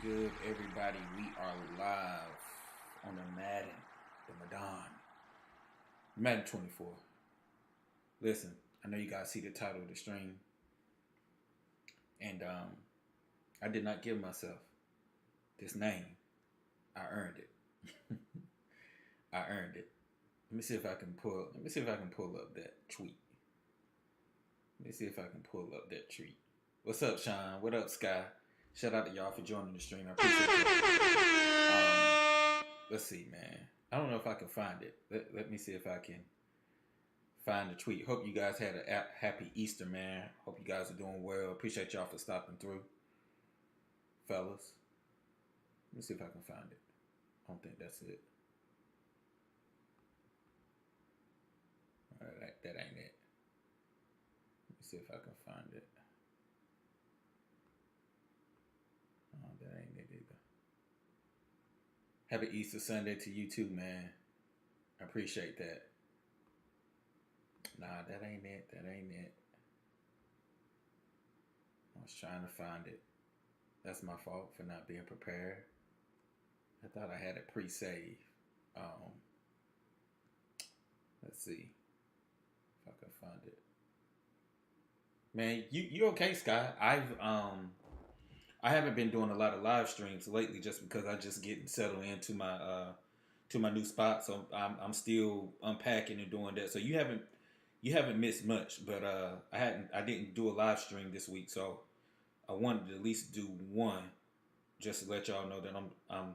good, everybody? We are live on the Madden, Madden 24. Listen, I know you guys see the title of the stream, and I did not give myself this name. I earned it. I earned it. Let me see if I can pull up that tweet. What's up, Sean? What up, Sky? Shout out to y'all for joining the stream. I appreciate it. Let's see, man. I don't know if I can find it. Let me see if I can find the tweet. Hope you guys had a happy Easter, man. Hope you guys are doing well. Appreciate y'all for stopping through, fellas. Let me see if I can find it. I don't think that's it. All right, that ain't it. Let me see if I can find it. Oh, that ain't it either. Happy Easter Sunday to you too, man. I appreciate that. Nah, that ain't it. I was trying to find it. That's my fault for not being prepared. I thought I had it pre-saved. Let's see if I can find it. Man, you okay, Sky? I haven't been doing a lot of live streams lately just because I just getting settled into my new spot. So I'm still unpacking and doing that. So you haven't missed much, but I didn't do a live stream this week, so I wanted to at least do one just to let y'all know that I'm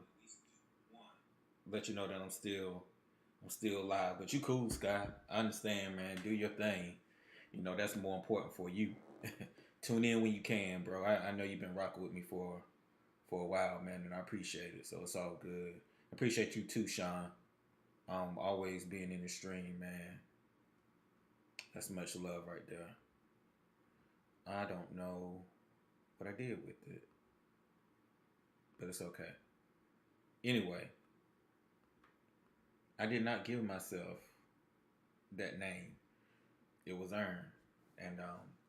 still live. But you cool, Sky. I understand, man. Do your thing. You know, that's more important for you. Tune in when you can, bro. I know you've been rocking with me for a while, man, and I appreciate it. So it's all good. I appreciate you too, Sean. Always being in the stream, man. That's much love right there. I don't know what I did with it, but it's okay. Anyway, I did not give myself that name. It was earned, and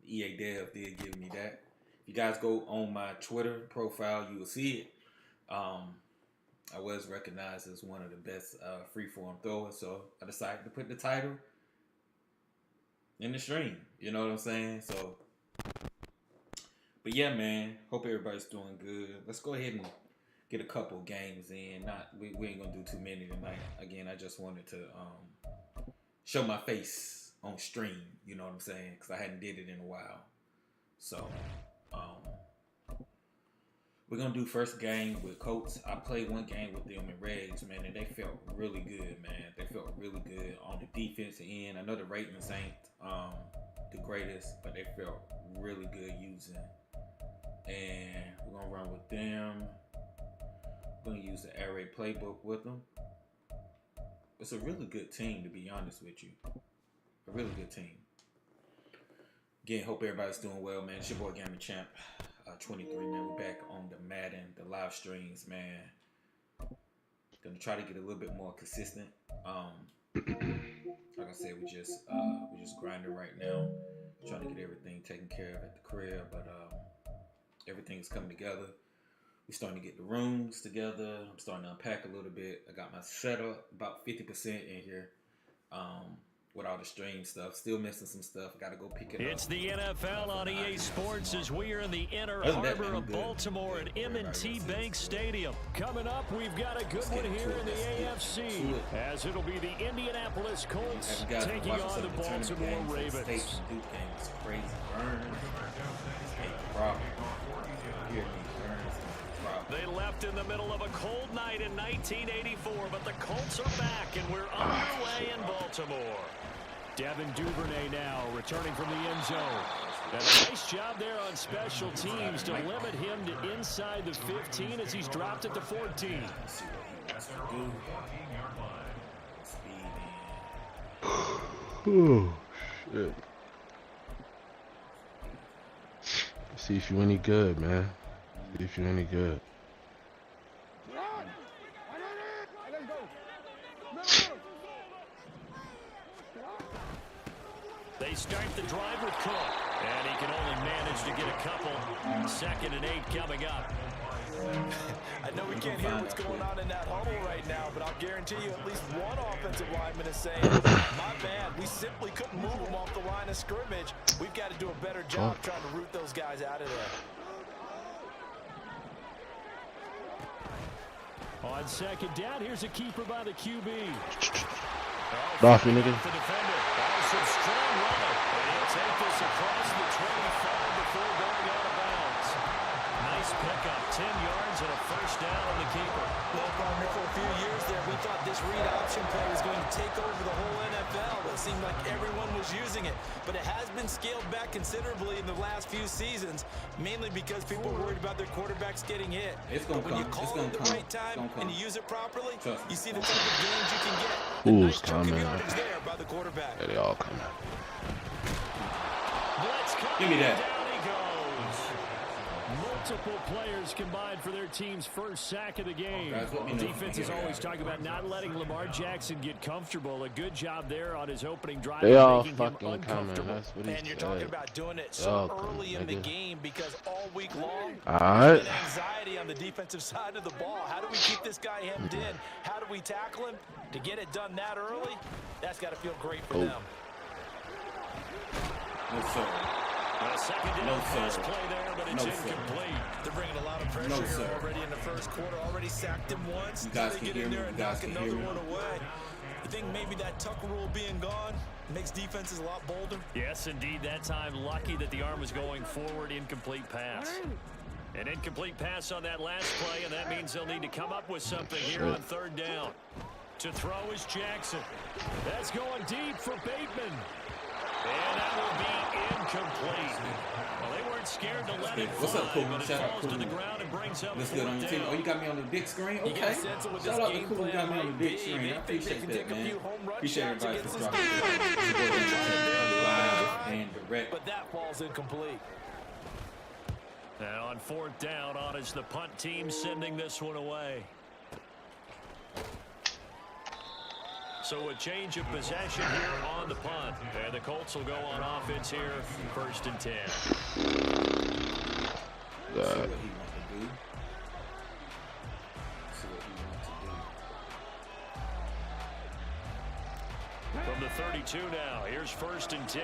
EA Dev did give me that. If you guys go on my Twitter profile, you will see it. I was recognized as one of the best freeform throwers, so I decided to put the title in the stream. You know what I'm saying? So, but yeah, man. Hope everybody's doing good. Let's go ahead and get a couple games in. We ain't gonna do too many tonight. Again, I just wanted to show my face on stream, you know what I'm saying? Because I hadn't did it in a while. So, we're going to do first game with Colts. I played one game with them in Regs, man, and they felt really good, man. They felt really good on the defensive end. I know the ratings ain't the greatest, but they felt really good using. And we're going to run with them. We're going to use the Air Raid Playbook with them. It's a really good team, to be honest with you. A really good team. Again, hope everybody's doing well, man. It's your boy Gaming Champ 23, man. We're back on the Madden, the live streams, man. Gonna try to get a little bit more consistent. Like I said, we're just grinding right now, trying to get everything taken care of at the crib, but everything is coming together. We're starting to get the rooms together. I'm starting to unpack a little bit. I got my setup about 50% in here. With all the stream stuff, still missing some stuff. Got to go pick it up. It's the NFL on EA Sports as we are in the inner harbor of Baltimore at M&T Bank Stadium. Coming up, we've got a good one here in the AFC, as it'll be the Indianapolis Colts taking on the Baltimore Ravens. Duke game is crazy. Burns, problem. They left in the middle of a cold night in 1984, but the Colts are back, and we're underway in Baltimore. Devin Duvernay now returning from the end zone. And a nice job there on special teams to limit him to inside the 15 as he's dropped at the 14. Oh, shit. See if you're any good, man. See if you're any good. They start the drive with Cook, and he can only manage to get a couple. 2nd and 8 coming up. I know we can't hear what's going on in that huddle right now, but I'll guarantee you at least one offensive lineman is saying, my bad, we simply couldn't move them off the line of scrimmage. We've got to do a better job trying to root those guys out of there. On second down, here's a keeper by the QB. Off me, nigga. The defender. That was some strong running. And he'll take this across the 25 before going out of bounds. Nice pickup. 10 yards and a first down on the keeper. Well, partner, for a few years there, we thought this read option play was going to take over the whole NFL. It seemed like everyone was using it. But it has been scaled back considerably in the last few seasons, mainly because people are worried about their quarterbacks getting hit. It's going to come. When you call it at the right time and you use it properly, you see the type of gains you can get. Who's Nice chunk of coming? yardage there by the quarterback. Yeah, they all coming. Give me that. Down he goes. Multiple players combined for their team's first sack of the game. Guys, let me know. Defense is always talking about not letting Lamar Jackson get comfortable. A good job there on his opening drive. They all making him fucking coming. uncomfortable. That's what he And you're said. talking about doing it so Y'all come, early in the nigga. game because all week long, Alright. there's been anxiety on the defensive side of the ball. How do we keep this guy hemmed in? How do we tackle him? To get it done that early, that's got to feel great for them. No, sir. A second down No, pass sir. play there, but it's No, sir. incomplete. They're bringing a lot of pressure No, here sir. already in the first quarter. Already sacked him once. You guys They can get hear in me. there You and guys knock can another hear me. one away. You think maybe that tuck rule being gone makes defenses a lot bolder? Yes, indeed. That time, lucky that the arm was going forward. Incomplete pass. An incomplete pass on that last play, and that means they'll need to come up with something here on third down. To throw is Jackson. That's going deep for Bateman. And that will be incomplete. Well, they weren't scared to let it fly, What's up, Cool? but it Shout out, falls to Cool. the ground and brings up What's good on your fourth team? down. Oh, you got me on the big screen? You Okay. get a sense of what this Shout out to game Cool. You plan got me on the might big be. screen. I They think they appreciate can that, take a man. few home run Appreciate shots everybody against for this dropping defense. live and direct. But that ball's incomplete. And on fourth down, on is the punt team sending this one away. So a change of possession here on the punt. And the Colts will go on offense here, 1st and 10. See what he wants to do. See what he wants to do. From the 32 now, here's 1st and 10.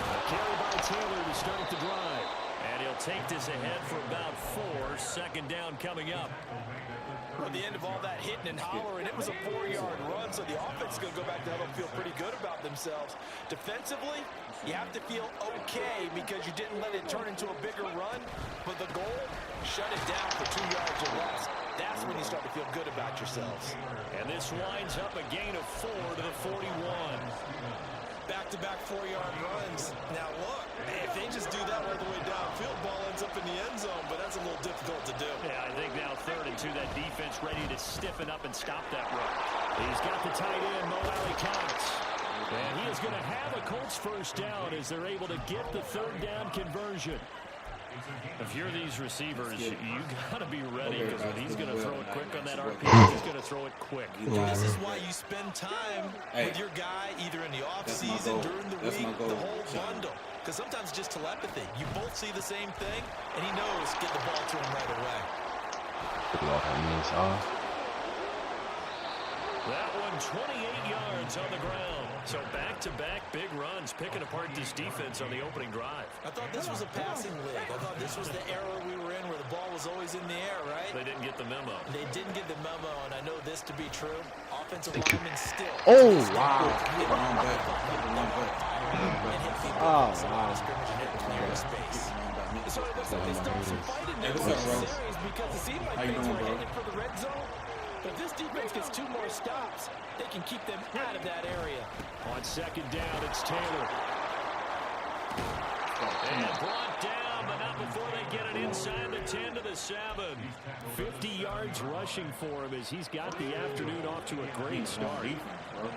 A carry by Taylor to start the drive. And he'll take this ahead for about 4. 2nd down coming up. At the end of all that hitting and hollering, it was a 4-yard run, so the offense is going to go back to huddle and feel pretty good about themselves. Defensively, you have to feel okay because you didn't let it turn into a bigger run, but the goal, shut it down for 2 yards or less. That's when you start to feel good about yourselves. And this winds up a gain of 4 to the 41. Back-to-back 4-yard runs. Now look, if they just do that all the way downfield, ball ends up in the end zone, but that's a little difficult to do. Yeah, I think now 3rd and 2, that defense ready to stiffen up and stop that run. He's got the tight end, Mo Cox. And he is going to have a Colts first down as they're able to get the 3rd down conversion. If you're these receivers, you got to be ready because when he's going to throw it quick on that RPO, he's going to throw it quick. And this is why you spend time with your guy either in the offseason, during the week, the whole bundle. Because sometimes it's just telepathy. You both see the same thing, and he knows get the ball to him right away. That one 28 yards on the ground. So back-to-back big runs, picking apart this defense on the opening drive. I thought this was a passing league. I thought this was the era we were in where the ball was always in the air, right? They didn't get the memo. They didn't get the memo, and I know this to be true. Offensive linemen still. Oh, wow. Oh, wow. So it looks like they start some fight in this series because it seemed like things were headed for the red zone. But this defense gets 2 more stops. They can keep them out of that area. On 2nd down, it's Taylor. And brought down, but not before they get it inside the 10 to the 7. 50 yards rushing for him as he's got the afternoon off to a great start.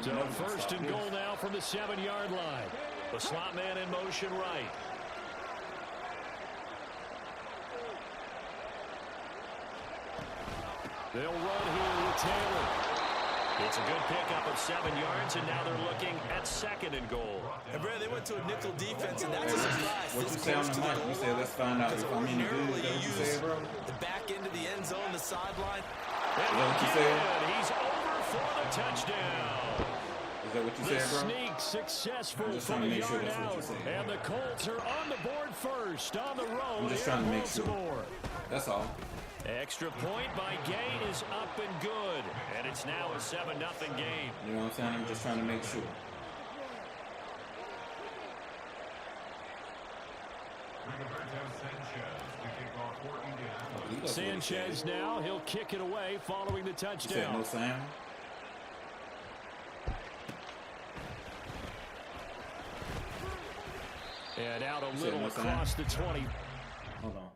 So 1st and goal now from the 7-yard line. The slot man in motion right. They'll run here with Taylor. It's a good pickup of 7 yards, and now they're looking at 2nd and goal. And Brad, they went to a nickel defense, and that's a surprise. What you say on the mic? You said, let's find out if I'm any good. Is that what you said, bro? The back end of the end zone, the sideline. Is that what you said? He's over for the touchdown. Is that what you said, bro? The sneak successful I'm just for trying to the make sure yard that's what out. you said. And the Colts are on the board first on the road. I'm just trying to make sure. Baltimore. That's all. Extra point by Gain is up and good. And it's now a 7-0 game. You know what I'm saying? I'm just trying to make sure. Sanchez now, he'll kick it away following the touchdown. You said no sound? And out a little across the 20. Hold on.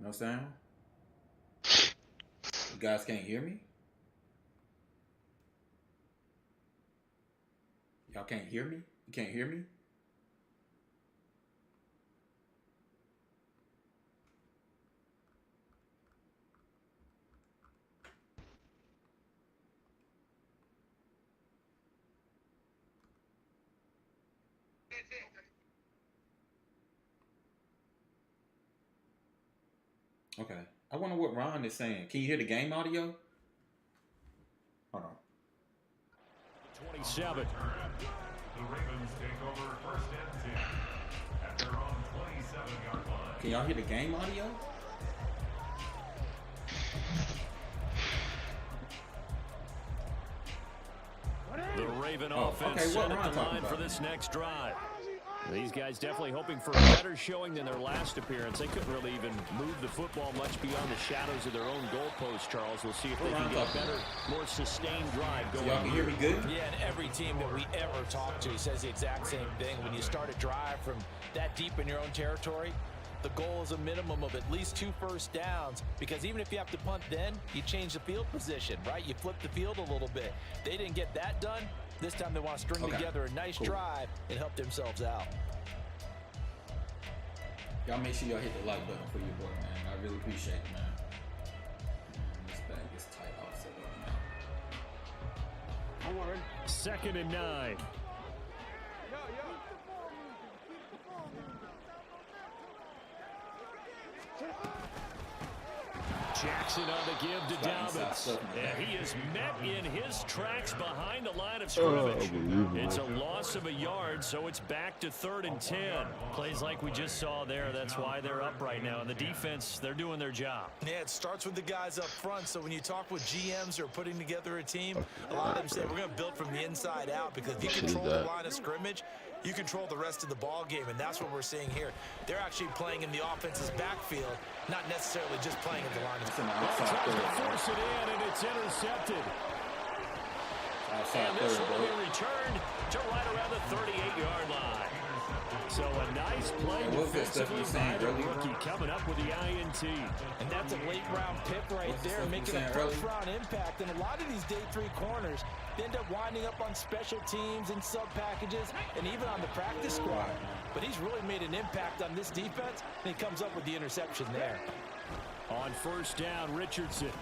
No sound? You guys can't hear me? Y'all can't hear me? You can't hear me? Okay. I wonder what Ron is saying. Can you hear the game audio? Hold on. 27. The Ravens take over 1st and 10 at their own 27-yard line. Can y'all hear the game audio? The Raven offense okay, set what at Ron the talking line for about? this next drive. These guys definitely hoping for a better showing than their last appearance. They couldn't really even move the football much beyond the shadows of their own goalpost, Charles. We'll see if they can get a better, more sustained drive going. Y'all can hear me good? Yeah, and every team that we ever talk to says the exact same thing. When you start a drive from that deep in your own territory, the goal is a minimum of at least 2 first downs, because even if you have to punt then, you change the field position, right? You flip the field a little bit. They didn't get that done. This time they want to string together a nice drive and help themselves out. Y'all make sure y'all hit the like button for your boy, man. I really appreciate it, man. This bag is tight offset up now. 2nd and 9. Jackson on the give to Dobbins. And he is met in his tracks behind the line of scrimmage. It's a loss of a yard, so it's back to 3rd and 10. Plays like we just saw there. That's why they're up right now. And the defense, they're doing their job. Yeah, it starts with the guys up front. So when you talk with GMs who are putting together a team, a lot of them say we're going to build from the inside out, because if you control the line of scrimmage, you control the rest of the ball game, and that's what we're seeing here. They're actually playing in the offense's backfield, not necessarily just playing at the line of scrimmage. Tries to force it in, and it's intercepted. And this will be returned to right around the 38-yard line. So a nice play defensively by the rookie, coming up with the INT. And that's a late-round pick right there, making a first-round impact. And a lot of these day 3 corners, they end up winding up on special teams and sub-packages and even on the practice squad. But he's really made an impact on this defense, and he comes up with the interception there. On 1st down, Richardson.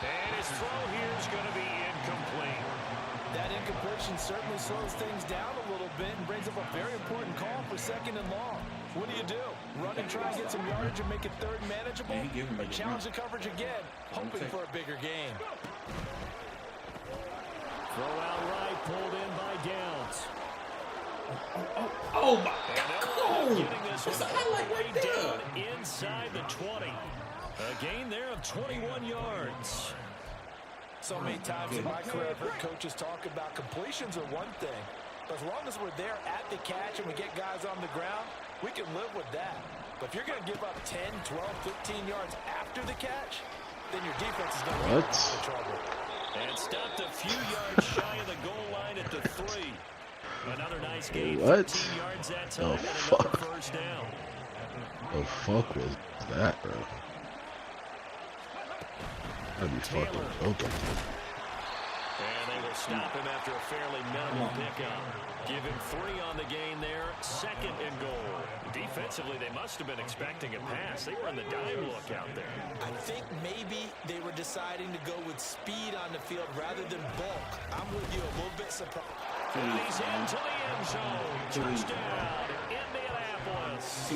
And his throw here is going to be incomplete. That incompletion certainly slows things down a little bit and brings up a very important call for 2nd and long. What do? Run and try and get some yardage and make it 3rd manageable? Or challenge the coverage again, hoping for a bigger gain. Throw out right, pulled in by Downs. Oh my God! It's a highlight right there. Down inside the 20. A gain there of 21 yards. So many times in my career, I've heard coaches talk about completions are one thing. But as long as we're there at the catch and we get guys on the ground, we can live with that. But if you're going to give up 10, 12, 15 yards after the catch, then your defense is going to be in trouble. And stopped a few yards shy of the goal line at the 3. Another nice gain, 15 yards that time, and another first down. The fuck was that, bro? I'd be fucking joking. And they will stop him after a fairly minimal pickup. Give him 3 on the gain there. 2nd and goal. Defensively, they must have been expecting a pass. They were in the dime look out there. I think maybe they were deciding to go with speed on the field rather than bulk. I'm with you, a little bit surprised. And he's into the end zone. Touchdown, Indianapolis.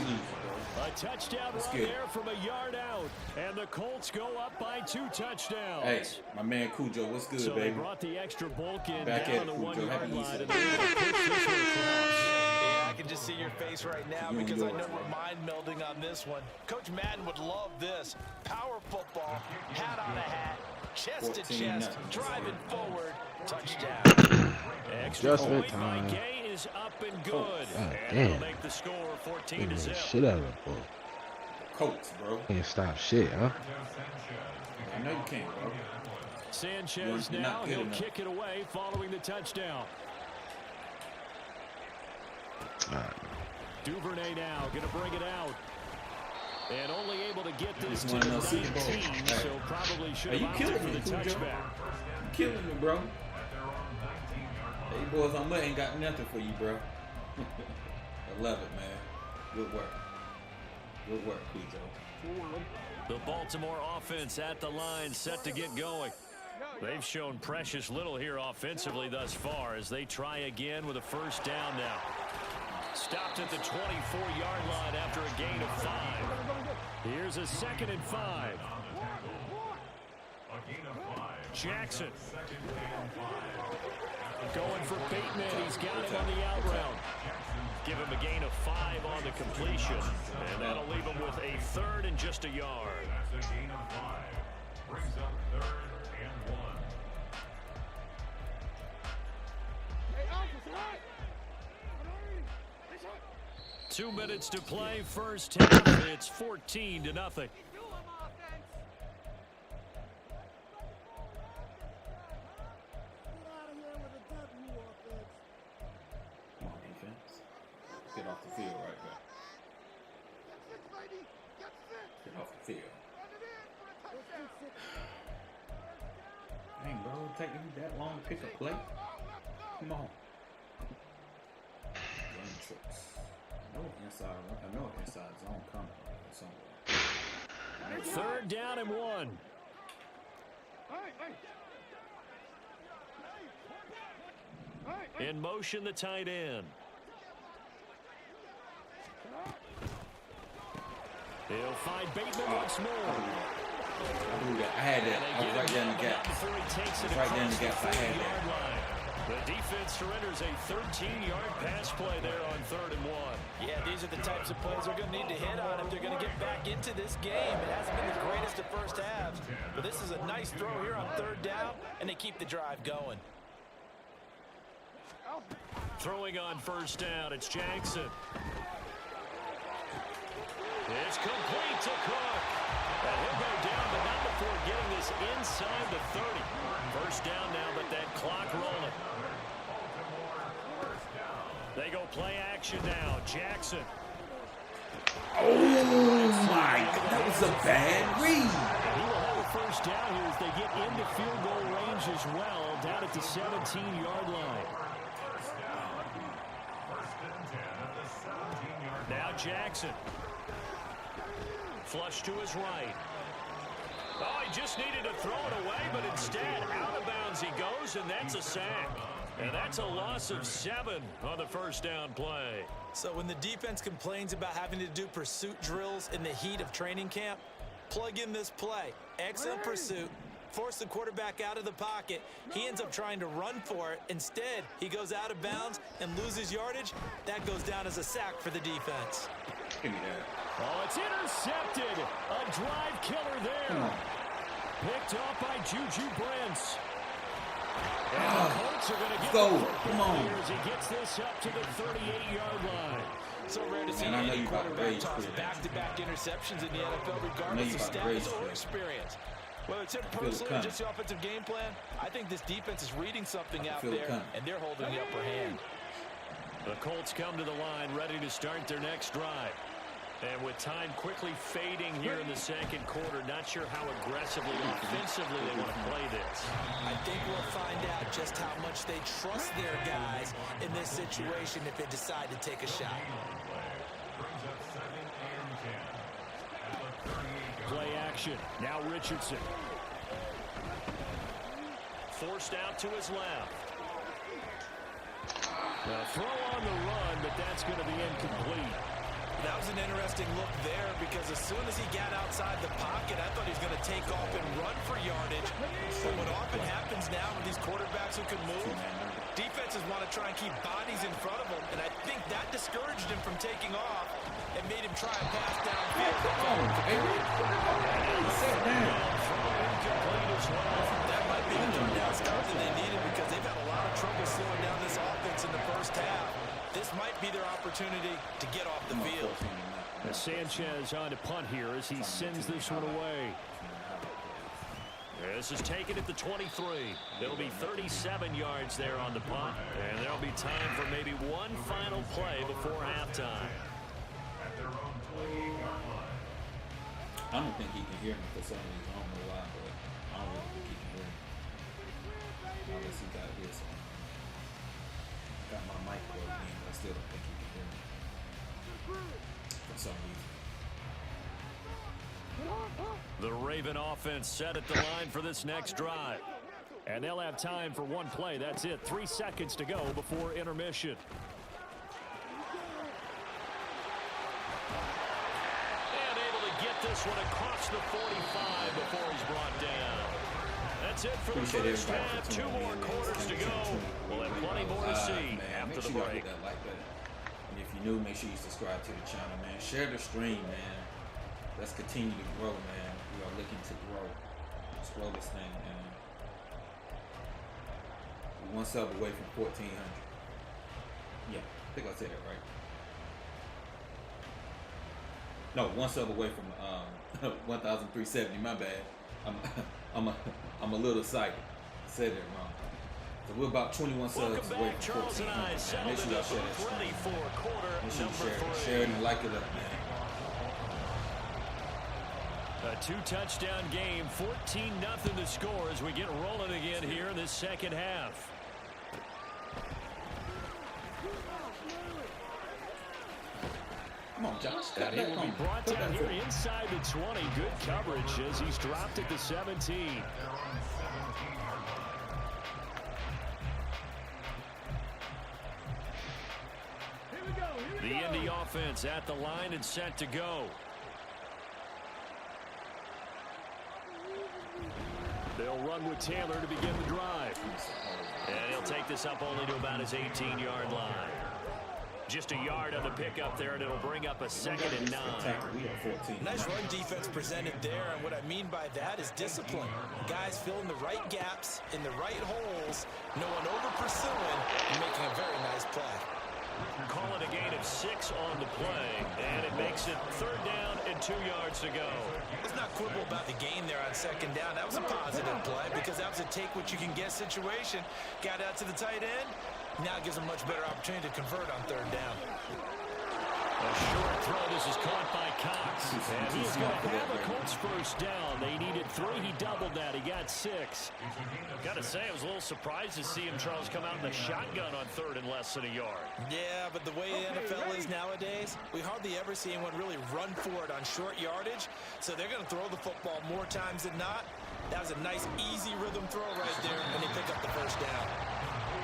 A touchdown run there from a yard out. And the Colts go up by 2 touchdowns. Hey, my man Cujo, what's good, so baby? They brought the extra bulk in Back down at the it, 1 Cujo. yard Happy line. Easter. And they're going to push this one across. Yeah, I can just see your face right now because I know we're mind melding on this one. Coach Madden would love this. Power football, hat on a hat, chest to chest, driving forward, touchdown. Extra Adjustment point by time. Gay is up and good. God And damn. they'll make the score 14 to zip. Shit out of the ball. Colts, bro. Can't stop shit, huh? I know you can't, bro. Sanchez You're now, not good he'll enough. kick it away following the touchdown. Duvernay now going to bring it out. And only able to get this to Just the won no Super Bowl. 19, Hey. so probably should Hey, you have opted killing for me, the Cujo. touchback. You killing me, bro. Hey, boys on mud ain't got nothing for you, bro. I love it, man. Good work. Good work, Cujo. The Baltimore offense at the line, set to get going. They've shown precious little here offensively thus far as they try again with a first down now. Stopped at the 24-yard line after a gain of 5. Here's a 2nd and 5. Jackson. Going for Bateman. He's got him on the out route. Give him a gain of 5 on the completion. And that'll leave him with a 3rd and just a yard. That's a gain of 5. Brings up 3rd and 1. 2 minutes to play, first half. It's 14-0. Come on, defense. Get off the field right there. Get off the field. Dang, bro, it take you that long to pick a play? Come on. Run tricks. I know inside zone coming somewhere. 3rd down and 1. In motion, the tight end. He'll find Bateman once more. I believe that. I had that. I was right there in the gap. Right there in the gap. I had that. The defense surrenders a 13-yard pass play there on 3rd and 1. Yeah, these are the types of plays they're going to need to hit on if they're going to get back into this game. It hasn't been the greatest of first halves, but this is a nice throw here on 3rd down, and they keep the drive going. Throwing on first down, it's Jackson. It's complete to Cook. And he'll go down, but not before getting this inside the 30. First down now, but that clock rolling. They go play action now. Jackson. Oh my God, that was a bad read. And he will have a first down here as they get into field goal range as well, down at the 17-yard line. Now Jackson. Flush to his right. Oh, he just needed to throw it away, but instead, out of bounds he goes, and that's a sack. And that's a loss of 7 on the first down play. So when the defense complains about having to do pursuit drills in the heat of training camp, plug in this play. Excellent pursuit. Force the quarterback out of the pocket. He ends up trying to run for it. Instead, he goes out of bounds and loses yardage. That goes down as a sack for the defense. Give me that. Oh, it's intercepted. A drive killer there. Picked off by Juju Brents. And the Colts are going to get Go. the football Come on. here as he gets this up to the 38-yard line. So rare to see And I know any you about to quarterback rage toss quit. back-to-back interceptions in the NFL, I know regardless you of about to rage status or quit. experience. Whether it's him feel it personally or coming. just the offensive game plan, I think this defense is reading something out feel it there, coming. and they're holding the upper hand. The Colts come to the line ready to start their next drive. And with time quickly fading here in the second quarter, not sure how aggressively, offensively they want to play this. I think we'll find out just how much they trust their guys in this situation if they decide to take a shot. Brings up 2nd and 10 at the 38. Play action. Now Richardson. Forced out to his left. Throw on the run, but that's going to be incomplete. That was an interesting look there because as soon as he got outside the pocket, I thought he was going to take off and run for yardage. But what often happens now with these quarterbacks who can move, defenses want to try and keep bodies in front of them, and I think that discouraged him from taking off and made him try a pass downfield. That might be the third down start that they needed because they've had a lot of trouble slowing down this offense in the first half. This might be their opportunity to get off the field. Sanchez on to punt here as he sends this one away. This is taken at the 23. There'll be 37 yards there on the punt, and there'll be time for maybe one final play before halftime. At their own 28-yard line. I don't think he can hear me for some reason. I don't know why, but I don't really think he can hear me. Unless he got to hear something. I got my mic plugged in, but I still don't think he can hear me. For some reason. The Raven offense set at the line for this next drive. And they'll have time for one play. That's it. 3 seconds to go before intermission. And able to get this one across the 45 before he's brought down. That's it for the first half. 2 more quarters to go. We'll have plenty more to see after the break. And if you're new, make sure you subscribe to the channel, man. Share the stream, man. Let's continue to grow, man. We are looking to grow. Let's grow this thing, man. We're 1 sub away from 1,400. Yeah, I think I said that right. No, 1 sub away from 1,370. My bad. I'm a little psychic. I said it wrong. So we're about 21 subs away from 1,400. Make sure y'all share that stream. Make sure you share it and like it up, man. A 2-touchdown game, 14-0 the score as we get rolling again here in this second half. Come on, Josh. And he will be brought down here inside the 20. Good coverage as he's dropped at the 17. The Indy offense at the line and set to go. They'll run with Taylor to begin the drive. And he'll take this up only to about his 18-yard line. Just a yard on the pickup there, and it'll bring up a 2nd and 9. Nice run defense presented there, and what I mean by that is discipline. Guys filling the right gaps in the right holes, no one over-pursuing, and making a very nice play. Call it a gain of 6 on the play, and it makes it 3rd down and 2 yards to go. Let's not quibble about the gain there on 2nd down. That was a positive play because that was a take-what-you-can-get situation. Got out to the tight end. Now it gives them a much better opportunity to convert on 3rd down. A short throw. This is caught by Cox. And he's going to have a Colts first down. They needed 3. He doubled that. He got 6. Got to say, I was a little surprised to see him, Charles, come out in the shotgun on 3rd and less than a yard. Yeah, but the way the NFL is nowadays, we hardly ever see anyone really run for it on short yardage. So they're going to throw the football more times than not. That was a nice, easy rhythm throw right there, and they pick up the first down.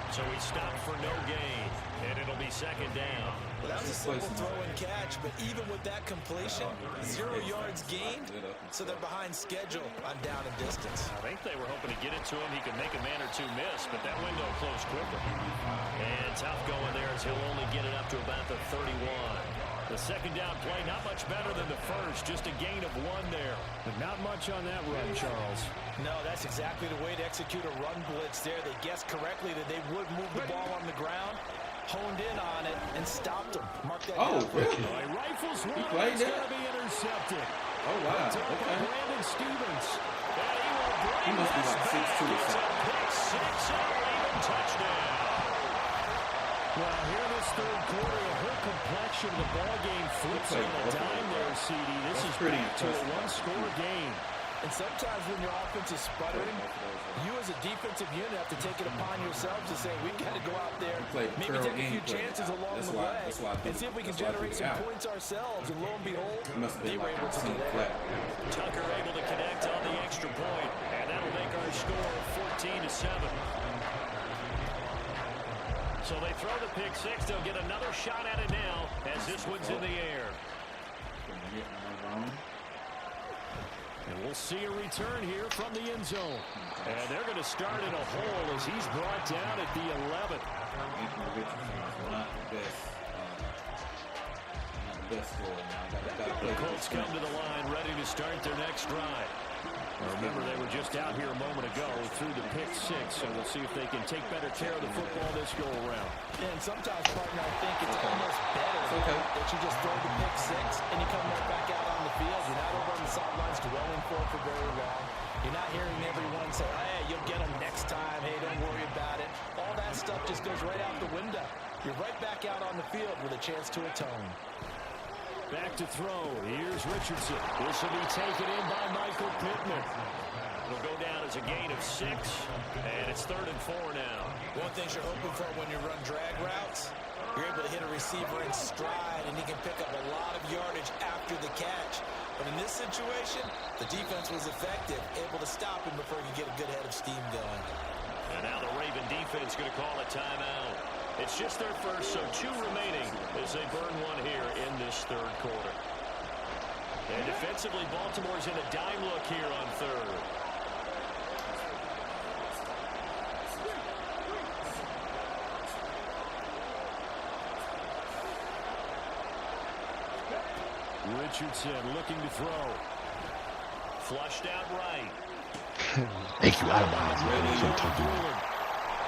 So he stopped for no gain, and it'll be 2nd down. Well, that was a simple throw and catch, but even with that completion, 0 yards gained, so they're behind schedule on down and distance. I think they were hoping to get it to him. He could make a man or 2 miss, but that window closed quicker. And tough going there as he'll only get it up to about the 31. The 2nd down play, not much better than the first, just a gain of 1 there. But not much on that run, Charles. No, that's exactly the way to execute a run blitz there. They guessed correctly that they would move the ball on the ground, honed in on it, and stopped them. Mark that down. Really? He rifles one. It's going to be intercepted. Oh, wow. Okay. Brandon Stevens. And he will bring He must be like 6'2" or It's a something. pick 6 and a Raven touchdown. Well, here in this third quarter, the whole complexion of the ball game flips on the dime there, CD. This is pretty back to a one-score game. And sometimes when your offense is sputtering, you as a defensive unit have to take it upon yourselves to say, we've got to go out there, maybe take a few chances along the way, and see if we can generate some points ourselves. And lo and behold, they were able to do that. Tucker able to connect on the extra point, and that'll make our score 14-7. So they throw the pick six. They'll get another shot at it now as this one's in the air. And we'll see a return here from the end zone. And they're going to start in a hole as he's brought down at the 11. The Colts come to the line ready to start their next drive. Remember, they were just out here a moment ago through the pick six, so we'll see if they can take better care of the football this go-around. And sometimes, partner, I think it's almost better that you just throw the pick six and you come right back out on the field. You're not over on the sidelines dwelling for it for very long. You're not hearing everyone say, hey, you'll get them next time. Hey, don't worry about it. All that stuff just goes right out the window. You're right back out on the field with a chance to atone. Back to throw. Here's Richardson. This will be taken in by Michael Pittman. It'll go down as a gain of 6, and it's 3rd and 4 now. One thing you're hoping for when you run drag routes, you're able to hit a receiver in stride, and he can pick up a lot of yardage after the catch. But in this situation, the defense was effective, able to stop him before he could get a good head of steam going. And now the Raven defense going to call a timeout. It's just their first, so 2 remaining as they burn one here in this third quarter. And defensively, Baltimore's in a dime look here on third. Richardson looking to throw. Flushed out right. Thank you, out of bounds.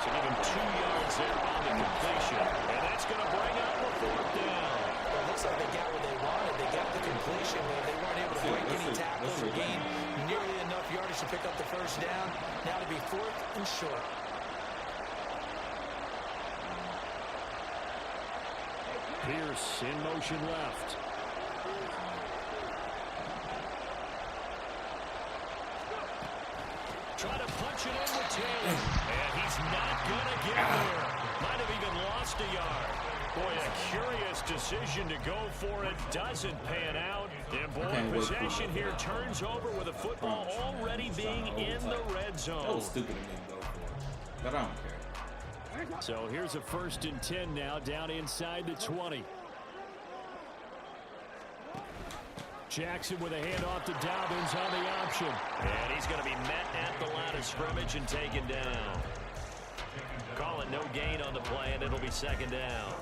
So give him 2 yards there on the completion. And that's going to bring up the 4th down. It looks like they got what they wanted. They got the completion where they weren't able to break any tackles or gain nearly enough yardage to pick up the first down. Now to be 4th and short. Pierce in motion left. Try to punch it in with 10. And he's not going to get there. Might have even lost a yard. Boy, a curious decision to go for it. Doesn't pan out. And boy, possession here turns over with a football already being in the red zone. That was stupid of me to go for it. But I don't care. So here's a 1st and 10 now down inside the 20. Jackson with a handoff to Dobbins on the option. And he's going to be met at the line of scrimmage and taken down. Call it no gain on the play, and it'll be 2nd down.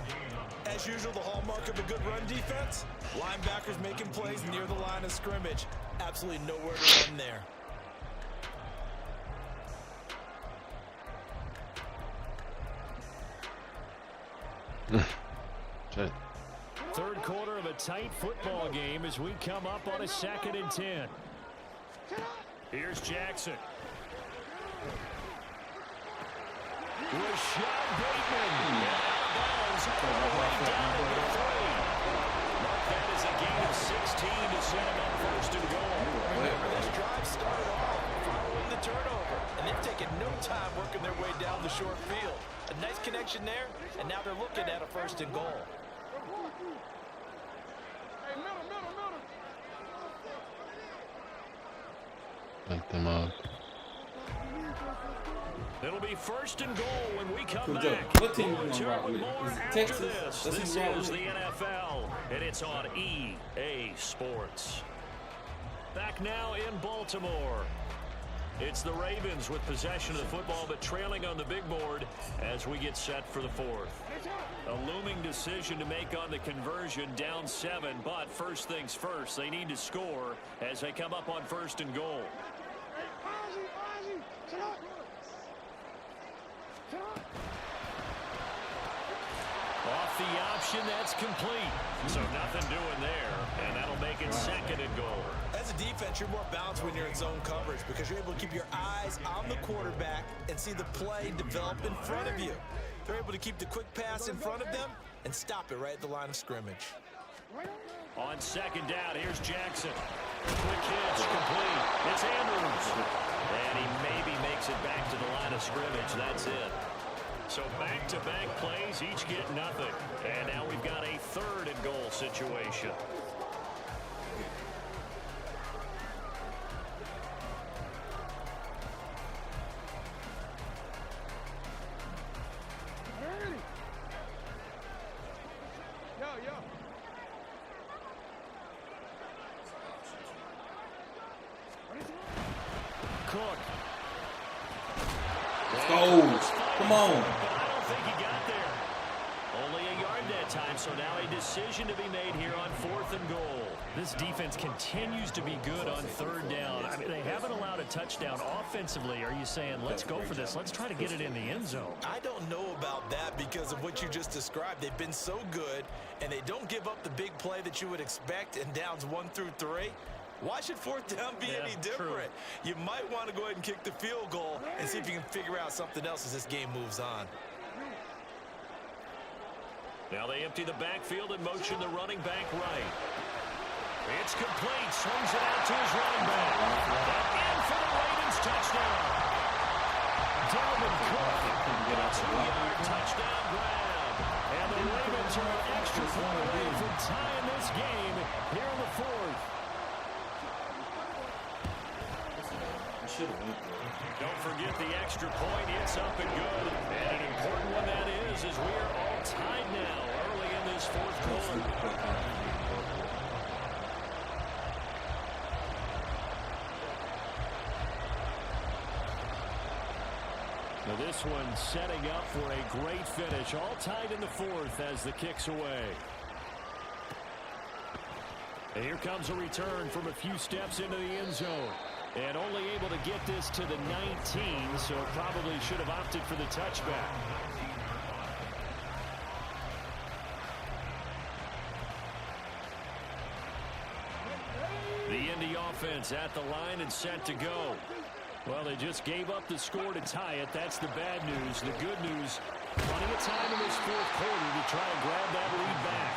As usual, the hallmark of a good run defense, linebackers making plays near the line of scrimmage. Absolutely nowhere to run there. Shit. Third quarter of a tight football game as we come up on a 2nd and 10. Here's Jackson. Rashad Bateman. Out of bounds all the way down to the 3. Mark that as a gain of 16 to set him up 1st and goal. Remember, this drive started off following the turnover, and they've taken no time working their way down the short field. A nice connection there, and now they're looking at a 1st and goal. Like them up. It'll be 1st and goal when we come Good back. job. What team We'll you gonna return rock with with? more Is it after Texas? this. That's This who you rock is with? the NFL, and it's on EA Sports. Back now in Baltimore. It's the Ravens with possession of the football, but trailing on the big board as we get set for the 4th. A looming decision to make on the conversion, down 7, but first things first, they need to score as they come up on 1st and goal. Off the option, that's complete. So nothing doing there, and that'll make it 2nd and goal. As a defense, you're more balanced when you're in zone coverage because you're able to keep your eyes on the quarterback and see the play develop in front of you. They're able to keep the quick pass in front of them and stop it right at the line of scrimmage. On second down, here's Jackson. Quick hitch, complete. It's Andrews. And he maybe makes it back to the line of scrimmage. That's it. So back-to-back plays, each get nothing. And now we've got a 3rd and goal situation. Cook. Let's go. Come on. But I don't think he got there. Only a yard that time, so now a decision to be made here on 4th and goal. This defense continues to be good on 3rd down. I mean, they haven't allowed a touchdown offensively. Are you saying, let's go for this? Let's try to get it in the end zone. I don't know about that because of what you just described. They've been so good, and they don't give up the big play that you would expect in downs 1 through 3. Why should 4th down be any different? True. You might want to go ahead and kick the field goal and see if you can figure out something else as this game moves on. Now they empty the backfield and motion the running back right. It's complete. Swings it out to his running back. In for the Ravens touchdown. Dalvin Cook. A 2-yard touchdown grab. And the Ravens are an extra point away from tying this game here in the 4th. Don't forget the extra point. It's up and good. And an important one that is we are all tied now early in this 4th quarter. Now this one setting up for a great finish. All tied in the 4th as the kick's away. And here comes a return from a few steps into the end zone. And only able to get this to the 19, so probably should have opted for the touchback. The Indy offense at the line and set to go. Well, they just gave up the score to tie it. That's the bad news. The good news, plenty of time in this 4th quarter to try and grab that lead back.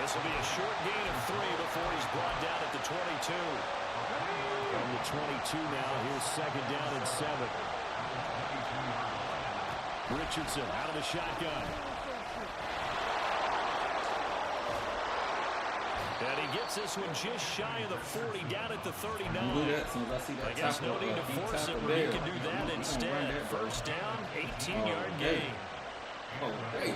This will be a short gain of 3 before he's brought down at the 22. From the 22 now, here's 2nd down and 7. Richardson out of the shotgun. And he gets this one just shy of the 40, down at the 39. I guess no need to force it, but he can do that instead. 1st down, 18-yard gain. Oh, great.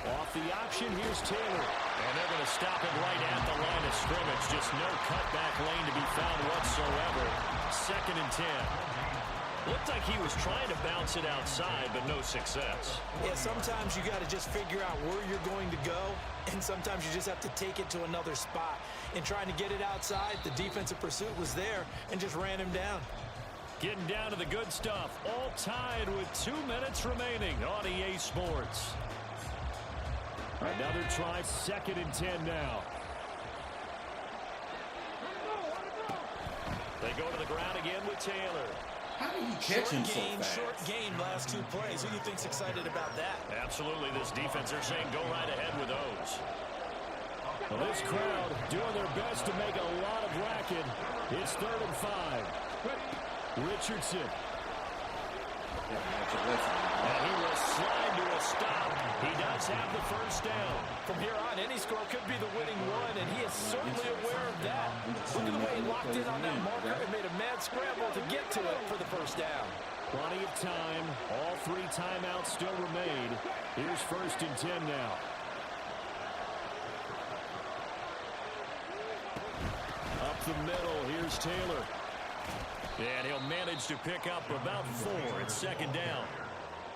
Off the option, here's Taylor. And they're going to stop it right at the line of scrimmage. Just no cutback lane to be found whatsoever. 2nd and 10. Looked like he was trying to bounce it outside, but no success. Yeah, sometimes you got to just figure out where you're going to go, and sometimes you just have to take it to another spot. In trying to get it outside, the defensive pursuit was there and just ran him down. Getting down to the good stuff. All tied with 2 minutes remaining on EA Sports. Another try, 2nd and 10 now. They go to the ground again with Taylor. How do you catch him so fast? Short game, last 2 plays. Who do you think's excited about that? Absolutely, this defense, they're saying go right ahead with those. Well, this crowd doing their best to make a lot of racket. It's 3rd and 5. Richardson. And he will slide to a stop. He does have the 1st down. From here on, any score could be the winning one, and he is certainly aware of that. Look at the way he locked in on that marker and made a mad scramble to get to it for the 1st down. Plenty of time. All 3 timeouts still remain. Here's 1st and 10 now. Up the middle, here's Taylor. And he'll manage to pick up about 4 at 2nd down.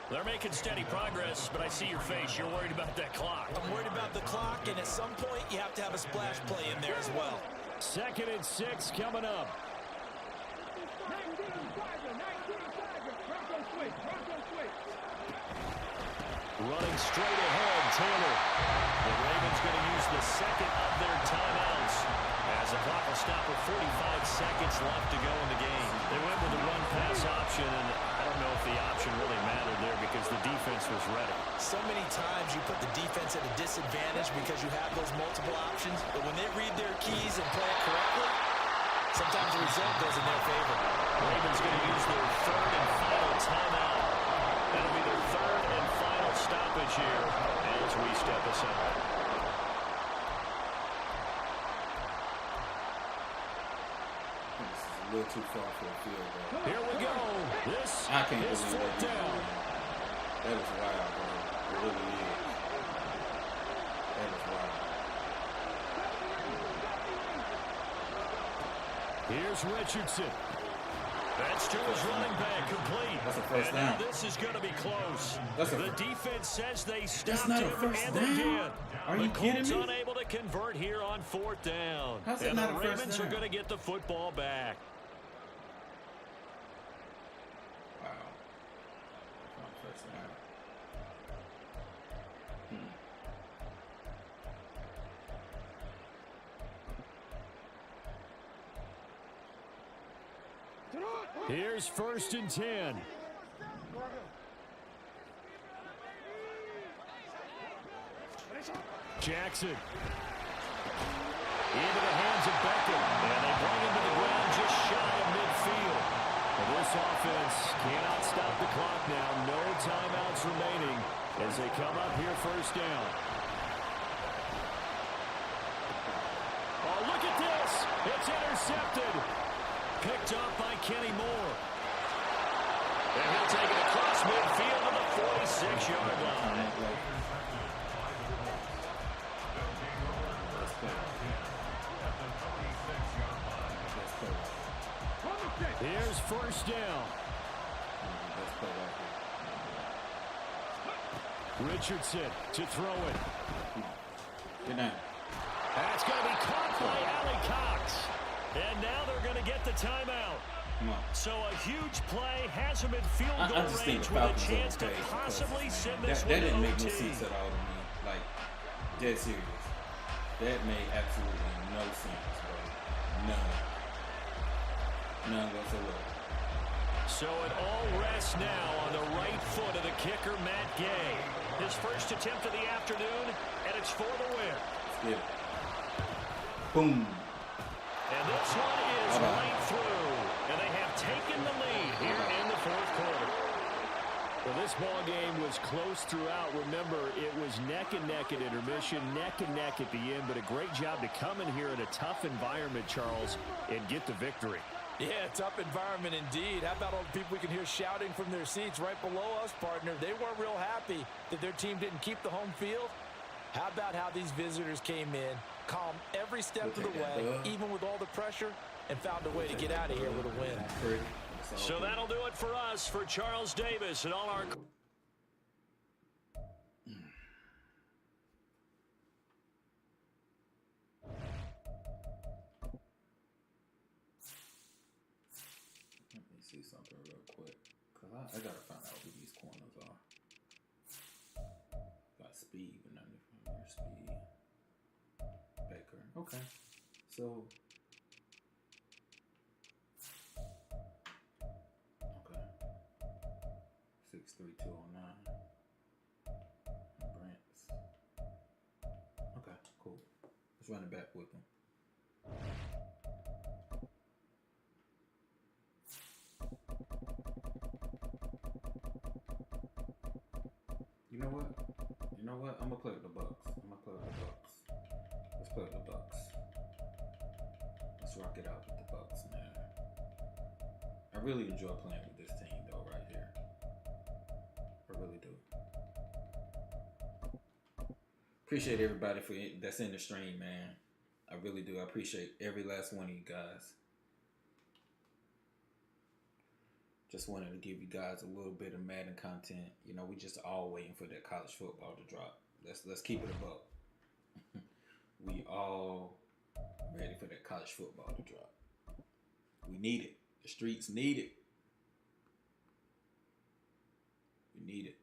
They're making steady progress, but I see your face. You're worried about that clock. I'm worried about the clock, and at some point, you have to have a splash play in there as well. 2nd and 6 coming up. Running straight ahead, Taylor. The Ravens going to use the 2nd of their timeouts as as the clock will stop with 45 seconds left to go in the game. They went with the run-pass option, and I don't know if the option really mattered there because the defense was ready. So many times you put the defense at a disadvantage because you have those multiple options, but when they read their keys and play it correctly, sometimes the result goes in their favor. Ravens going to use their third and final timeout. That'll be their third and final stoppage here as we step aside. A little too far for a field goal. Here we go. This I can't is believe fourth down. That is wild, bro. It really is. That is wild. Here's Richardson. That's to his running back, complete. That's a first and down. Now this is going to be close. The defense says they stopped not a him, first and down. they did. Are you kidding Colts me? unable to convert here on fourth down. How's it and not the a first Ravens down? are going to get the football back. Wow. That's not first down. Here's first and 10. Jackson. Into the hands of Beckham. And they bring him to the ground just shy of midfield. And this offense cannot stop the clock now. No timeouts remaining as they come up here first down. Oh, look at this. It's intercepted. Picked up by Kenny Moore. And he'll take it across midfield to the 46-yard line. Here's first down. Richardson to throw it. Good night. That's going to be caught by Allie Cox. And now they're going to get the timeout. So a huge play has him in field goal range with a chance to possibly send this one to That didn't make OT. no sense at all to me. Like, dead serious. That made absolutely no sense, bro. None. None whatsoever. So it all rests now on the right foot of the kicker, Matt Gay. His first attempt of the afternoon, and it's for the win. Let's get it. Boom. And this one is right through. And they have taken the lead here in the fourth quarter. Well, this ball game was close throughout. Remember, it was neck and neck at intermission, neck and neck at the end. But a great job to come in here in a tough environment, Charles, and get the victory. Yeah, tough environment indeed. How about all the people we can hear shouting from their seats right below us, partner? They weren't real happy that their team didn't keep the home field. How about how these visitors came in, calm every step of the way, even with all the pressure, and found a way to get out of here with a win. So that'll do it for us, for Charles Davis and all our... Let me see something real quick. Because I got to find out who these corners are. Got Speed, but not Speed. Baker. Okay. So... Okay. 63209. Brents. Okay, cool. Let's run it back with them. You know what? You know what? I'm gonna play with the Bucks. Let's play with the Bucks. Let's rock it out with the Bucks, man. I really enjoy playing with this team, though, right here. I really do. Appreciate everybody that's in the stream, man. I really do. I appreciate every last one of you guys. Just wanted to give you guys a little bit of Madden content. You know, we just all waiting for that college football to drop. Let's keep it a buck. We all ready for that college football to drop. We need it. The streets need it. We need it.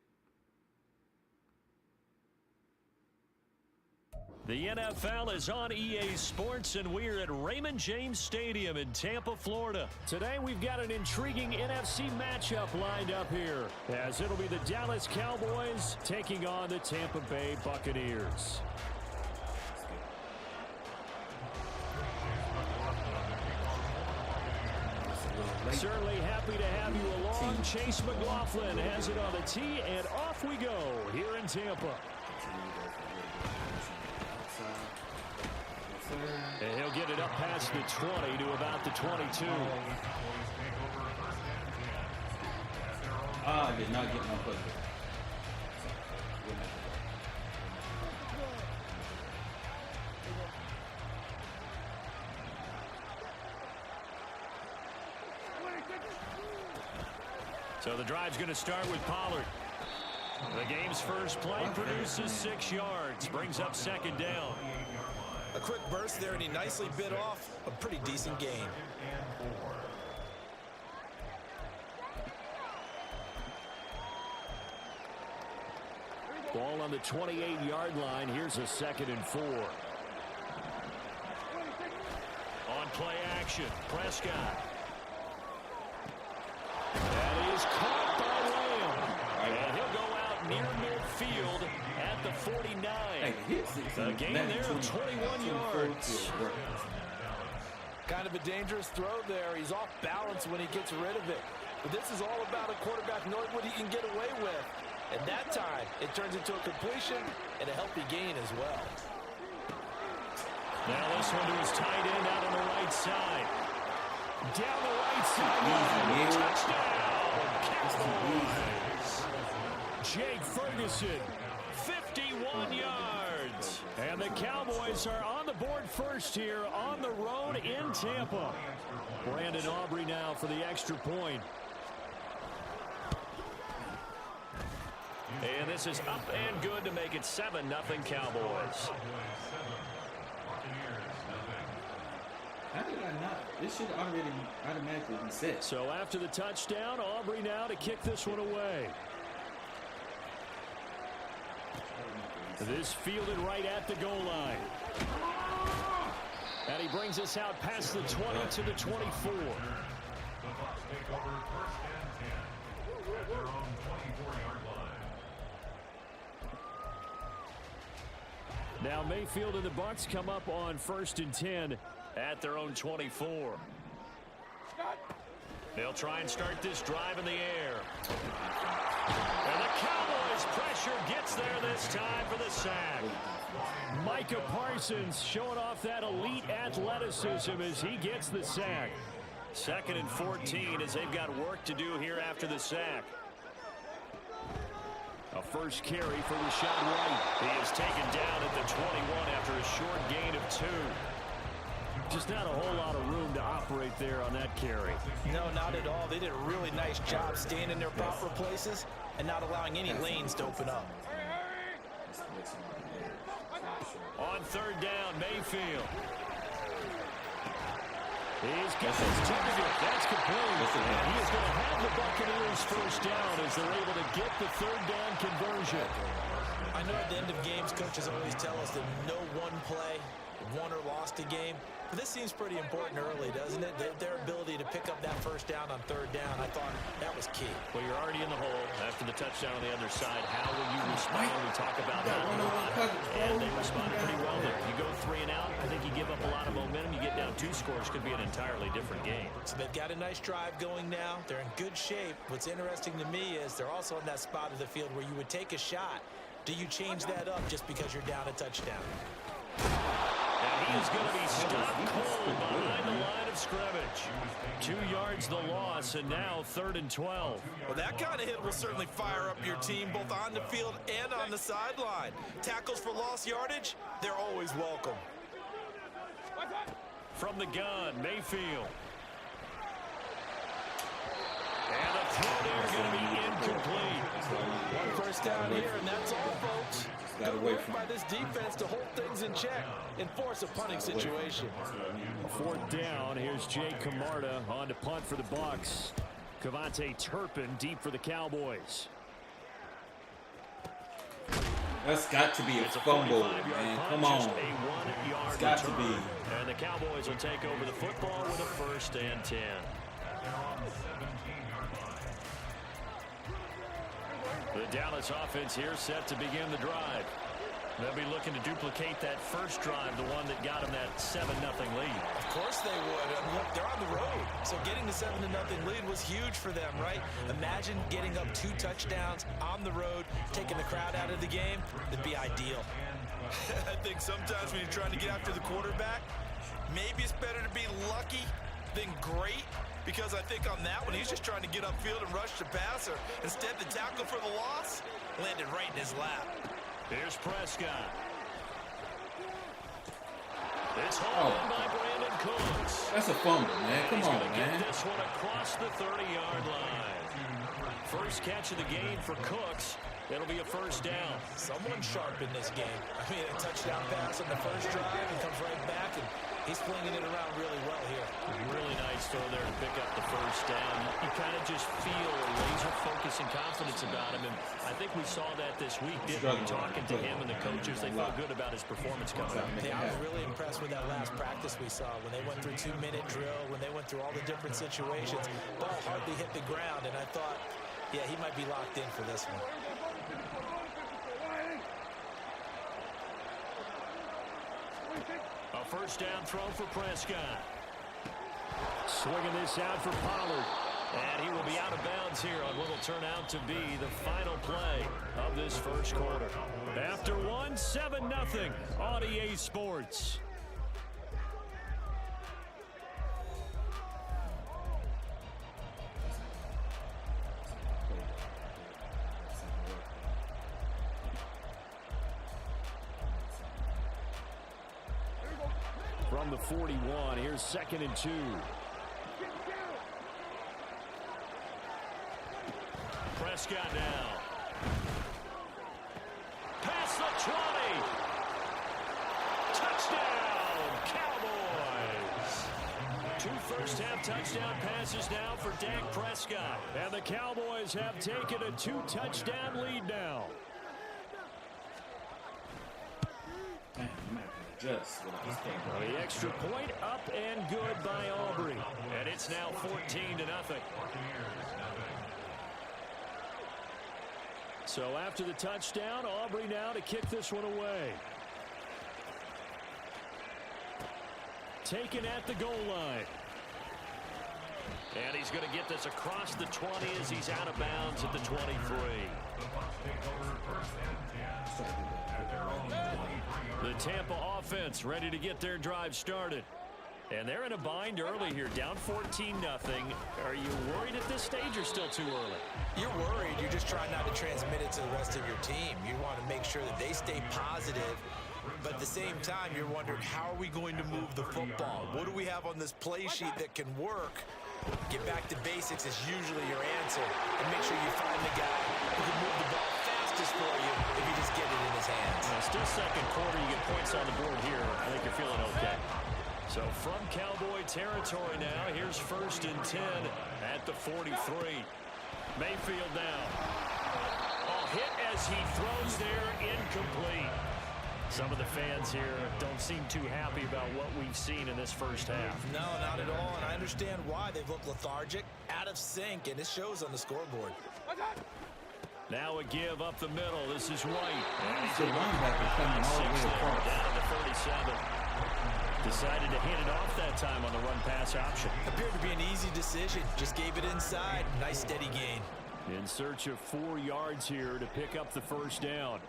The NFL is on EA Sports, and we're at Raymond James Stadium in Tampa, Florida. Today, we've got an intriguing NFC matchup lined up here, as it'll be the Dallas Cowboys taking on the Tampa Bay Buccaneers. Certainly happy to have you along. Chase McLaughlin has it on the tee, and off we go here in Tampa. And he'll get it up past the 20 to about the 22. I did not get my play. So the drive's going to start with Pollard. The game's first play produces 6 yards, brings up second down. A quick burst there, and he nicely bit off a pretty decent gain. Ball on the 28-yard line. Here's a 2nd and 4. On play action, Prescott. That is caught by Lamb. And he'll go out near midfield at the 49. A gain there of 21 yards. Kind of a dangerous throw there. He's off balance when he gets rid of it. But this is all about a quarterback knowing what he can get away with. And that time, it turns into a completion and a healthy gain as well. Now this one to his tight end out on the right side. Down the right side. Touchdown. Cowboys. Jake Ferguson, 51 yards. And the Cowboys are on the board first here on the road in Tampa. Brandon Aubrey now for the extra point. And this is up and good to make it 7-0 Cowboys. How did I not? This should already automatically be set. So after the touchdown, Aubrey now to kick this one away. This fielded right at the goal line. And he brings us out past the 20 to the 24. The Bucs take over 1st and 10 at their own 24-yard line. Now Mayfield and the Bucs come up on 1st and 10 at their own 24. They'll try and start this drive in the air. And the Cowboys pressure gets there this time for the sack. Micah Parsons showing off that elite athleticism as he gets the sack. 2nd and 14 as they've got work to do here after the sack. A first carry for Rashad White. He is taken down at the 21 after a short gain of 2. Just not a whole lot of room to operate there on that carry. No, not at all. They did a really nice job staying in their proper places and not allowing any lanes to open up. On 3rd down, Mayfield. He's got his target. That's complete. And he is going to have the Buccaneers first down as they're able to get the 3rd down conversion. I know at the end of games, coaches always tell us that no one play won or lost a game. But this seems pretty important early, doesn't it? Their ability to pick up that first down on 3rd down, I thought that was key. Well, you're already in the hole after the touchdown on the other side. How will you respond? We talk about that a lot. And they responded pretty well there. You go 3 and out, I think you give up a lot of momentum. You get down 2 scores, could be an entirely different game. So they've got a nice drive going now. They're in good shape. What's interesting to me is they're also in that spot of the field where you would take a shot. Do you change that up just because you're down a touchdown? And he is going to be stopped cold behind the line of scrimmage. 2 yards the loss, and now 3rd and 12. Well, that kind of hit will certainly fire up your team both on the field and on the sideline. Tackles for lost yardage, they're always welcome. From the gun, Mayfield. And the throw there going to be incomplete. 1 first down here, and that's all, folks. Good work by this defense to hold things in check and force a punting situation. 4th down. Here's Jay Camarda on to punt for the Bucs. Cavante Turpin deep for the Cowboys. That's got to be a fumble, man. Come on. It's got to be. And the Cowboys will take over the football with a 1st and 10. The Dallas offense here set to begin the drive. They'll be looking to duplicate that first drive, the one that got them that 7-0 lead. Of course they would. Look, they're on the road, so getting the 7-0 lead was huge for them, right? Imagine getting up 2 touchdowns on the road, taking the crowd out of the game. That'd be ideal. I think sometimes when you're trying to get after the quarterback, maybe it's better to be lucky than great, because I think on that one, he's just trying to get upfield and rush the passer. Instead, the tackle for the loss landed right in his lap. Here's Prescott. It's hauled in by Brandon Cooks. That's a fumble, man. Come on, man. Get this one across the 30-yard line. First catch of the game for Cooks. It'll be a 1st down. Someone sharp in this game. I mean, a touchdown pass on the first drive and comes right back, and he's flinging it around really well here. Really nice throw there to pick up the 1st down. You kind of just feel a laser focus and confidence about him, and I think we saw that this week, didn't we? Talking to him and the coaches, they felt good about his performance coming up. Yeah, I was really impressed with that last practice we saw when they went through 2-minute drill, when they went through all the different situations. Ball hardly hit the ground, and I thought, yeah, he might be locked in for this one. A 1st down throw for Prescott. Swinging this out for Pollard. And he will be out of bounds here on what will turn out to be the final play of this 1st quarter. After 1, 7-0 on EA Sports. From the 41, here's 2nd and 2. Prescott now. Past the 20. Touchdown, Cowboys. 2 first-half touchdown passes now for Dak Prescott. And the Cowboys have taken a 2-touchdown lead now. The extra point up and good by Aubrey. And it's now 14-0. So after the touchdown, Aubrey now to kick this one away. Taken at the goal line. And he's going to get this across the 20 as he's out of bounds at the 23. The Tampa offense ready to get their drive started. And they're in a bind early here, down 14-0. Are you worried at this stage or still too early? You're worried. You're just trying not to transmit it to the rest of your team. You want to make sure that they stay positive. But at the same time, you're wondering, how are we going to move the football? What do we have on this play sheet that can work? Get back to basics is usually your answer. And make sure you find the guy who can move the ball fastest for you if you just get it in his hands. Still 2nd quarter, you get points on the board here. I think you're feeling okay. So from Cowboy territory now, here's 1st and 10 at the 43. Mayfield now. Hit as he throws there, incomplete. Some of the fans here don't seem too happy about what we've seen in this 1st half. No, not at all, and I understand why. They've looked lethargic, out of sync, and it shows on the scoreboard. Now a give up the middle. This is White. And he's The linebacker coming all the way across. down to 37. Decided to hand it off that time on the run-pass option. Appeared to be an easy decision. Just gave it inside. Nice steady gain. In search of 4 yards here to pick up the 1st down.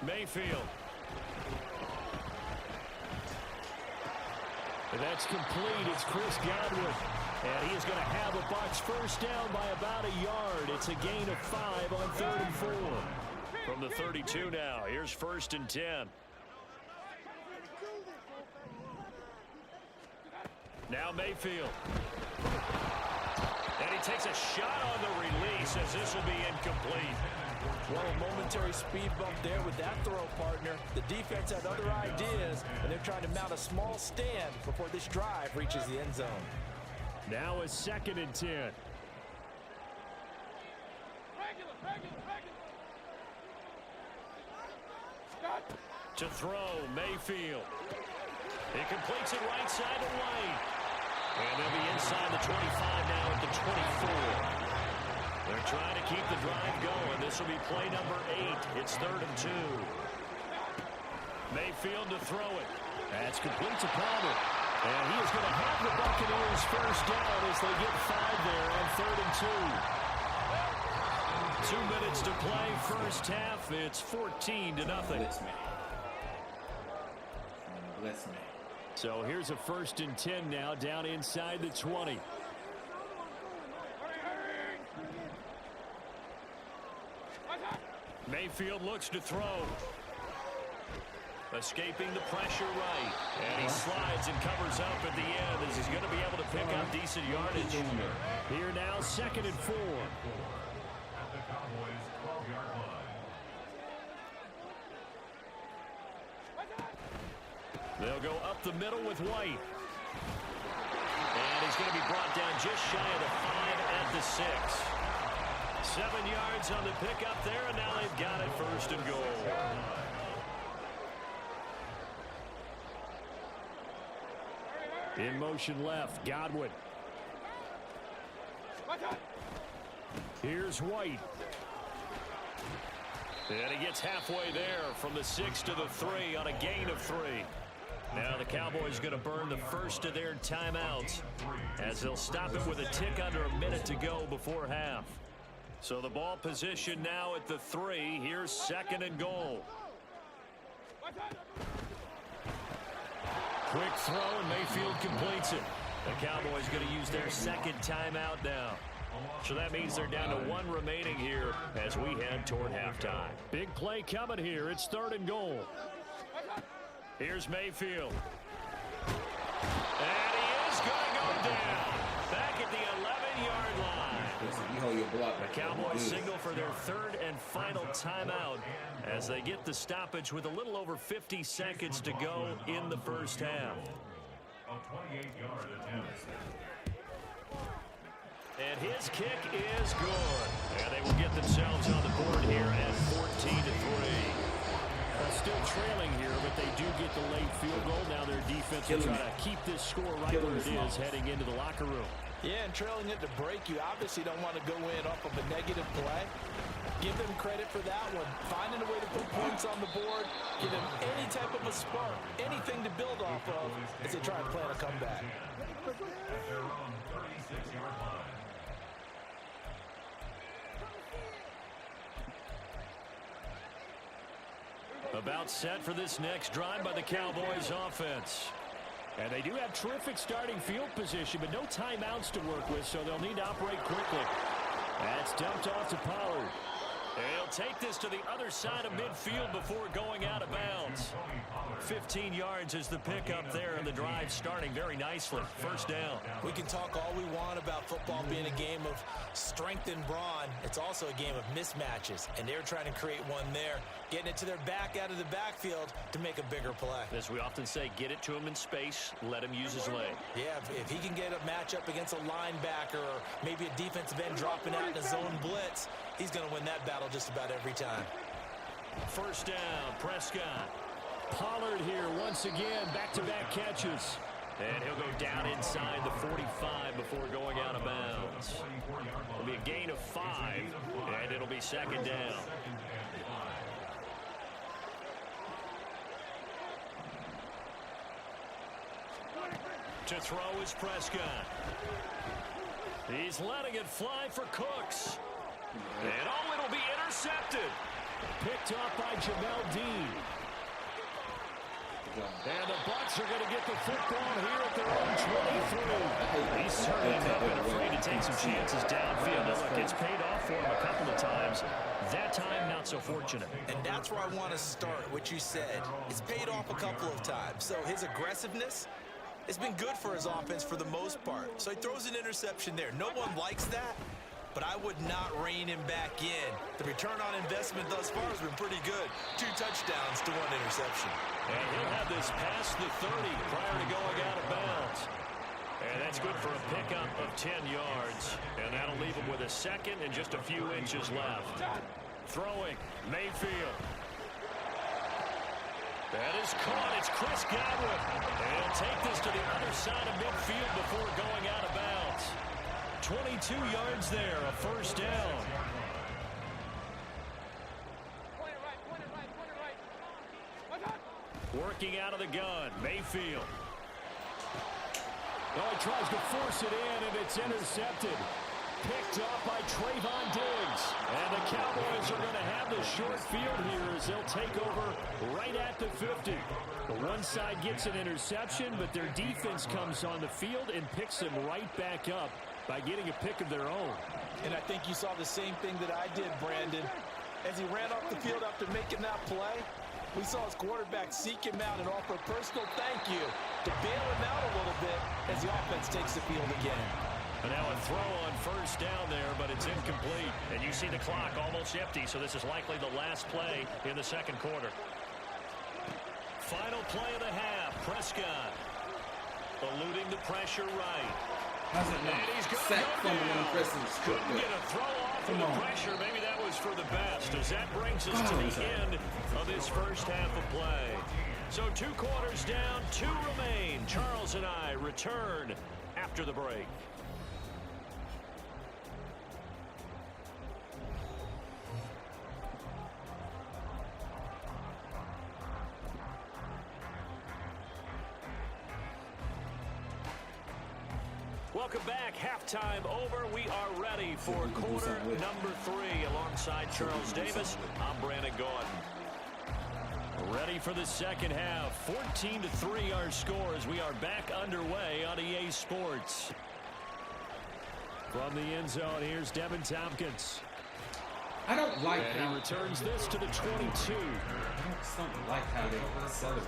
Mayfield. And that's complete. It's Chris Godwin. And he is going to have a Bucs 1st down by about a yard. It's a gain of 5 on 3rd and 4. From the 32 now, here's 1st and 10. Now Mayfield. And he takes a shot on the release as this will be incomplete. Well, a momentary speed bump there with that throw, partner. The defense had other ideas, and they're trying to mount a small stand before this drive reaches the end zone. Now a 2nd and 10. To throw, Mayfield. He completes it right side to White. And they'll be inside the 25 now at the 24. They're trying to keep the drive going. This will be play number 8. It's 3rd and 2. Mayfield to throw it. That's complete to Palmer. And he is going to have the Buccaneers first down as they get 5 there on 3rd and 2. 2 minutes to play first half. It's 14-0. Blitz me. Bless me. So here's a 1st and 10 now down inside the 20. Mayfield looks to throw. Escaping the pressure right. And he slides and covers up at the end as he's going to be able to pick up decent yardage. Here now, 2nd and 4. At the Cowboys' 12-yard line. They'll go up the middle with White. And he's going to be brought down just shy of the 5 at the 6. 7 yards on the pickup there, and now they've got it 1st and goal. In motion left, Godwin. Here's White. And he gets halfway there from the 6 to the 3 on a gain of 3. Now the Cowboys going to burn the first of their timeouts as they'll stop it with a tick under a minute to go before half. So the ball position now at the 3. Here's 2nd and goal. Quick throw, and Mayfield completes it. The Cowboys going to use their 2nd timeout now. So that means they're down to 1 remaining here as we head toward halftime. Big play coming here. It's 3rd and goal. Here's Mayfield. And he is going to go down. Back at the 11-yard line. You hold your block. The Cowboys signal for their 3rd and final timeout as they get the stoppage with a little over 50 seconds to go in the first half. A 28-yard attempt. And his kick is good. And they will get themselves on the board here at 14-3. Still trailing here, but they do get the late field goal. Now their defense will try to keep this score right where it is heading into the locker room. Yeah, and trailing it to break, you obviously don't want to go in off of a negative play. Give them credit for that one. Finding a way to put points on the board, give them any type of a spark, anything to build off of as they try and plan a comeback. At their own 36-yard line. About set for this next drive by the Cowboys offense. And they do have terrific starting field position, but no timeouts to work with, so they'll need to operate quickly. That's dumped off to Pollard. He'll take this to the other side of midfield before going out of bounds. 15 yards is the pickup there, and the drive starting very nicely. First down. We can talk all we want about football being a game of strength and brawn. It's also a game of mismatches, and they're trying to create one there, getting it to their back out of the backfield to make a bigger play. As we often say, get it to him in space, let him use his leg. Yeah, if he can get a matchup against a linebacker or maybe a defensive end dropping out in a zone blitz, he's going to win that battle just about every time. First down, Prescott. Pollard here once again, back-to-back catches. And he'll go down inside the 45 before going out of bounds. It'll be a gain of 5, and it'll be 2nd down. To throw is Prescott. He's letting it fly for Cooks. And oh, it'll be intercepted. Picked off by Jamel Dean. And the Bucs are going to get the football here at their own 23. He's certainly not been afraid to take some chances downfield. Now, look, it's paid off for him a couple of times. That time, not so fortunate. And that's where I want to start, what you said. It's paid off a couple of times. So his aggressiveness, it's been good for his offense for the most part. So he throws an interception there. No one likes that, but I would not rein him back in. The return on investment thus far has been pretty good. 2 touchdowns to 1 interception. And he'll have this past the 30 prior to going out of bounds. And that's good for a pickup of 10 yards. And that'll leave him with a second and just a few inches left. Throwing, Mayfield. That is caught. It's Chris Godwin. And he'll take this to the other side of midfield before going out of bounds. 22 yards there, a first down. Working out of the gun, Mayfield. Oh, he tries to force it in, and it's intercepted. Picked up by Trayvon Diggs. And the Cowboys are going to have the short field here as they'll take over right at the 50. The one side gets an interception, but their defense comes on the field and picks them right back up by getting a pick of their own. And I think you saw the same thing that I did, Brandon. As he ran off the field after making that play, we saw his quarterback seek him out and offer a personal thank you to bail him out a little bit as the offense takes the field again. And now a throw on first down there, but it's incomplete. And you see the clock almost empty, so this is likely the last play in the second quarter. Final play of the half. Prescott eluding the pressure right. How's it not? And he's going Sack to go fumble down. on Preston's strip. Couldn't get a throw off of the pressure. Maybe that was for the best, as that brings us to the end of this first half of play. So 2 quarters down, 2 remain. Charles and I return after the break. Welcome back. Halftime over. We are ready for quarter number 3 alongside Charles Davis. I'm Brandon Gordon. Ready for the second half. 14-3 our score as we are back underway on EA Sports. From the end zone, here's Devin Tompkins. I don't like and how he returns this to the 22. I don't like how they accelerate.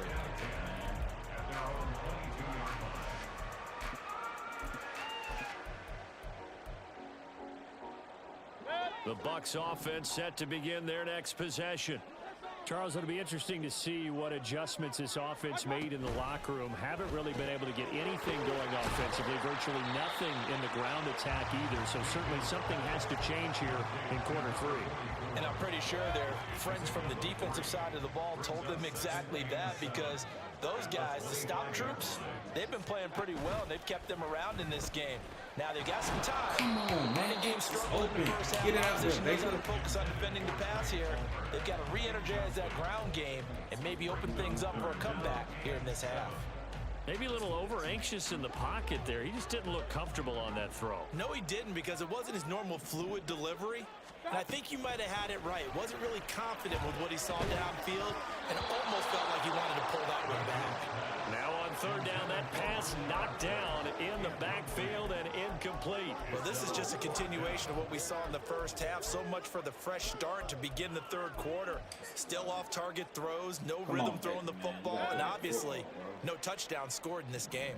The Bucs offense set to begin their next possession. Charles, it'll be interesting to see what adjustments this offense made in the locker room. Haven't really been able to get anything going offensively, virtually nothing in the ground attack either. So certainly something has to change here in quarter 3. And I'm pretty sure their friends from the defensive side of the ball told them exactly that, because those guys, the stop troops, they've been playing pretty well, and they've kept them around in this game. Now they've got some time. Come on, man. The game struggled in the first half. Get it out there, Opposition baby. knows how to focus on defending the pass here. They've got to re-energize that ground game and maybe open things up for a comeback here in this half. Maybe a little over-anxious in the pocket there. He just didn't look comfortable on that throw. No, he didn't, because it wasn't his normal fluid delivery. And I think you might have had it right. Wasn't really confident with what he saw downfield, and almost felt like he wanted to pull that one back. Now on third down, that pass knocked down in the backfield and incomplete. Well, this is just a continuation of what we saw in the first half. So much for the fresh start to begin the third quarter. Still off-target throws, no rhythm throwing the football, and obviously no touchdown scored in this game.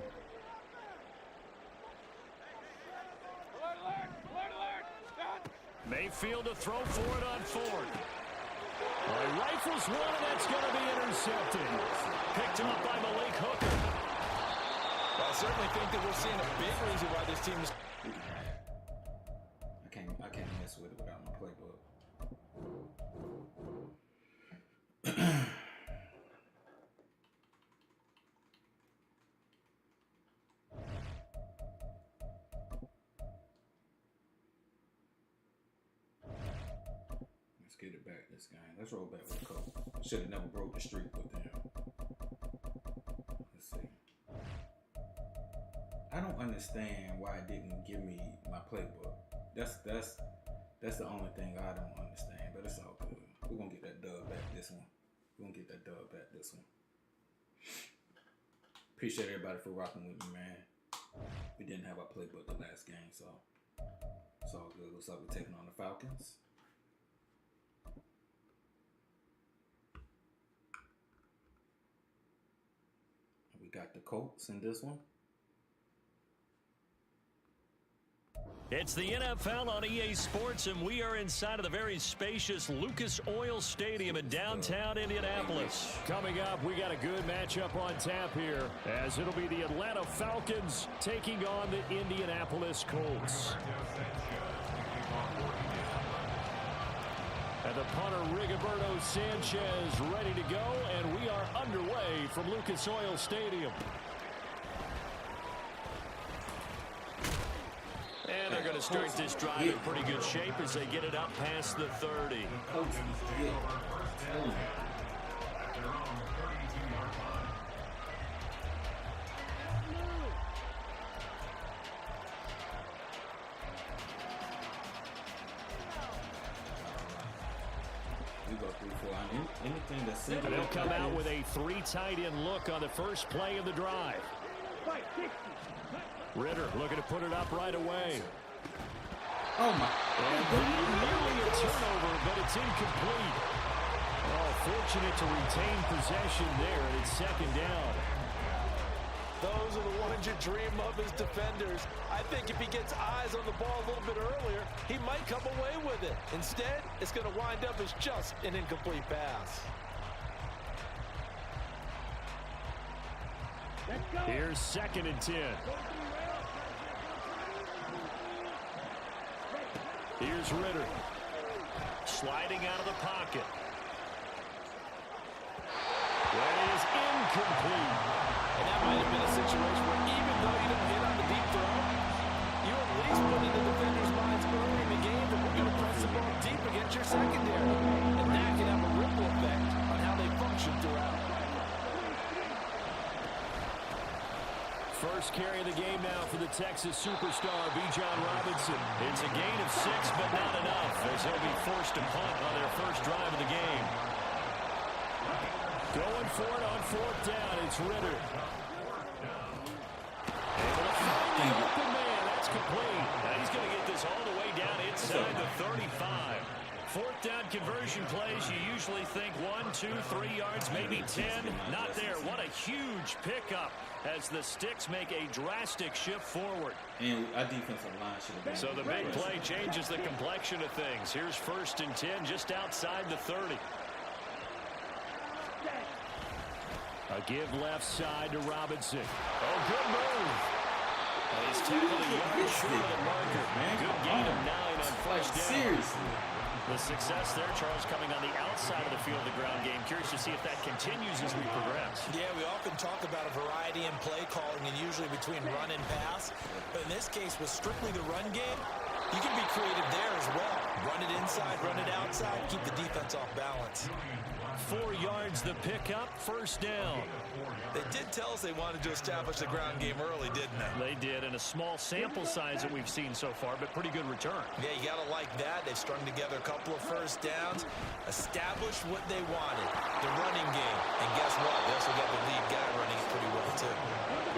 Mayfield to throw for it on fourth. Well, he rifles one, and that's going to be intercepted. Picked up by Malik Hooker. Well, I certainly think that we're seeing a big reason why this team is... I can't mess with it without my playbook. Let's get it back this game. Let's roll back with Cole. Should have never broke the streak with them. Let's see. I don't understand why it didn't give me my playbook. That's the only thing I don't understand, but it's all good. We're gonna get that dub back this one. Appreciate everybody for rocking with me, man. We didn't have our playbook the last game, so it's all good. Looks like we're taking on the Falcons. We got the Colts in this one. It's the NFL on EA Sports, and we are inside of the very spacious Lucas Oil Stadium in downtown Indianapolis. Coming up, we got a good matchup on tap here, as it'll be the Atlanta Falcons taking on the Indianapolis Colts. And the punter, Rigoberto Sanchez, ready to go, and we are underway from Lucas Oil Stadium. And they're going to start this drive in pretty good shape as they get it up past the 30. And they'll come out with a 3 tight end look on the first play of the drive. Ritter looking to put it up right away. Oh, my. And nearly a turnover, but it's incomplete. Oh, fortunate to retain possession there, and it's second down. Those are the ones you dream of as defenders. I think if he gets eyes on the ball a little bit earlier, he might come away with it. Instead, it's going to wind up as just an incomplete pass. Here's 2nd and 10. Here's Ritter. Sliding out of the pocket. That is incomplete. And that might have been a situation where even though you don't hit on the deep throw, you at least put in the defender's minds early in the game that we're going to press the ball deep against your secondary. And that can have a ripple effect on how they function throughout. First carry of the game now for the Texas superstar, Bijan Robinson. It's a gain of 6, but not enough, as they'll be forced to punt on their first drive of the game. Going for it on 4th down, it's Ritter. Able to find the open man, that's complete. Now he's going to get this all the way down inside the 35. 4th down conversion plays, you usually think 1, 2, 3 yards, maybe 10. Not there. What a huge pickup as the Sticks make a drastic shift forward. And our defensive line should have been. So the big play changes the complexion of things. Here's 1st and 10 just outside the 30. A give left side to Robinson. Oh, good move. And he's tackled a yard short of the marker. Good gain of 9 on first down. Seriously. The success there, Charles, coming on the outside of the field, the ground game. Curious to see if that continues as we progress. Yeah, we often talk about a variety in play calling and usually between run and pass. But in this case, with strictly the run game, you can be creative there as well. Run it inside, run it outside, keep the defense off balance. 4 yards the pickup, first down. They did tell us they wanted to establish the ground game early, didn't they? They did, in a small sample size that we've seen so far, but pretty good return. Yeah, you got to like that. They've strung together a couple of first downs, established what they wanted, the running game. And guess what? They also got the lead guy running it pretty well, too.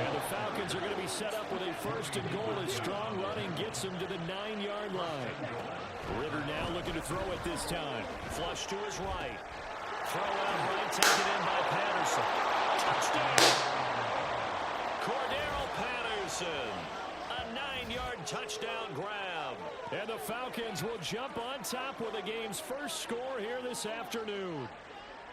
And the Falcons are going to be set up with a 1st and goal as strong running gets them to the 9-yard line. Ritter now looking to throw it this time. Flush to his right. Throw out right, taken in by Patterson. Touchdown! Cordero Patterson. A 9-yard touchdown grab. And the Falcons will jump on top with the game's first score here this afternoon.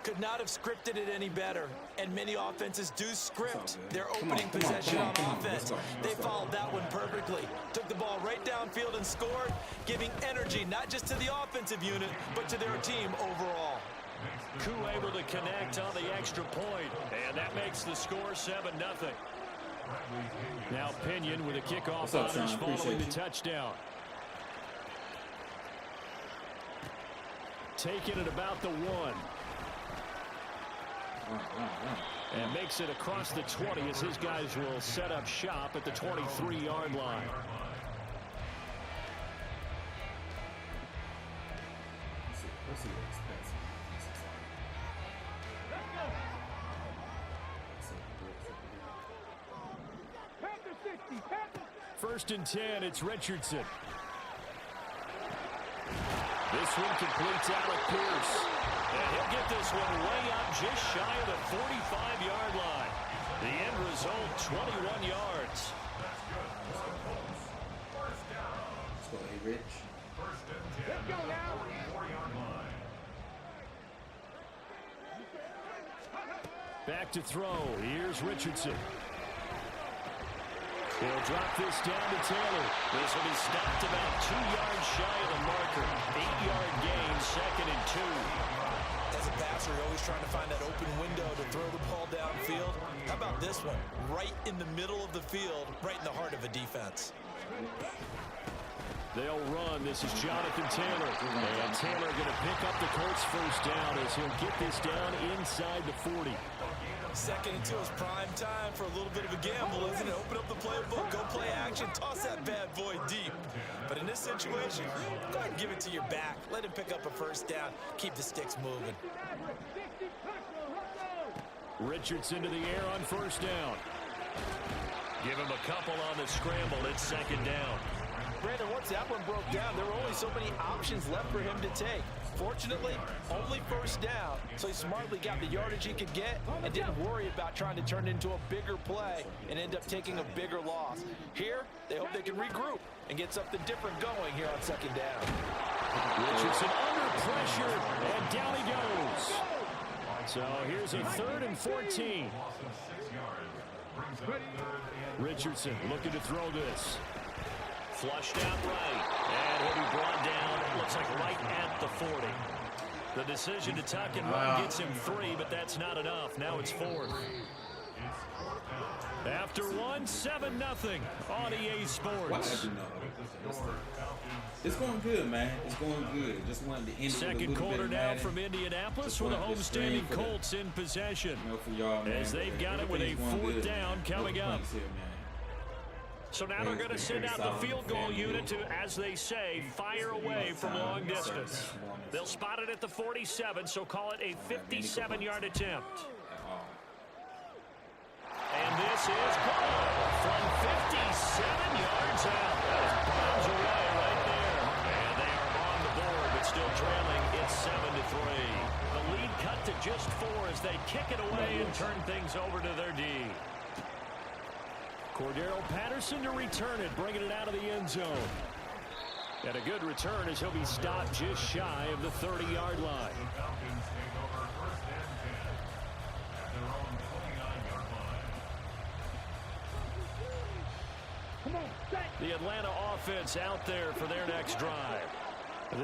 Could not have scripted it any better. And many offenses do script their opening possession on offense. They followed that one perfectly. Took the ball right downfield and scored, giving energy not just to the offensive unit, but to their team overall. Koo able to connect on the extra point, and that makes the score 7-0. Now Pinion with a kickoff honors following the touchdown. Taking it about the 1. And makes it across the 20 as his guys will set up shop at the 23-yard line. Let's see what it's First and 10, it's Richardson. This one completes Alec Pierce. And he'll get this one way up just shy of the 45-yard line. The end result, 21 yards. Let's go, A Rich. First and 10 at the 44-yard line. Back to throw. Here's Richardson. He'll drop this down to Taylor. This will be stopped about 2 yards shy of the marker. 8-yard gain, 2nd and 2. As a passer, you're always trying to find that open window to throw the ball downfield. How about this one? Right in the middle of the field, right in the heart of a defense. They'll run. This is Jonathan Taylor. And Taylor going to pick up the Colts first down as he'll get this down inside the 40. 2nd and 2 is prime time for a little bit of a gamble, isn't it? Open up the playbook, go play action, toss that bad boy deep. But in this situation, go ahead and give it to your back. Let him pick up a first down. Keep the sticks moving. Richardson to the air on first down. Give him a couple on the scramble. It's 2nd down. Brandon, once that one broke down, there were only so many options left for him to take. Fortunately, only first down, so he smartly got the yardage he could get and didn't worry about trying to turn it into a bigger play and end up taking a bigger loss. Here, they hope they can regroup and get something different going here on 2nd down. Richardson under pressure, and down he goes. So here's a 3rd and 14. Loss of 6 yards. Brings up 3rd and Richardson looking to throw this. Flushed out right, and he'll be brought down, looks like right at the 40. The decision to tuck and run gets him 3, but that's not enough. Now it's 4th. After 1, 7-0 on EA Sports. It's going good, man. It's going good. Just wanted to end Second quarter now from Indianapolis with the homestanding Colts in possession. For y'all, man. As they've got it with a 4th down coming up. So now they're going to send out the field goal unit to, as they say, fire away from long distance. They'll spot it at the 47, so call it a 57-yard attempt. And this is good from 57 yards out. That is bombs away right there. And they are on the board, but still trailing. It's 7-3. The lead cut to just 4 as they kick it away and turn things over to their D. Cordero Patterson to return it, bringing it out of the end zone. And a good return as he'll be stopped just shy of the 30-yard line. the Falcons take over 1st and 10 at their own 29-yard line. The Atlanta offense out there for their next drive.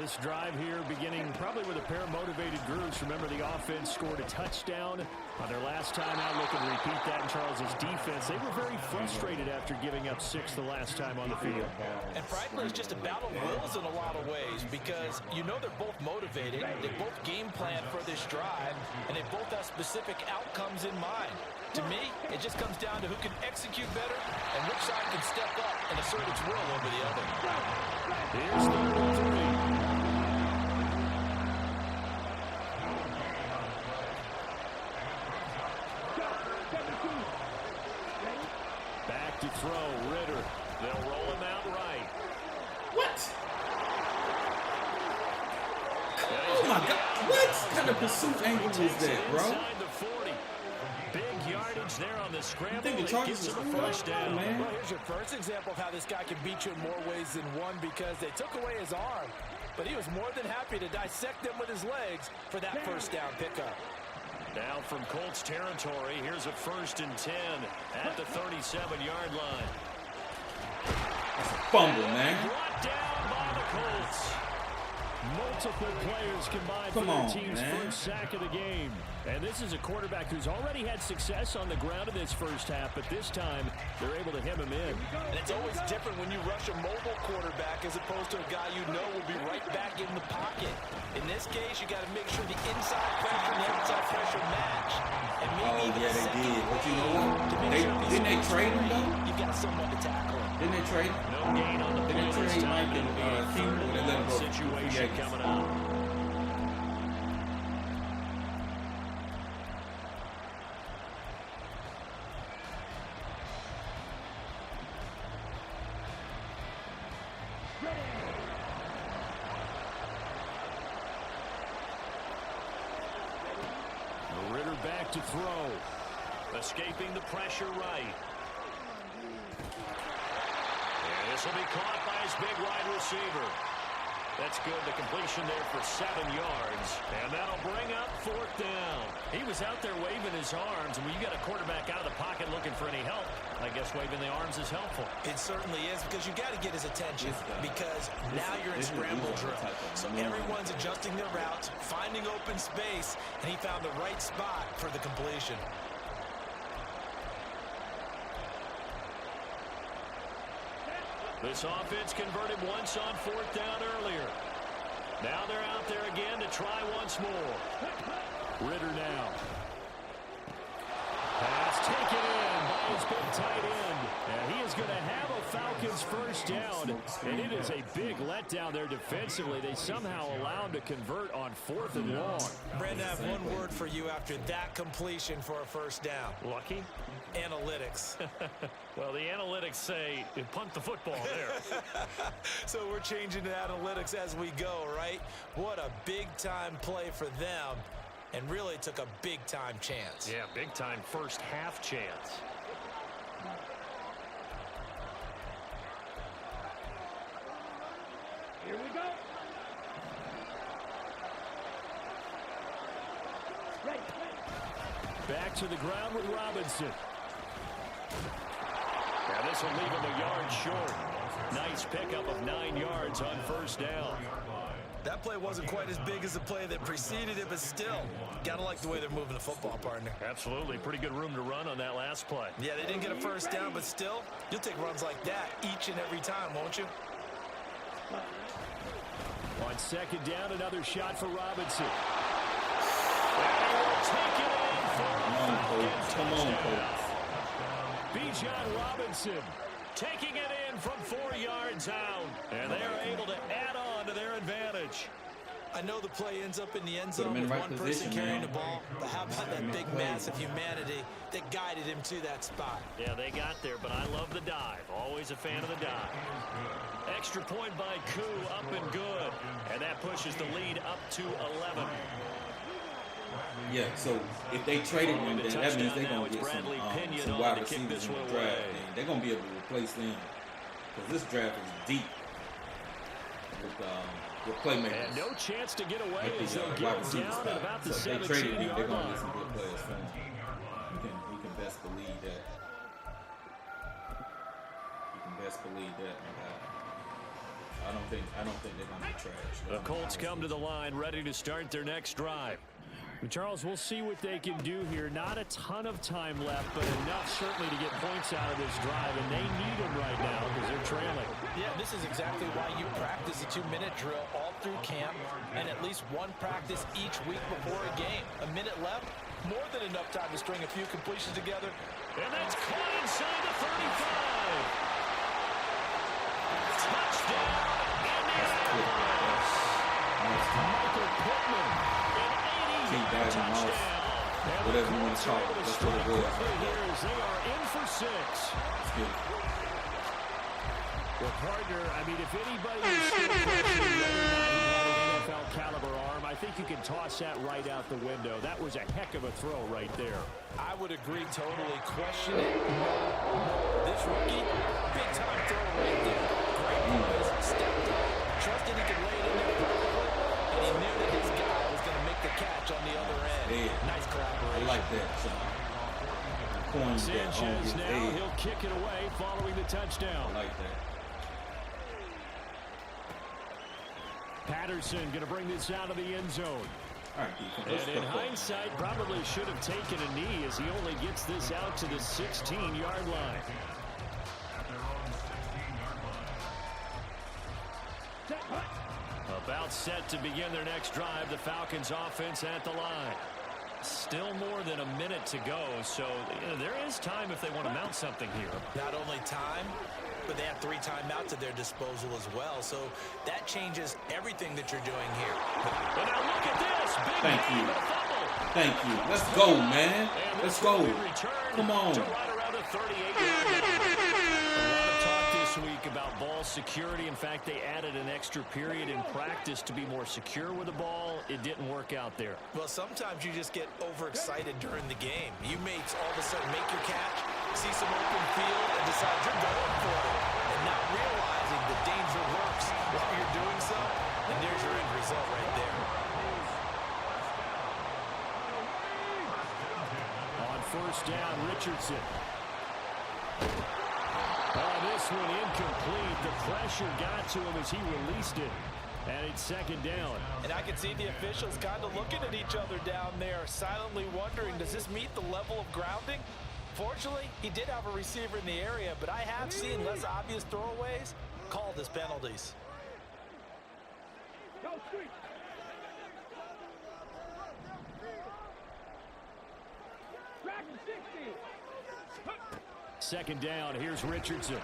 This drive here beginning probably with a pair of motivated groups. Remember, the offense scored a touchdown on their last time out. Looking to repeat that in Charles's defense. They were very frustrated after giving up 6 the last time on the field. And frankly, it's just a battle of wills in a lot of ways because you know they're both motivated. They both game plan for this drive, and they both have specific outcomes in mind. To me, it just comes down to who can execute better and which side can step up and assert its will over the other. Here's 3rd and 3. Back to throw, Ritter. They'll roll him out right. What? Oh my God! What kind of pursuit angle was that, bro? Inside the 40. Big yardage there on the scramble. I think the It Chargers gets are him a first down. man. Well, here's your first example of how this guy can beat you in more ways than one because they took away his arm, but he was more than happy to dissect them with his legs for that first down pickup. Now from Colts territory, here's a 1st and 10 at the 37-yard line. Fumble, man. Brought down by the Colts. Multiple players combined for Come their on, team's man. first sack of the game. And this is a quarterback who's already had success on the ground in this first half, but this time they're able to hem him in. And it's always different when you rush a mobile quarterback as opposed to a guy you know will be right back in the pocket. In this case, you got to make sure the inside pressure and the outside pressure match. And maybe even Yeah, the they second did. But you know play, what? to make sure Didn't they trade him, though? you've got someone to tackle him. Didn't they trade him? No gain on the play Didn't they this trade time. Mike and King? Or they let him go? Situation Yeah. coming up. Ritter back to throw. Escaping the pressure right. And this will be caught by his big wide receiver. That's good. The completion there for 7 yards. And that'll bring up 4th down. He was out there waving his arms. And when you got a quarterback out of the pocket looking for any help, I guess waving the arms is helpful. It certainly is, because you got to get his attention, because now you're in scramble drill. So everyone's adjusting their routes, finding open space, and he found the right spot for the completion. This offense converted once on 4th down earlier. Now they're out there again to try once more. Ritter now. Pass taken in by his big tight end. And he is going to have a Falcons first down. And it is a big letdown there defensively. They somehow allowed to convert on 4th and long. Brandon, I have one word for you after that completion for a first down. Lucky? Analytics. Well, the analytics say punt the football there. So we're changing to analytics as we go, right? What a big-time play for them, and really took a big-time chance. Yeah, big-time first half chance. Here we go. Back to the ground with Robinson. Now this will leave him a yard short. Nice pickup of 9 yards on first down. That play wasn't quite as big as the play that preceded it, but still, gotta like the way they're moving the football, partner. Absolutely. Pretty good room to run on that last play. Yeah, they didn't get a first down, but still, you'll take runs like that each and every time, won't you? On 2nd down, another shot for Robinson. And he will take it in for a Falcons touchdown. Bijan Robinson taking it in from 4 yards out. And they're able to add on to their advantage. I know the play ends up in the end zone with one person carrying the ball, but how about that big mass of humanity that guided him to that spot? Yeah, they got there, but I love the dive. Always a fan of the dive. Extra point by Koo, up and good. And that pushes the lead up to 11. Yeah, so if they traded him, then that means they're going to get some wide receivers in the draft. And they're going to be able to replace them, because this draft is deep with playmakers. And no chance to get away as they get down at about the 17-yard line. Get some good players from him. You can best believe that. You can best believe that. I don't think they're going to be trash. The Colts come to the line, ready to start their next drive. Charles, we'll see what they can do here. Not a ton of time left, but enough certainly to get points out of this drive, and they need them right now because they're trailing. Yeah, this is exactly why you practice a 2-minute drill all through camp, and at least one practice each week before a game. A minute left, more than enough time to string a few completions together. And that's caught inside the 35. Touchdown, Indianapolis. Michael Pittman. Touchdown. Whatever you want to call it, that's what it was. They are in for 6. That's good. Well, partner, I mean, if anybody is still questioning whether or not he had an NFL caliber arm, I think you can toss that right out the window. That was a heck of a throw right there. I would agree totally. Question it. This rookie, big time throw right there. Great poise, stepped up, trusted he could lay it in there perfectly, and he knew that his guy was going to make the catch on the other end. Yeah. Nice collaboration. I like that, Sean. Sanchez now, he'll kick it away following the touchdown. I like that. Patterson going to bring this out of the end zone. All right, and in hindsight, probably should have taken a knee as he only gets this out to the 16-yard line. About set to begin their next drive, the Falcons offense at the line. Still more than a minute to go, so there is time if they want to mount something here. Not only time, but they have 3 timeouts at their disposal as well, so that changes everything that you're doing here. And now look at this. Big game and a fumble. Thank you. Let's go, man. Let's go. Come on. To right around the 38-yard line. A lot of talk this week about ball security. In fact, they added an extra period in practice to be more secure with the ball. It didn't work out there. Well, sometimes you just get overexcited during the game. You may all of a sudden make your catch, see some open field, and decide you're going for it, and not while you're doing so, and there's your end result right there. On first down, Richardson. This one incomplete. The pressure got to him as he released it. And it's second down. And I can see the officials kind of looking at each other down there, silently wondering, does this meet the level of grounding? Fortunately, he did have a receiver in the area, but I have seen less obvious throwaways called as penalties. Second down, here's Richardson. And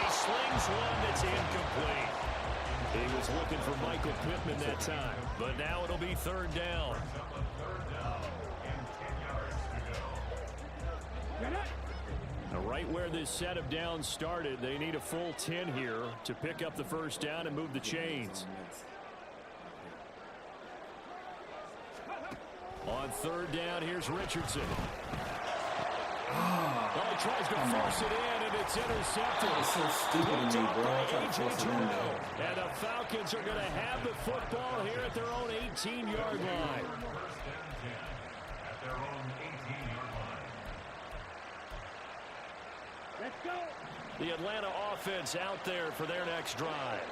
he slings one that's incomplete. He was looking for Michael Pittman that time, but now it'll be third down. Now, right where this set of downs started, they need a full 10 here to pick up the first down and move the chains. On third down, here's Richardson. Oh, he tries to force it in, and it's intercepted. It's so stupid to me, bro. I try to force it in there. And the Falcons are going to have the football here at their own 18-yard line. At their own 18-yard line. Let's go. The Atlanta offense out there for their next drive.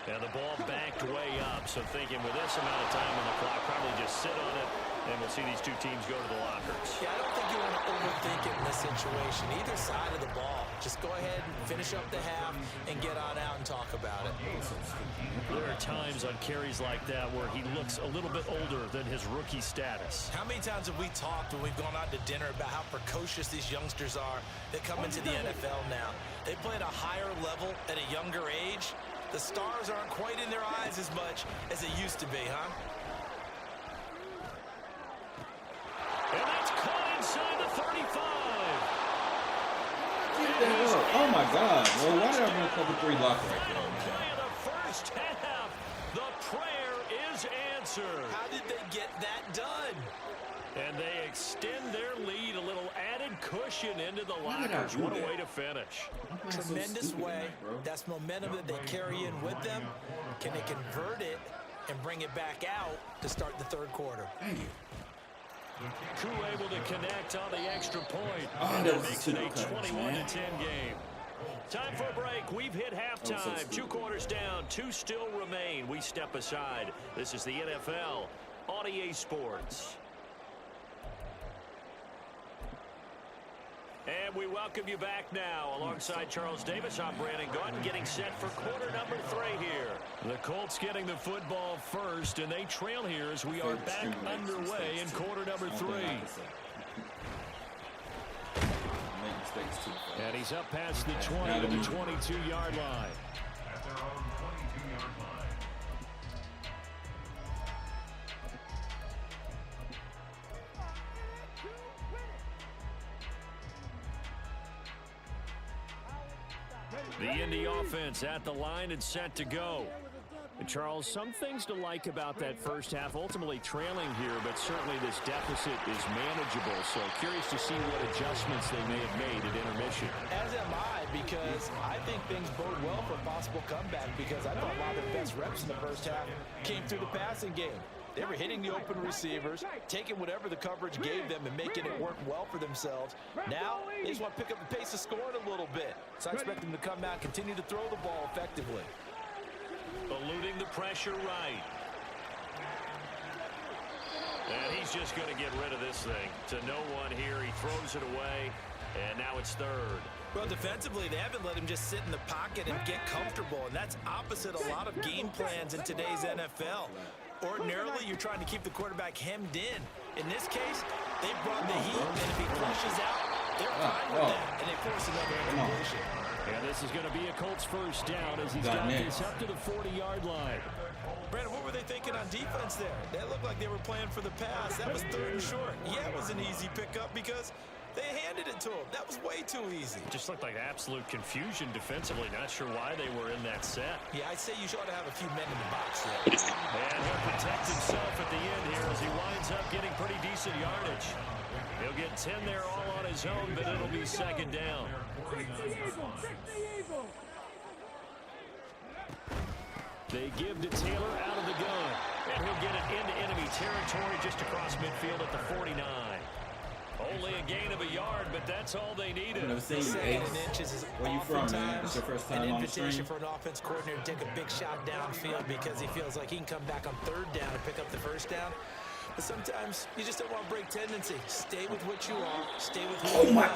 And the ball backed way up, so thinking with this amount of time on the clock, probably just sit on it, and we'll see these two teams go to the lockers. Yeah, I don't think you want to overthink it in this situation. Either side of the ball. Just go ahead and finish up the half and get on out and talk about it. There are times on carries like that where he looks a little bit older than his rookie status. How many times have we talked when we've gone out to dinner about how precocious these youngsters are that come into the NFL now? They play at a higher level at a younger age. The stars aren't quite in their eyes as much as it used to be, huh? And that's caught inside the 35. Get that up. Oh my God. Well, why did I run cover 3 lock right there? Play of the first half. The prayer is answered. How did they get that done? And they extend their lead, a little added cushion into the lockers. What a way to finish. Tremendous way. That's momentum that they carry in with them. Can they convert it and bring it back out to start the third quarter? Thank you. Koo able to connect on the extra point. Oh, And that that was makes it a super cut, 21-10 game. Time for a break. We've hit halftime. 2 quarters down. 2 still remain. We step aside. This is the NFL on EA Sports. And we welcome you back now. Alongside Charles Davis, I'm Brandon Gordon, getting set for quarter number 3 here. The Colts getting the football first, and they trail here as we are back underway in quarter number 3. And he's up past the 20 to the 22-yard line. At their own 22-yard line. The Indy offense at the line and set to go. And Charles, some things to like about that first half, ultimately trailing here, but certainly this deficit is manageable. So curious to see what adjustments they may have made at intermission. As am I, because I think things bode well for a possible comeback, because I thought a lot of their best reps in the first half came through the passing game. They were hitting the open receivers, taking whatever the coverage gave them and making it work well for themselves. Now, they just want to pick up the pace of scoring a little bit. So I expect them to come out and continue to throw the ball effectively. Eluding the pressure right. And he's just going to get rid of this thing. To no one here, he throws it away, and now it's third. Well, defensively, they haven't let him just sit in the pocket and get comfortable, and that's opposite a lot of game plans in today's NFL. Ordinarily, you're trying to keep the quarterback hemmed in. In this case, they brought the heat, and if he flushes out, they're fine with that, and they force another incompletion. And this is going to be a Colts first down as he's got this up to the 40-yard line. Brandon, what were they thinking on defense there? That looked like they were playing for the pass. That was third and short. Yeah, it was an easy pickup because they handed it to him. That was way too easy. Just looked like absolute confusion defensively. Not sure why they were in that set. Yeah, I'd say you ought to have a few men in the box there. And he'll protect himself at the end here as he winds up getting pretty decent yardage. He'll get 10 there all on his own, but it'll be second down. They give to Taylor out of the gun. And he'll get it into enemy territory just across midfield at the 49. Only a gain of a yard, but that's all they needed. I've never seen you, Ace. Where you from, man? It's your first time on the stream? An invitation for an offense coordinator to take a big shot downfield because he feels like he can come back on third down and pick up the first down. But sometimes you just don't want to break tendency. Stay with what you are. Stay with who you know.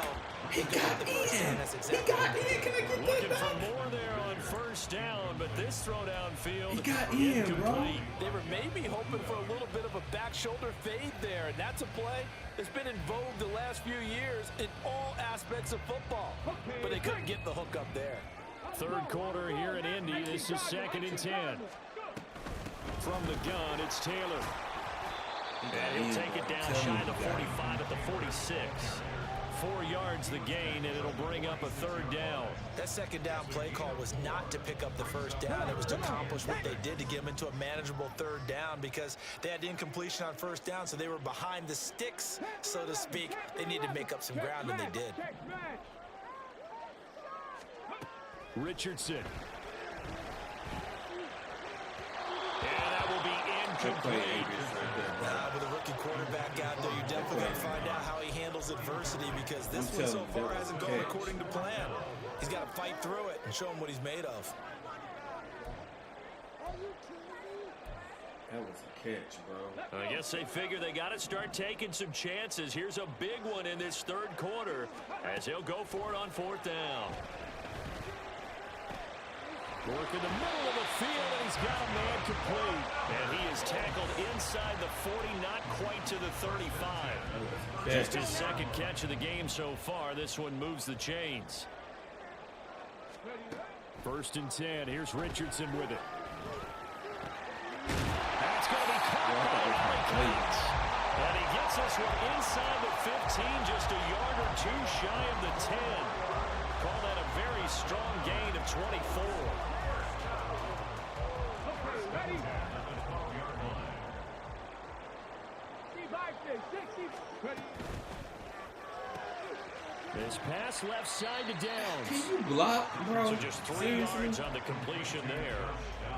He got in. That's exactly He got in. Can I get Looking that for back? more there on first down, but this throw downfield. He got in, bro. They were maybe hoping for a little bit of a back shoulder fade there, and that's a play that's been in vogue the last few years in all aspects of football. But they couldn't get the hook up there. Third quarter here in Indy. This is 2nd and 10. From the gun, it's Taylor. And he'll take it down shy of the 45 at the 46. 4 yards the gain, and it'll bring up a third down. That second down play call was not to pick up the first down. It was to accomplish what they did to get them into a manageable third down because they had incompletion on first down, so they were behind the sticks, so to speak. They needed to make up some ground, and they did. Richardson. And that will be incomplete. With a rookie quarterback out there, you're definitely going to find out how he handles adversity because this one so far hasn't gone according to plan. He's got to fight through it and show him what he's made of. That was a catch, bro. I guess they figure they got to start taking some chances. Here's a big one in this third quarter as he'll go for it on 4th down. Work in the middle of the field, and he's got a man complete. And he is tackled inside the 40, not quite to the 35. Just his second catch of the game so far. This one moves the chains. 1st and 10. Here's Richardson with it. That's going to be caught by Allen Cox. And he gets this one inside the 15, just a yard or two shy of the 10. Call that a very strong gain of 24. This pass left side to Downs. Can you block, bro? So just 3 yards on the completion there.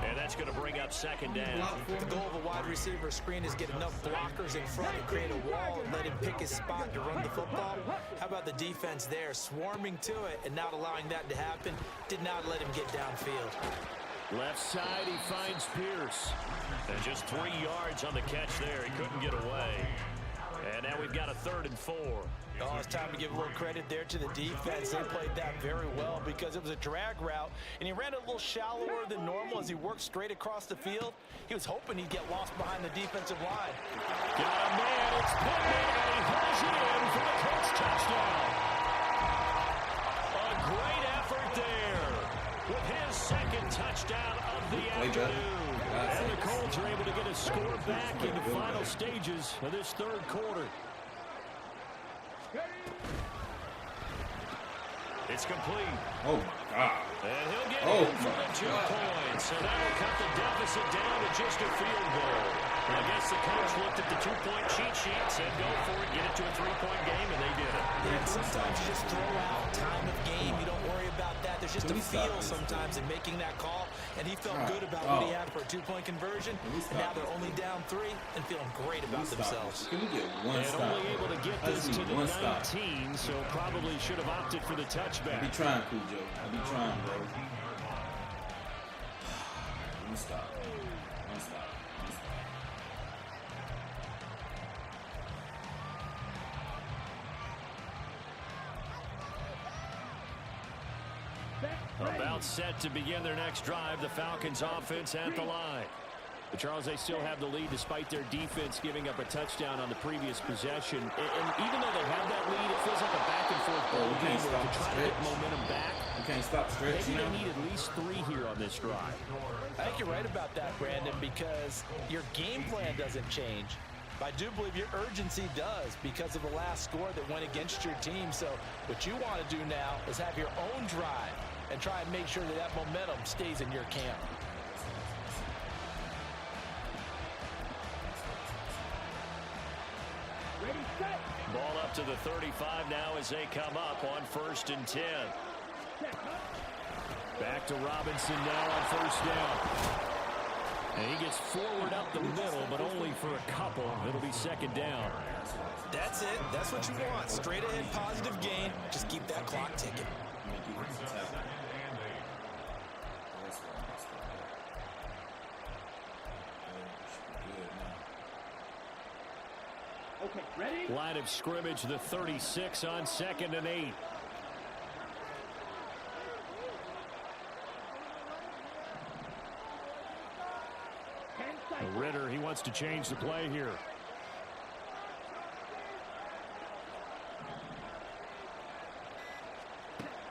And that's going to bring up 2nd down. The goal of a wide receiver screen is get enough blockers in front to create a wall and let him pick his spot to run the football. How about the defense there, swarming to it and not allowing that to happen? Did not let him get downfield. Left side, he finds Pierce. And just 3 yards on the catch there. He couldn't get away. And now we've got a 3rd and 4. Oh, it's time to give a little credit there to the defense. They played that very well because it was a drag route, and he ran it a little shallower than normal as he worked straight across the field. He was hoping he'd get lost behind the defensive line. Got a man, it's Pittman, and he hauls it in for the Colts touchdown. A great effort there with his 2nd touchdown of the afternoon. And the Colts are able to get a score back in the final stages of this third quarter. It's complete. Oh, my God. And he'll get in for the 2 points. So that'll cut the deficit down to just a field goal. And I guess the coach looked at the 2-point cheat sheet, said go for it, get it to a 3-point game, and they did it. Yeah, sometimes you just throw out time of game. You don't worry about that. There's just a feel sometimes in making that call. And he felt good about what he had for a 2-point conversion. And now they're only down 3 and feeling great about themselves. Can we get one and stop? only able to get this to the 19, so probably should have opted for the touchback. I be trying, Cujo. I be trying, bro. One stop. One stop. About set to begin their next drive, the Falcons offense at the line. But Charles, they still have the lead despite their defense giving up a touchdown on the previous possession. And even though they have that lead, it feels like a back-and-forth ball game where to try to get momentum back. You can't stop stretching. Maybe they need at least 3 here on this drive. I think you're right about that, Brandon, because your game plan doesn't change. But I do believe your urgency does because of the last score that went against your team. So what you want to do now is have your own drive and try and make sure that that momentum stays in your camp. Ball up to the 35 now as they come up on 1st and 10. Back to Robinson now on 1st down. And he gets forward up the middle, but only for a couple. It'll be second down. That's it. That's what you want. Straight ahead, positive gain. Just keep that clock ticking. Okay, ready? Line of scrimmage, the 36 on 2nd and 8. Ritter, he wants to change the play here.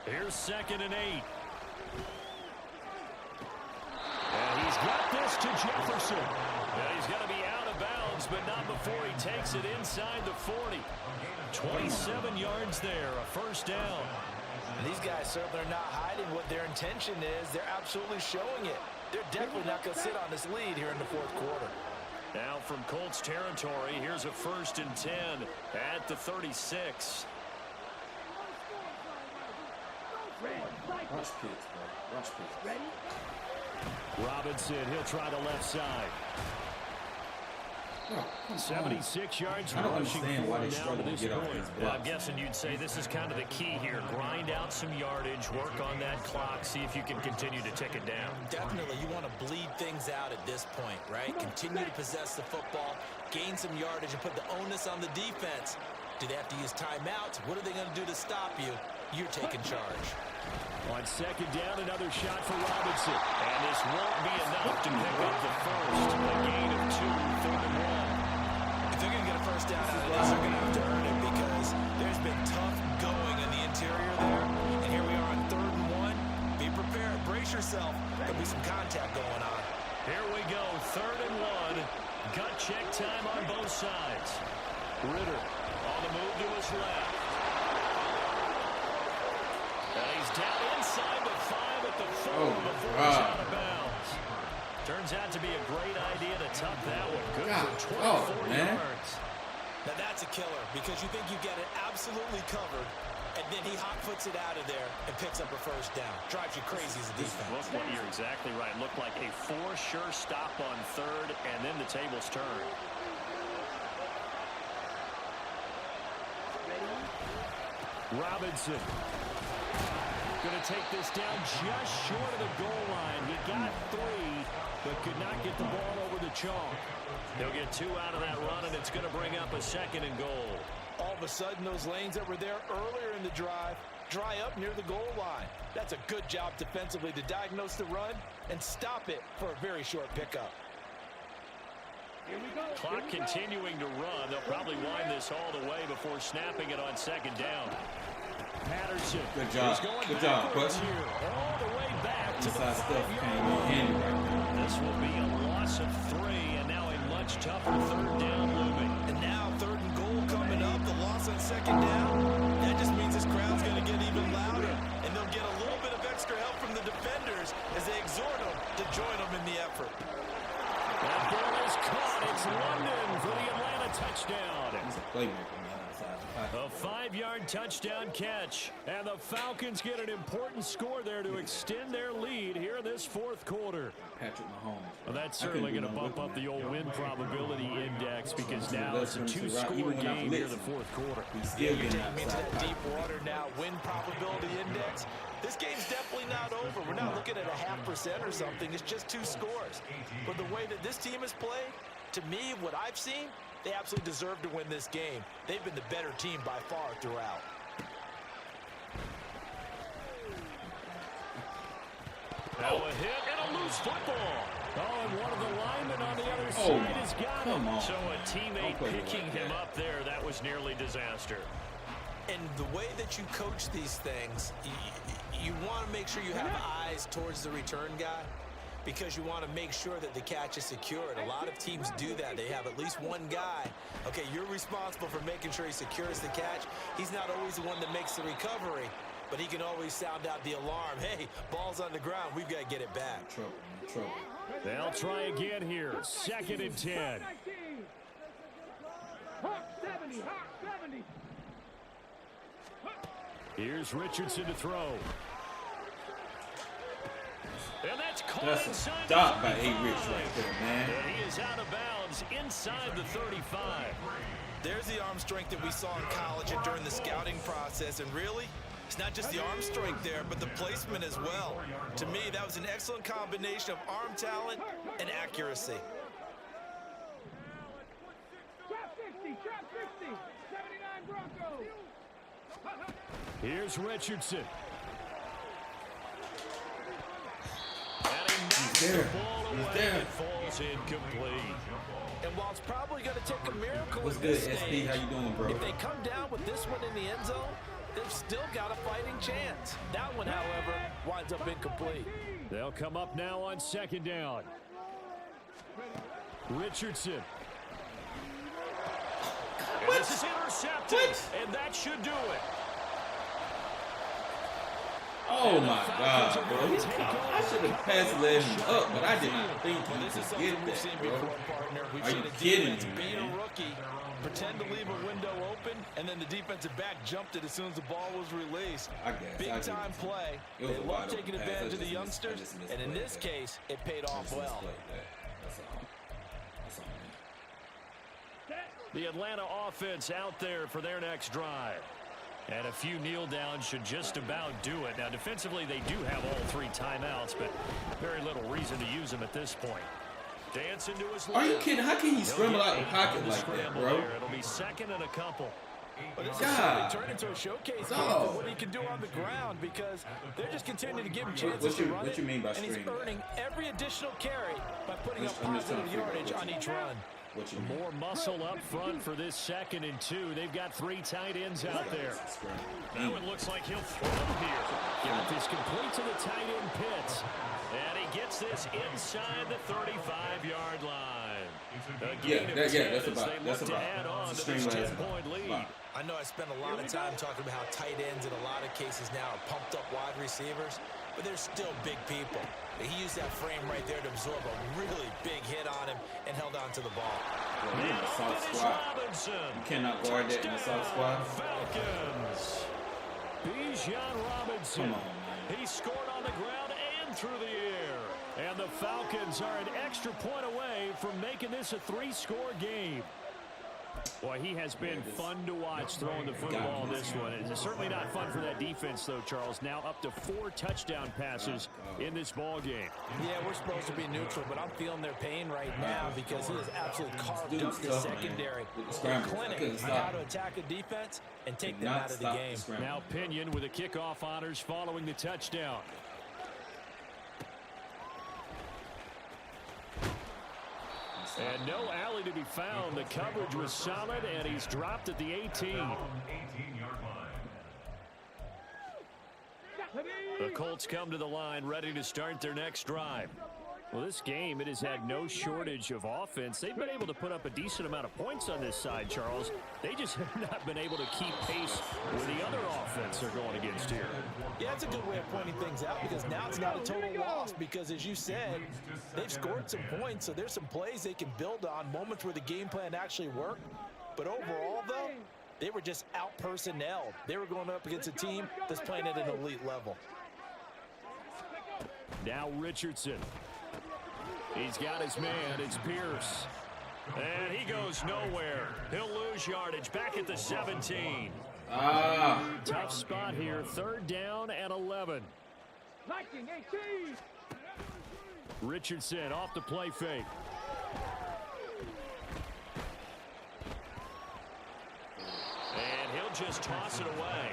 Here's 2nd and 8. And he's got this to Jefferson. And he's going to be out of bounds, but not before he takes it inside the 40. 27 yards there, a first down. And these guys certainly are not hiding what their intention is. They're absolutely showing it. They're definitely not going to sit on this lead here in the fourth quarter. Now from Colts territory, here's a 1st and 10 at the 36. Rush picks, bro. Rush picks. Ready? Robinson, he'll try the left side. 76 yards rushing for him now to this point. Well, I'm guessing you'd say this is kind of the key here. Grind out some yardage, work on that clock, see if you can continue to tick it down. Definitely, you want to bleed things out at this point, right? Continue to possess the football, gain some yardage, and put the onus on the defense. Do they have to use timeouts? What are they going to do to stop you? You're taking charge. On 2nd down, another shot for Robinson. And this won't be enough to pick up the first. A gain of 2, 3rd and 1. If they're going to get a first down out of this, they're going to have to earn it because there's been tough going in the interior there. And here we are on 3rd and 1. Be prepared. Brace yourself. There'll be some contact going on. Here we go. 3rd and 1. Gut check time on both sides. Ritter on the move to his left. And he's down inside the 5 at the 4 before he's out of bounds. Turns out to be a great idea to tuck that one. Good for 24 yards. Now that's a killer because you think you get it absolutely covered, and then he hot foots it out of there and picks up a first down. Drives you crazy as a defense. You're exactly right. Looked like a for-sure stop on 3rd, and then the tables turn. Robinson going to take this down just short of the goal line. He got 3, but could not get the ball over the chalk. He'll get 2 out of that run, and it's going to bring up a 2nd and goal. All of a sudden, those lanes that were there earlier in the drive dry up near the goal line. That's a good job defensively to diagnose the run and stop it for a very short pickup. Clock continuing to run. They'll probably wind this all the way before snapping it on 2nd down. Patterson. Good job. Good job, Puss. All the way back to the 5-yard line. This will be a loss of 3, and now a much tougher 3rd down looming. And now 3rd and goal coming up. The loss on 2nd down. That just means this crowd's going to get even louder, and they'll get a little bit of extra help from the defenders as they exhort them to join them in the effort. That ball is caught. It's London for the Atlanta touchdown. He's a playmaker on the outside. A 5-yard touchdown catch. And the Falcons get an important score there to extend their lead here in this 4th quarter. Patrick Mahomes. Well, that's certainly going to bump up the old win probability index because now it's a 2-score game here in the 4th quarter. Yeah, you're taking me to that deep water now. Win probability index. This game's definitely not over. We're not looking at a 0.5% or something. It's just 2 scores. But the way that this team has played, to me, what I've seen, they absolutely deserve to win this game. They've been the better team by far throughout. Now a hit and a loose football. Oh, and one of the linemen on the other side has got him. So a teammate picking him up there, that was nearly disaster. And the way that you coach these things, you want to make sure you have eyes towards the return guy because you want to make sure that the catch is secured. A lot of teams do that. They have at least one guy. Okay, you're responsible for making sure he secures the catch. He's not always the one that makes the recovery, but he can always sound out the alarm. Hey, ball's on the ground. We've got to get it back. Trouble. They'll try again here. 2nd and 10. Here's Richardson to throw. And that's caught That's a inside stop the by 35. A-Rich right there, man. And he is out of bounds inside the 35. There's the arm strength that we saw in college and during the scouting process. And really, it's not just the arm strength there, but the placement as well. To me, that was an excellent combination of arm talent and accuracy. Here's Richardson. And he knocks there. the ball He's away. there. It falls incomplete. And while it's probably going to take a miracle What's at good, this SB? stage, How you doing, bro? if they come down with this one in the end zone, they've still got a fighting chance. That one, however, winds up incomplete. They'll come up now on second down. Richardson. And this is intercepted. And that should do it. Oh my God, bro. I should have passed led him up, but I did not think he This is could something get we've seen that, bro. before, partner. We've Are seen you a kidding defense me, beat a man? rookie, pretend to leave a window open, and then the defensive back jumped it as soon as the ball was released. I guess. Big time play. It was They a love wide open taking pass. advantage I of the just youngsters, misplayed and in this that. case, it paid I off just well. misplayed that. That's all. That's all. The Atlanta offense out there for their next drive. And a few kneel downs should just about do it. Now, defensively, they do have all three timeouts, but very little reason to use them at this point. Dance into his Are you left. kidding? How can he He'll scramble get out the 8 pocket on the like that, scramble bro? there. It'll be second and a couple. But this is God. turn into a showcase game Dog. for what he can do on the ground because they're just continuing to give him chances What you- to run what you mean by and he's streaming? earning every additional carry by putting up I'm just trying positive to figure out yardage what on you- each run. What you mean? More muscle up front for this 2nd and 2. They've got 3 tight ends out there. That one looks like he'll throw here. Got this complete to the tight end Pitts. And he gets this inside the 35-yard line. That's about add on it's to a this streamline 10-point lead. spot. I know I spent a lot of time talking about how tight ends in a lot of cases now are pumped up wide receivers, but they're still big people. He used that frame right there to absorb a really big hit on him and held on to the ball. Bro, you're in a soft squat. You cannot guard that in a soft squat. Falcons. Bijan Robinson. Come on, man. He scored on the ground and through the air. And the Falcons are an extra point away from making this a 3-score game. Boy, he has been fun to watch throwing the football in this one. It's certainly not fun for that defense, though, Charles. Now up to 4 touchdown passes in this ball game. Yeah, we're supposed to be neutral, but I'm feeling their pain right now because he has absolutely carved up the secondary. They're clinic on how to attack a defense and take them out of the game. Now Pinion with the kickoff honors following the touchdown. And no alley to be found. The coverage was solid, and he's dropped at the 18. 18-yard line. The Colts come to the line, ready to start their next drive. Well, this game, it has had no shortage of offense. They've been able to put up a decent amount of points on this side, Charles. They just have not been able to keep pace with the other offense they're going against here. Yeah, that's a good way of pointing things out because now it's not a total loss because, as you said, they've scored some points, so there's some plays they can build on, moments where the game plan actually worked. But overall, though, they were just out-personnelled. They were going up against a team that's playing at an elite level. Now Richardson. He's got his man. It's Pierce. And he goes nowhere. He'll lose yardage back at the 17. Tough spot here. 3rd down and 11. Richardson off the play fake. And he'll just toss it away.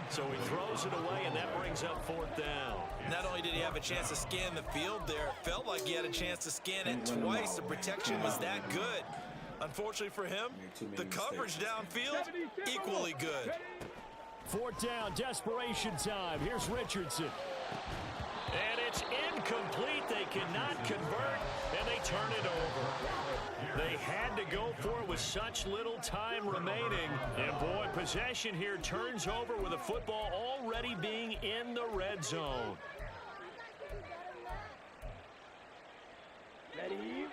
So he throws it away, and that brings up 4th down. Not only did he have a chance to scan the field there, it felt like he had a chance to scan it twice. The protection was that good. Unfortunately for him, the coverage downfield, equally good. 4th down, desperation time. Here's Richardson. And it's incomplete. They cannot convert, and they turn it over. They had to go for it with such little time remaining. And, boy, possession here turns over with the football already being in the red zone.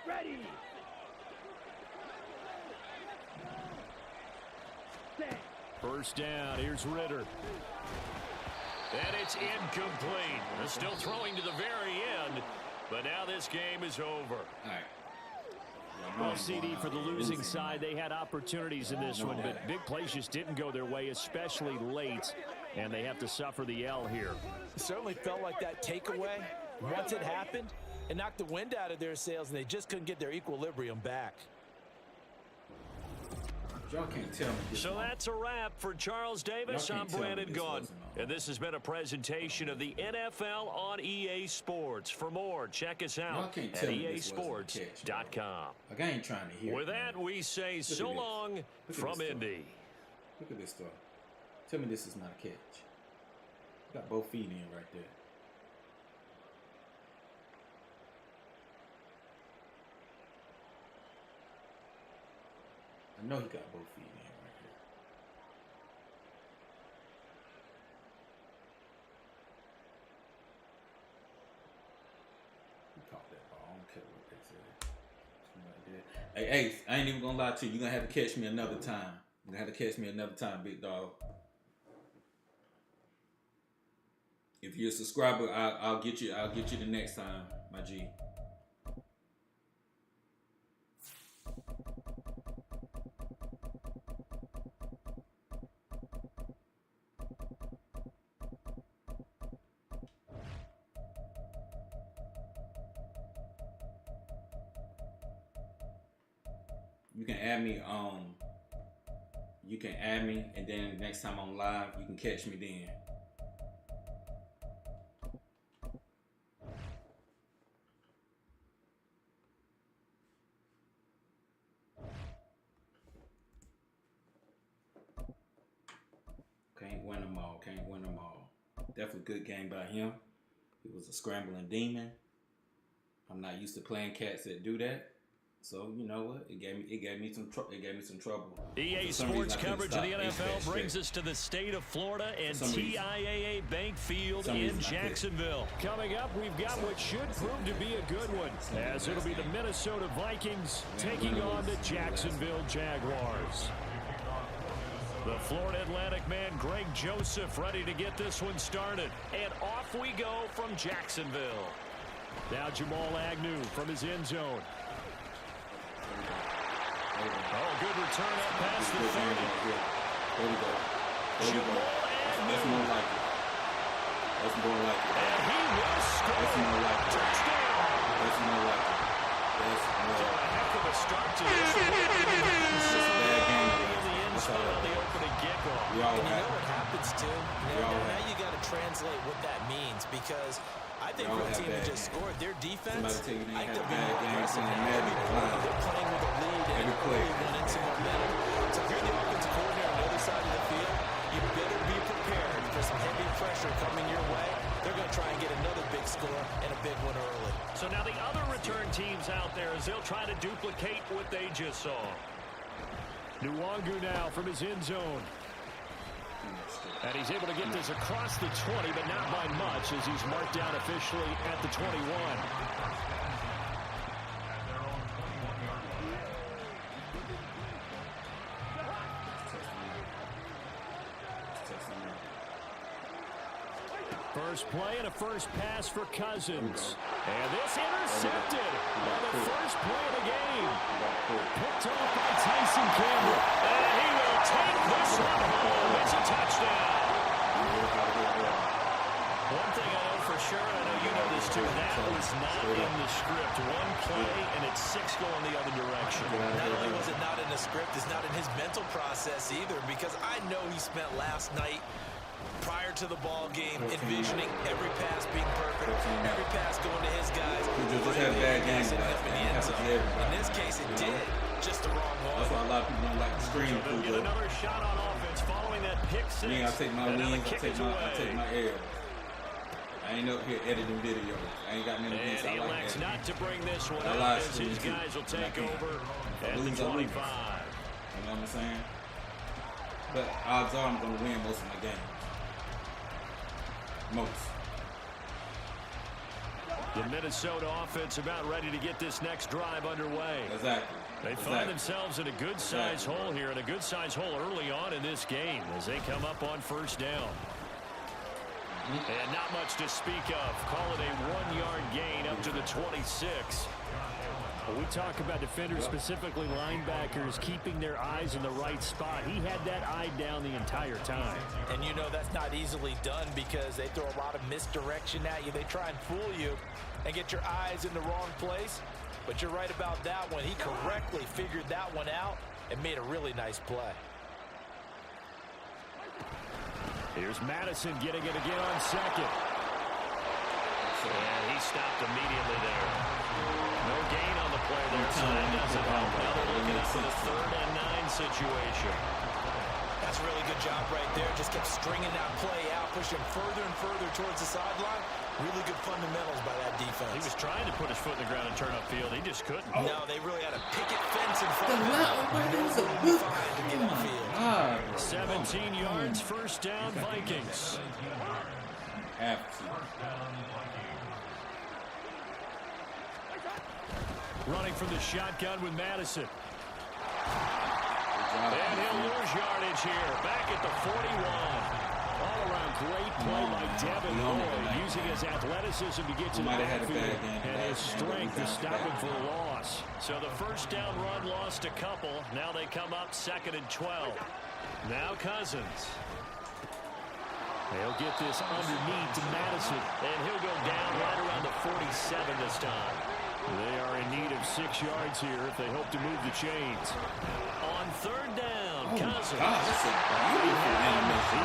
Ready. First down, here's Ritter. And it's incomplete. They're still throwing to the very end, but now this game is over. All right. Well, CD, for the losing side, they had opportunities in this one, but big plays just didn't go their way, especially late, and they have to suffer the L here. It certainly felt like that takeaway, once it happened, it knocked the wind out of their sails, and they just couldn't get their equilibrium back. Y'all can't tell me. So that's a wrap for Charles Davis. I'm Brandon Gaughan. And this has been a presentation of the NFL on EA Sports. For more, check us out at easports.com. Like, I ain't trying to hear. With that, we say so long from Indy. Look at this stuff. Tell me this is not a catch. Got both feet in right there. I know he got both feet in right here. He caught that ball. I don't care what they said. Hey, Ace, I ain't even gonna lie to you. You're gonna have to catch me another time. You're gonna have to catch me another time, big dog. If you're a subscriber, I'll get you the next time, my G. You can add me, and then next time I'm live, you can catch me then. Can't win them all. Definitely good game by him. It was a scrambling demon. I'm not used to playing cats that do that. So, you know what? It gave me some trouble. EA Sports coverage of the NFL brings us to the state of Florida and TIAA Bank Field in Jacksonville. Coming up, we've got what should prove to be a good one, as it'll be the Minnesota Vikings taking on the Jacksonville Jaguars. The Florida Atlantic man, Greg Joseph, ready to get this one started. And off we go from Jacksonville. Now Jamal Agnew from his end zone. Oh, good return up past the 30. There we go. That's more like it. And he will score. That's more like it. Touchdown. That's more like it. So a heck of a start to this. It's a bad game. In the end zone on the opening kickoff. And you know what happens, too? Now you got to translate what that means, because I think what team that just scored, their defense, I think they're being aggressive. They're playing with a lead and really wanting some momentum. So if you're the offensive coordinator on the other side of the field, you better be prepared for some heavy pressure coming your way. They're going to try and get another big score and a big one early. So now the other return teams out there, as they'll try to duplicate what they just saw. Nwangu now from his end zone. And he's able to get this across the 20, but not by much, as he's marked down officially at the 21. First play and a first pass for Cousins. And this intercepted on the first play of the game. Picked off by Tyson Campbell. And he will take this one home. It's a touchdown. One thing I know for sure, and I know you know this too, that was not in the script. One play, and it's 6 going the other direction. Not only was it not in the script, it's not in his mental process either, because I know he spent last night prior to the ball game envisioning every pass being perfect, every pass going to his guys. Just have bad games. In this case, it did. Just the wrong one. That's why a lot of people don't like the screen. So they'll get another shot on offense following that pick six. Me, I take my wins, I take my L's. I ain't up here editing videos. I ain't got many things I like. And he elects not to bring this one up, as his guys will take over at the 25. You know what I'm saying? But odds are I'm going to win most of my games. Most. The Minnesota offense about ready to get this next drive underway. Exactly. They find themselves in a good-sized hole here, and a good-sized hole early on in this game as they come up on first down. And not much to speak of. Call it a 1-yard gain up to the 26. Well, we talk about defenders, specifically linebackers, keeping their eyes in the right spot. He had that eye down the entire time. And you know that's not easily done because they throw a lot of misdirection at you. They try and fool you and get your eyes in the wrong place. But you're right about that one. He correctly figured that one out and made a really nice play. Here's Madison getting it again on second. And he stopped immediately there. No gain on the play there, so that doesn't help. Now they're looking up for the 3rd and 9 situation. That's a really good job right there. Just kept stringing that play out, pushing further and further towards the sideline. Really good fundamentals by that defense. He was trying to put his foot in the ground and turn upfield. He just couldn't. No, they really had a picket fence in front of him. 17 yards, first down, Vikings. Running from the shotgun with Madison. And he'll lose yardage here. Back at the 41. All-around great play by Devin Lloyd, using his athleticism to get to the backfield and his strength to stop him for a loss. So the first down run lost a couple. Now they come up 2nd and 12. Now Cousins. They'll get this underneath to Madison, and he'll go down right around the 47 this time. They are in need of 6 yards here if they hope to move the chains. On 3rd down, Cousins. That's a beautiful animation.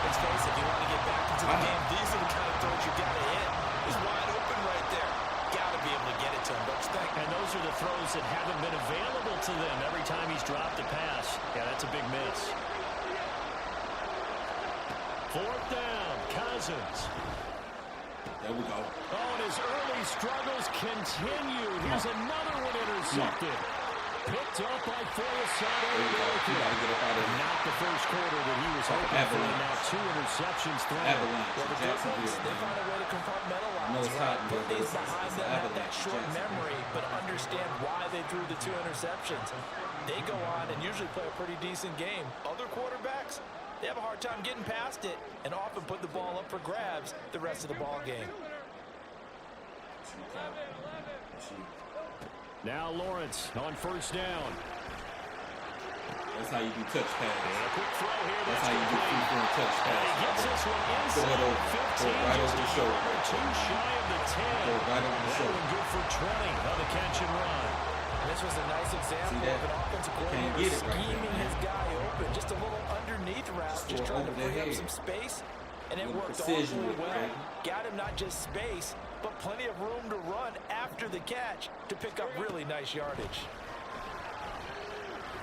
Let's face it, if you want to get back into the game, these are the kind of throws you got to hit. He's wide open right there. Got to be able to get it to him, don't you think? And those are the throws that haven't been available to them every time he's dropped a pass. Yeah, that's a big miss. 4th down, Cousins. There we go. Oh, and his early struggles continue. Here's another one intercepted. Picked up by Forrest-Sado. Not the first quarter that he was hoping for. Now 2 interceptions thrown. Well, the defense, they find a way to compartmentalize. Put these behind them, have that short memory, but understand why they threw the 2 interceptions. They go on and usually play a pretty decent game. Other quarterbacks, they have a hard time getting past it and often put the ball up for grabs the rest of the ball game. Now Lawrence on 1st down. That's how you do touch pass. A quick throw here. That's how you do free touch pass. And he gets this one inside 15, right over the shoulder. Too shy of the 10. Right over the shoulder. Good for 20 on the catch and run. This was a nice example of an offensive coordinator scheming his guy open. Just a little underneath route, just trying to free up some space. And it worked all really well. Got him not just space, but plenty of room to run after the catch to pick up really nice yardage.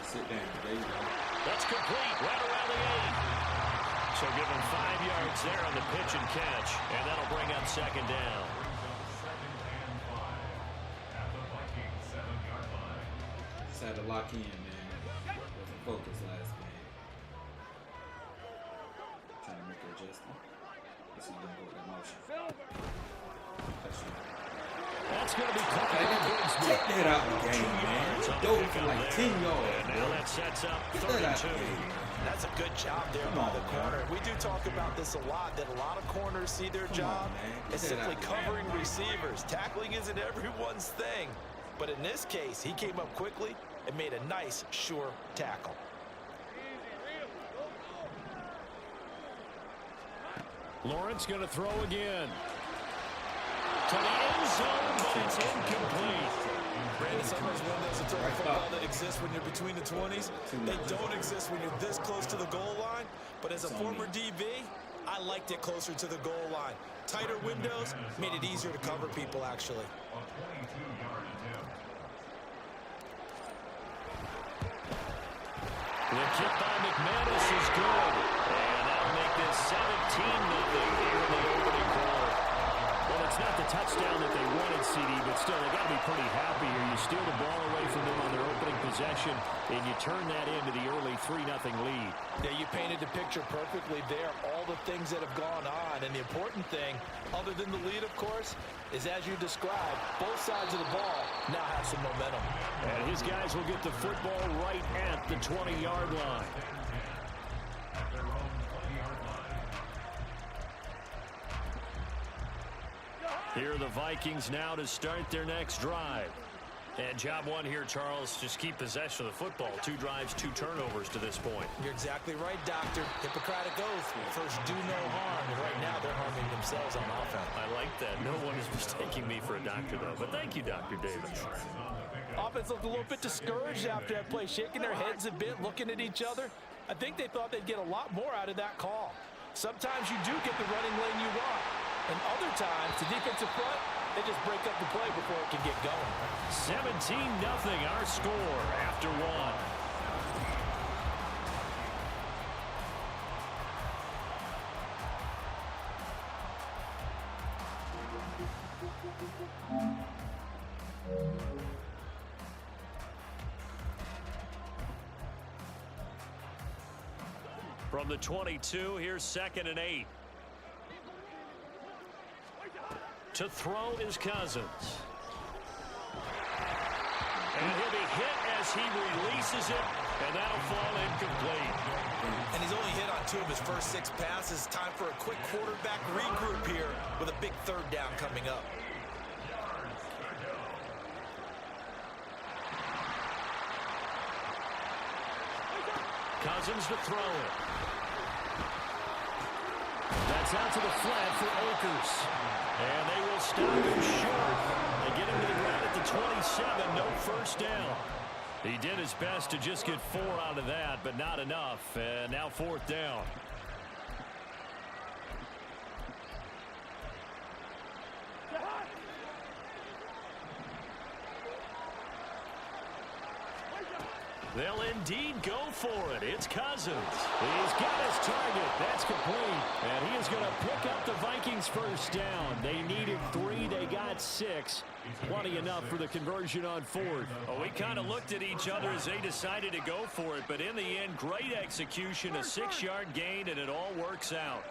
Sit down. There you go. That's complete. Right around the 8. So give him 5 yards there on the pitch and catch. And that'll bring up 2nd down. Just had to lock in, man. Wasn't focused last game. Trying to make an adjustment. This is going to go with that motion. That's going to be caught. Take that out of the game, man. Dope for like 10 yards. And now that sets up 32. That's a good job there by the corner. We do talk about this a lot, that a lot of corners see their job as simply covering receivers. Tackling isn't everyone's thing. But in this case, he came up quickly and made a nice, sure tackle. Lawrence going to throw again. To the end zone, but it's incomplete. Brandon, some of those windows of throwing football that exist when you're between the 20s, they don't exist when you're this close to the goal line. But as a former DB, I liked it closer to the goal line. Tighter windows made it easier to cover people, actually. The kick by McManus is good. And that'll make this 17-0 here in the opening quarter. Well, it's not the touchdown that they wanted, CD, but still, they got to be pretty happy here. You steal the ball away from them on their opening possession, and you turn that into the early 3-0 lead. Yeah, you painted the picture perfectly there, all the things that have gone on. And the important thing, other than the lead, of course, is as you described, both sides of the ball now have some momentum. And his guys will get the football right at the 20-yard line. Here are the Vikings now to start their next drive. And job one here, Charles, just keep possession of the football. 2 drives, 2 turnovers to this point. You're exactly right, Doctor. Hippocratic oath. First, do no harm. And right now, they're harming themselves on offense. I like that. No one is mistaking me for a doctor, though. But thank you, Dr. Davis. Offense looked a little bit discouraged after that play, shaking their heads a bit, looking at each other. I think they thought they'd get a lot more out of that call. Sometimes you do get the running lane you want. And other times, the defensive front, they just break up the play before it can get going. 17-0 our score after 1. From the 22, here's 2nd and 8. To throw is Cousins. And he'll be hit as he releases it, and that'll fall incomplete. And he's only hit on 2 of his first 6 passes. Time for a quick quarterback regroup here with a big 3rd down coming up. Cousins to throw it. That's out to the flat for Akers. And they will stop him short. They get him to the ground at the 27. No first down. He did his best to just get 4 out of that, but not enough. And now 4th down. They'll indeed go for it. It's Cousins. He's got his target. That's complete. And he is going to pick up the Vikings first down. They needed 3. They got 6. Plenty enough for the conversion on 4th. Oh, we kind of looked at each other as they decided to go for it. But in the end, great execution, a 6-yard gain, and it all works out.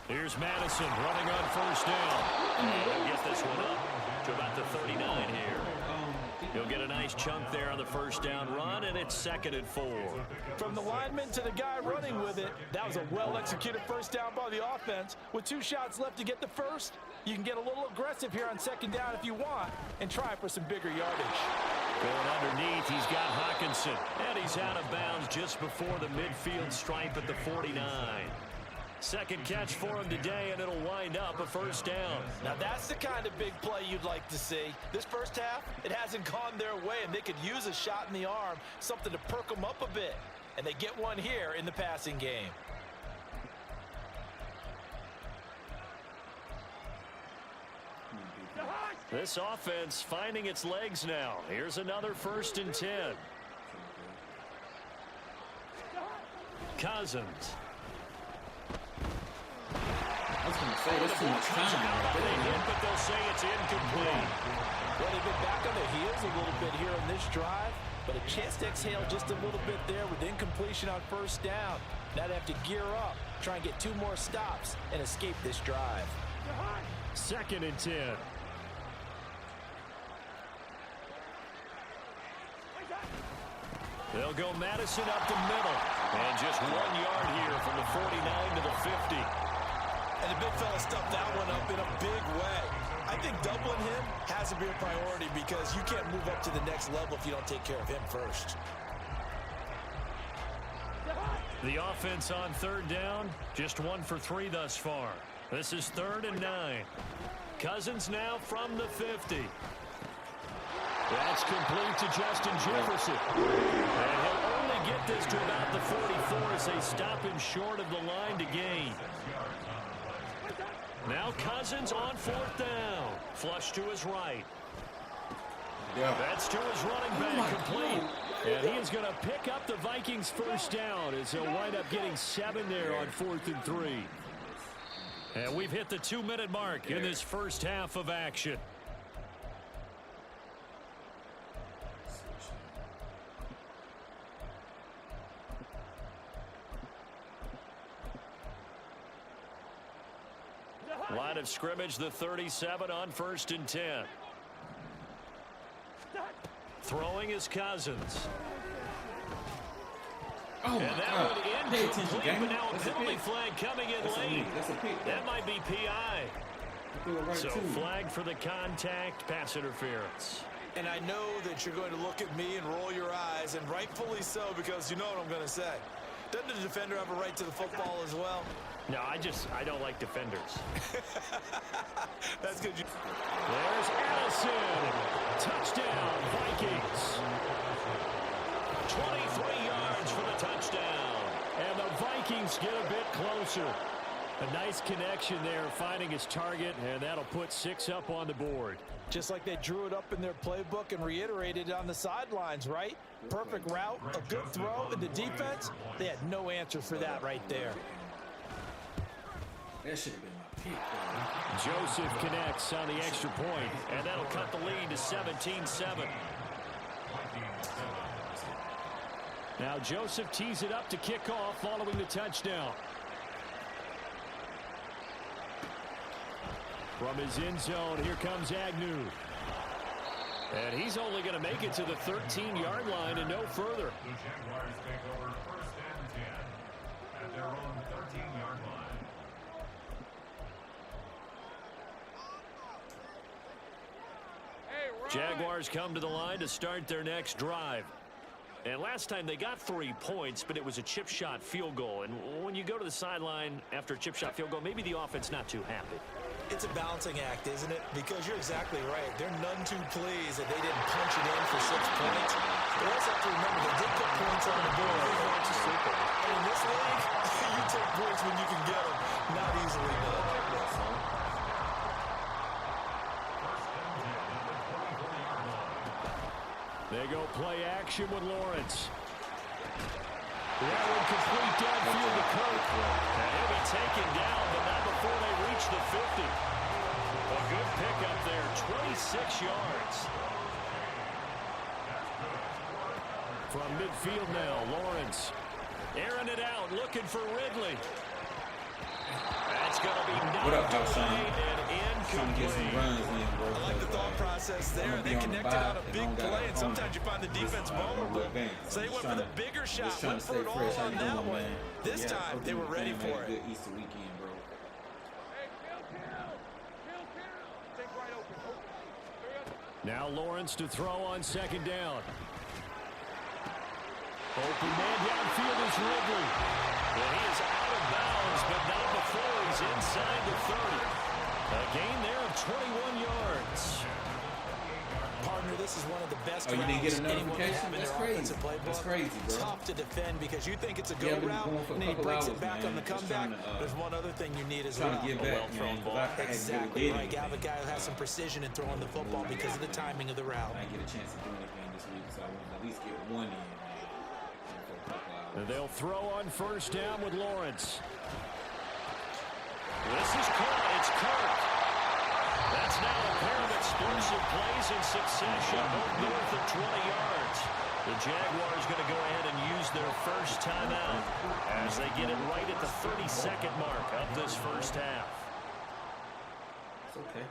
Here's Madison running on first down. And he'll get this one up to about the 39 here. He'll get a nice chunk there on the first down run, and it's 2nd and 4. From the lineman to the guy running with it, that was a well-executed first down by the offense. With 2 shots left to get the first, you can get a little aggressive here on 2nd down if you want and try for some bigger yardage. Going underneath, he's got Hawkinson. And he's out of bounds just before the midfield stripe at the 49. Second catch for him today, and it'll wind up a first down. Now that's the kind of big play you'd like to see. This first half, it hasn't gone their way, and they could use a shot in the arm, something to perk them up a bit. And they get one here in the passing game. This offense finding its legs now. Here's another 1st and 10. Cousins. I was going to say, that's too much time. They hit, but they'll say it's incomplete. Well, they've been back on their heels a little bit here on this drive, but a chance to exhale just a little bit there with incompletion on first down. Now they have to gear up, try and get 2 more stops, and escape this drive. 2nd and 10. They'll go Madison up the middle. And just 1 yard here from the 49 to the 50. And the big fella stuffed that one up in a big way. I think doubling him has to be a priority because you can't move up to the next level if you don't take care of him first. The offense on 3rd down, just 1 for 3 thus far. This is 3rd and 9. Cousins now from the 50. That's complete to Justin Jefferson. And he'll only get this to about the 44 as they stop him short of the line to gain. Now Cousins on 4th down. Flush to his right. Yeah. That's to his running back, complete. And he is going to pick up the Vikings first down as he'll wind up getting 7 there on 4th and 3. And we've hit the 2-minute mark in this first half of action. Line of scrimmage, the 37 on 1st and 10. Throwing is Cousins. Oh, my And that God. one Pay attention, incomplete, gang. but now a That's a penalty pick. flag coming in That's a late. pick. That's a pick. That might be PI. Threw it right So to him. flag for the contact, pass interference. And I know that you're going to look at me and roll your eyes, and rightfully so, because you know what I'm going to say. Doesn't the defender have a right to the football as well? No, I don't like defenders. That's good. There's Addison. Touchdown, Vikings. 23 yards for the touchdown. And the Vikings get a bit closer. A nice connection there, finding his target, and that'll put 6 up on the board. Just like they drew it up in their playbook and reiterated it on the sidelines, right? Perfect route, a good throw, and the defense, they had no answer for that right there. That should have been my pick, though. Joseph connects on the extra point, and that'll cut the lead to 17-7. Now Joseph tees it up to kick off following the touchdown. From his end zone, here comes Agnew. And he's only going to make it to the 13-yard line and no further. The Jaguars take over first and 10 at their own 13-yard line. Jaguars come to the line to start their next drive. And last time they got 3 points, but it was a chip shot field goal. And when you go to the sideline after a chip shot field goal, maybe the offense not too happy. It's a balancing act, isn't it? Because you're exactly right. They're none too pleased that they didn't punch it in for 6 points. They also have to remember they did put points on the board. And in this league, you take points when you can get them, not easily done. They go play action with Lawrence. That one complete downfield to Kirk. And he'll be taken down, but not before they reach the 50. A good pickup there, 26 yards. From midfield now, Lawrence. Airing it out, looking for Ridley. That's going to be knocked away and Trying to get some incomplete. runs in, bro. I like the thought process there. They connected on a big play, and sometimes you find the defense vulnerable. So they went for the bigger shot, went for it all on that one. This time, they were ready for it. Good Easter weekend, bro. Now Lawrence to throw on second down. Open man downfield is Ridley. Well, he is out of bounds, but not before he's inside the 30. A gain there of 21 yards. Partner, this is one of the best Oh, you didn't routes get a anyone can notification? have in That's their crazy. offensive playbook. That's crazy, bro. Tough to defend because you think it's a Yeah, good been route, going for a and then he couple breaks it hours, back man. on the Just comeback. trying to, There's one other thing you need as Trying well. to get A back, well-thrown man. ball. Exactly right. You have a guy who has some precision in throwing the football because of the timing of the route. I didn't get a chance to do anything this week, so I wanted to at least get one in, man. For a couple hours. And they'll throw on first down with Lawrence. This is caught. It's Kirk. That's now a pair of explosive plays in succession, both north of 20 yards. The Jaguars going to go ahead and use their first timeout as they get it right at the 30-second mark of this first half. It's okay.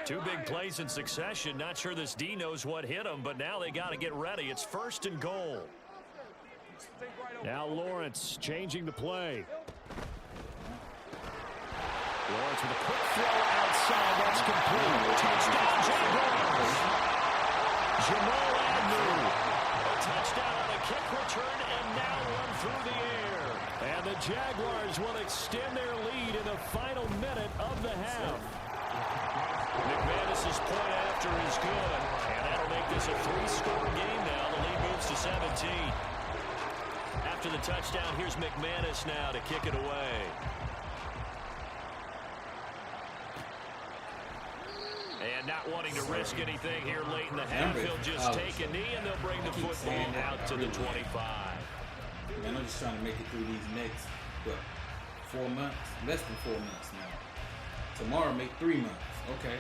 Two big plays in succession. Not sure this D knows what hit him, but now they got to get ready. It's first and goal. Now Lawrence changing the play. Lawrence with a quick throw outside. That's complete. Touchdown, Jaguars. Jamal Agnew. A touchdown on a kick return and now one through the air. And the Jaguars will extend their lead in the final minute of the half. McManus's point after is good. And that'll make this a 3-score game now. The lead moves to 17. After the touchdown, here's McManus now to kick it away. And not wanting to risk anything here late in the half, he'll just take a knee and they'll bring the football out to the 25. Man, I'm just trying to make it through these next, 4 months? Less than 4 months now. Tomorrow make 3 months. Okay.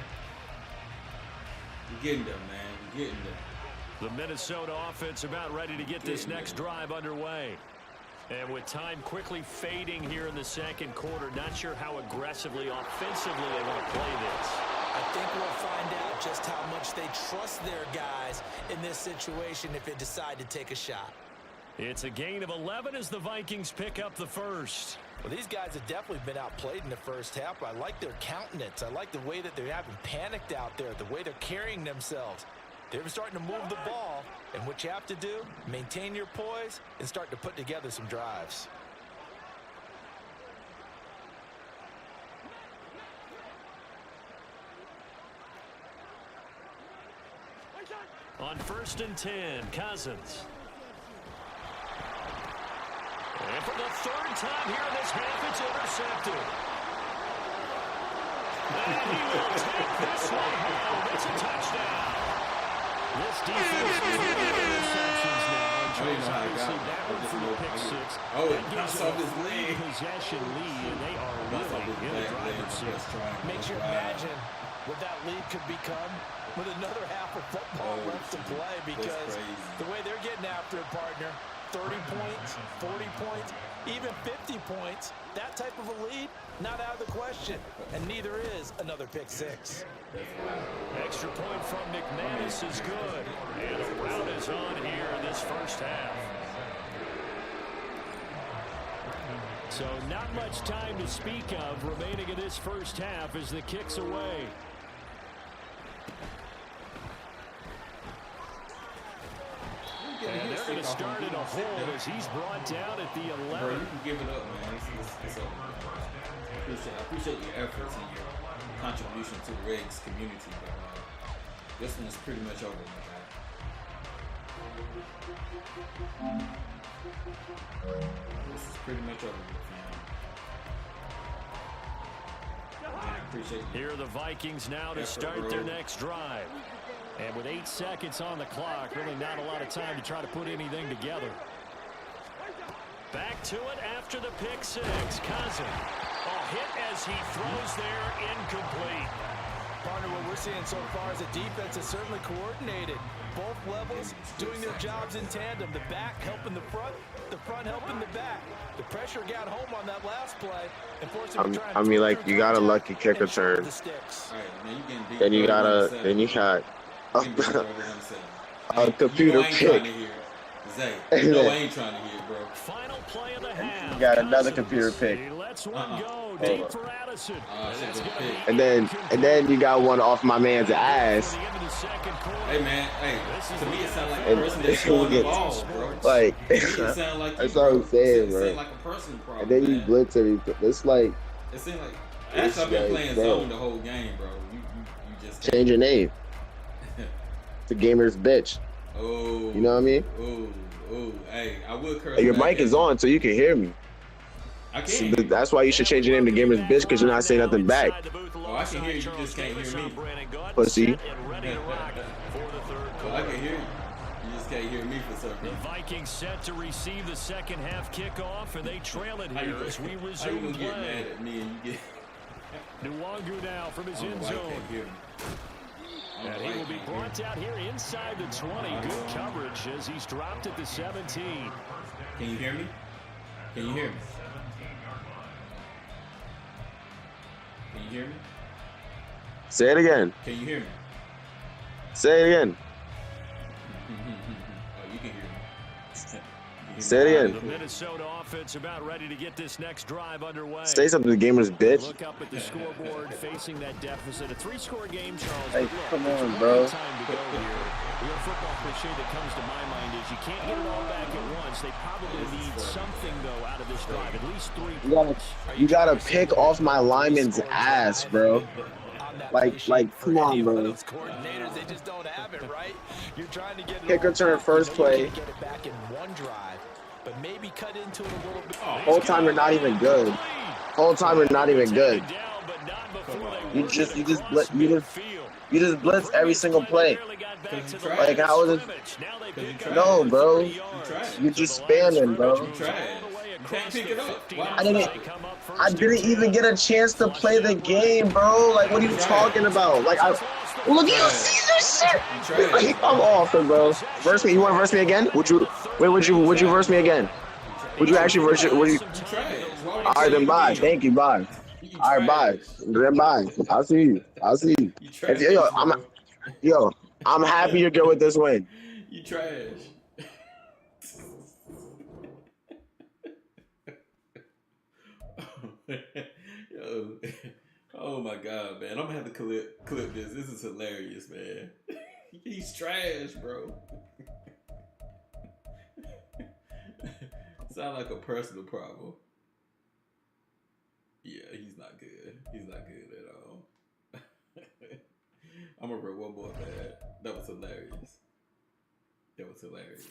We're getting there, man. We're getting there. The Minnesota offense about ready to get this next drive underway. And with time quickly fading here in the second quarter, not sure how aggressively, offensively they want to play this. I I think we'll find out just how much they trust their guys in this situation if they decide to take a shot. It's a gain of 11 as the Vikings pick up the first. Well, these guys have definitely been outplayed in the first half, but I like their countenance. I like the way that they're having panicked out there, the way they're carrying themselves. They're starting to move the ball, and what you have to do, maintain your poise and start to put together some drives. On 1st and 10, Cousins. And for the third time here in this half, it's intercepted. And he will take this one home. It's a touchdown. This defense is really interceptions now. And obviously that one for the pick six. That gives them a possession lead, and they are really in the driver's seat. Makes you imagine what that lead could become with another half of football left to play, because the way they're getting after it, partner, 30 points, 40 points, even 50 points, that type of a lead, not out of the question. And neither is another pick six. Extra point from McManus is good. And a rout is on here in this first half. So not much time to speak of remaining in this first half as the kick's away. And they're going to start in a hole as he's brought down at the 11. Bro, you can give it up, man. It's over. I appreciate your efforts and your contribution to the Regs community, but this one is pretty much over, my guy. This is pretty much over, fam. I appreciate you. Here are the Vikings now to start their next drive. And with 8 seconds on the clock, really not a lot of time to try to put anything together. Back to it after the pick six. Cousins. A hit as he throws there, incomplete. Partner, what we're seeing so far is the defense is certainly coordinated. Both levels doing their jobs in tandem. The back helping the front helping the back. The pressure got home on that last play. I mean, like, you got a lucky kick return. Then you got a computer pick. Zay, you know I ain't trying to hear, bro. Final play of the half. You got another computer pick. Let's one go. Deep for Addison. And then you got one off my man's ass. Hey man, to me it sounds like a person that's throwing the ball, bro. Like, it sound like that's what I'm saying, bro. It seemed like a personal problem. And then you blitz everything. It's like, it seemed like after I've been playing zone the whole game, bro. You just change your name. The gamer's bitch. Oh, you know what I mean? Oh, hey, I will curse. Hey, your mic is on, so you can hear me. I can. So that's why you should change your name to gamer's bitch, because you're not saying nothing back. Oh, I can hear you. You just can't hear me. Pussy. Well, I can hear you. You just can't hear me for some reason. The Vikings set to receive the second half kickoff, and they trail it here as we resume play. Get mad at me and you get. Nwangu now from his end zone. And he will be brought out here inside the 20. Good coverage as he's dropped at the 17. Can you hear me? Can you hear me? Can you hear me? Say it again. Can you hear me? Say it again. Oh, you can hear me. Say it again. The Minnesota offense about ready to get this next drive underway. Say something to the gamer's bitch. Look up at the scoreboard facing that deficit. A 3-score game, Charles. Hey, come on, bro. Time to go here. The old football cliche that comes to my mind is you can't get it all back at once. They probably need something, though, out of this drive. At least 3 points. You gotta pick off my lineman's ass, bro. Like, come on, bro. Those coordinators, they just don't have it, right? You're trying to get it kick return first play. Get it back in one drive, but maybe cut into it a little bit. Whole time you're not even good. Whole time you're not even good. You just blitz every single play. Like, how is it? No, bro. You're just spamming, bro. Can't pick it up. I didn't even get a chance to play the game, bro. Like, what are you talking about? Like, look at you see this shit. Like, I'm off it, bro. Verse me. You want to verse me again? Would you verse me again? Would you actually verse it? All right, then bye. Thank you, bye. You All right, bye. trash. Then bye. I'll see you. I'll see you. You trash, Yo, I'm happy you're good with this win. You trash. Yo. Oh my god, man. I'm gonna have to clip this. This is hilarious, man. He's trash, bro. Sound like a personal problem. Yeah, he's not good. He's not good at all. I'm gonna run one more bad. That was hilarious. That was hilarious.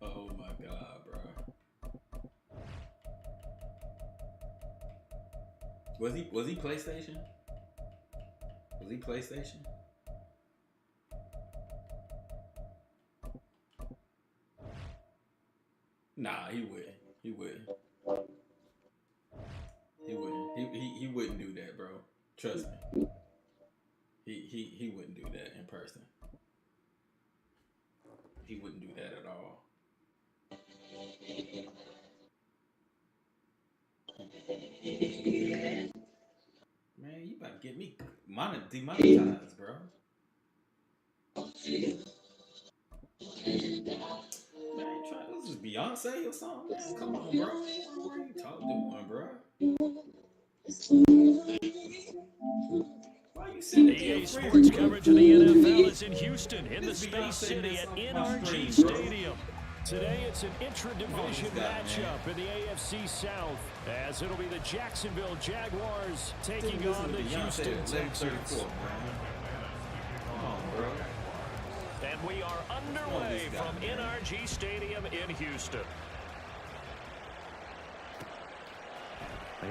Oh my god, bro. Was he PlayStation? Was he PlayStation? Nah, he wouldn't. He wouldn't. He wouldn't. He wouldn't do that, bro. Trust me. He wouldn't do that in person. He wouldn't do that at all. Man, you about to get me demonetized, bro. Man, this is Beyonce or something, man. Come on, bro. What are you doing, bro? Why you sitting EA Sports coverage of the NFL is in Houston, in the Space City at NRG Stadium. Today, it's an intra-division matchup in the AFC South, as it'll be the Jacksonville Jaguars taking on the Houston Texans. Come on, bro. And we are underway from NRG Stadium in Houston.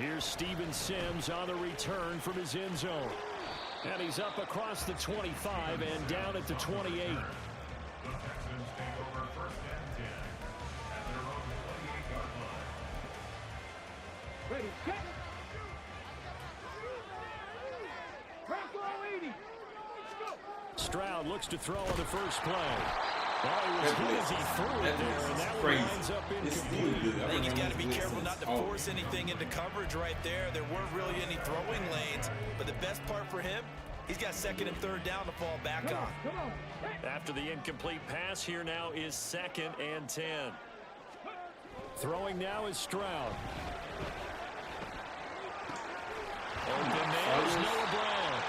Here's Steven Sims on the return from his end zone. And he's up across the 25 and down at the 28. The Texans take over first and 10 at their own 28-yard line. Ready, get. Franco 80. Stroud looks to throw on the first play. Well, he was hit as he threw it there, and that one winds up incomplete. I think he's got to be careful not to force anything into coverage right there. There weren't really any throwing lanes, but the best part for him, he's got second and third down to fall back on. After the incomplete pass, here now is 2nd and 10. Throwing now is Stroud. Open man is Noah Brown.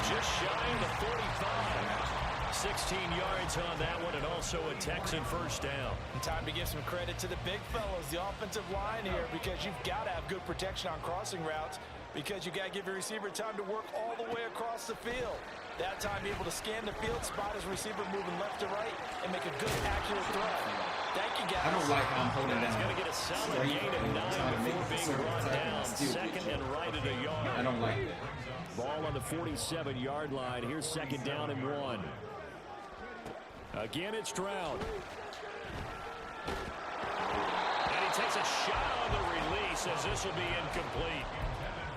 Just shy of the 45. 16 yards on that one, and also a Texan first down. And time to give some credit to the big fellas, the offensive line here, because you've got to have good protection on crossing routes, because you've got to give your receiver time to work all the way across the field. That time, able to scan the field, spot his receiver moving left to right, and make a good, accurate throw. Thank you, guys. I don't like how I'm holding down. He's going to get a solid gain of 9 before being brought down. Second and right at a yard. I don't like that. Ball on the 47-yard line. Here's 2nd down and 1. Again, it's Stroud. And he takes a shot on the release as this will be incomplete.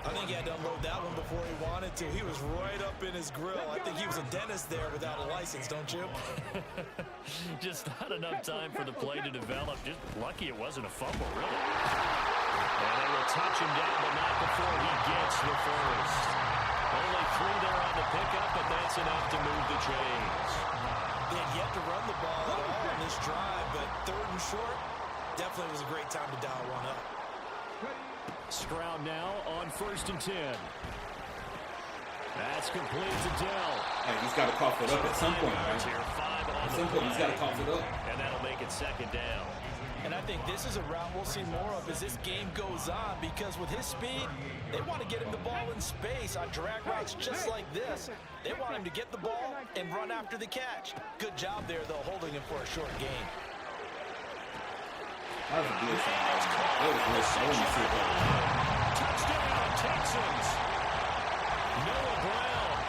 I think he had to unload that one before he wanted to. He was right up in his grill. I think he was a dentist there without a license, don't you? Just not enough time for the play to develop. Just lucky it wasn't a fumble, really. And they will touch him down, but not before he gets the first. Only 3 there on the pickup, but that's enough to move the chains. They had yet to run the ball at all on this drive, but 3rd and short, definitely was a great time to dial one up. Stroud now on 1st and 10. That's complete to Dell. Hey, he's got to cough it up at some point, Yards right? here, 5 on At the some point, he's play. got to cough it up. And that'll make it 2nd down. And I think this is a route we'll see more of as this game goes on, because with his speed, they want to get him the ball in space on drag routes just like this. They want him to get the ball and run after the catch. Good job there, though, holding him for a short gain. That was a good shot. That was a good shot. I want to see that. Touchdown, Texans. Noah Brown,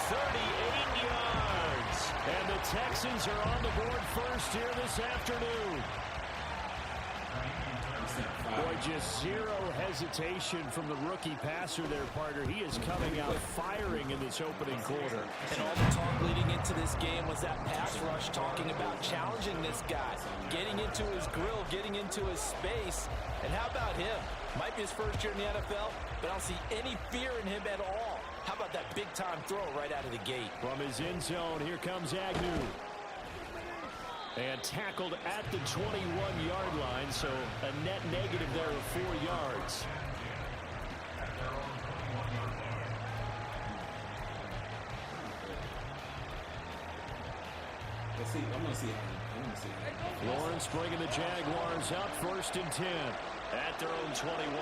38 yards. And the Texans are on the board first here this afternoon. Boy, just zero hesitation from the rookie passer there, partner. He is coming out firing in this opening quarter. And all the talk leading into this game was that pass rush, talking about challenging this guy, getting into his grill, getting into his space. And how about him? Might be his first year in the NFL, but I don't see any fear in him at all. How about that big-time throw right out of the gate? From his end zone, here comes Agnew. And tackled at the 21-yard line, so a net negative there of 4 yards. Let's see. I'm gonna see how. Lawrence bringing the Jaguars up, 1st and 10 at their own 21.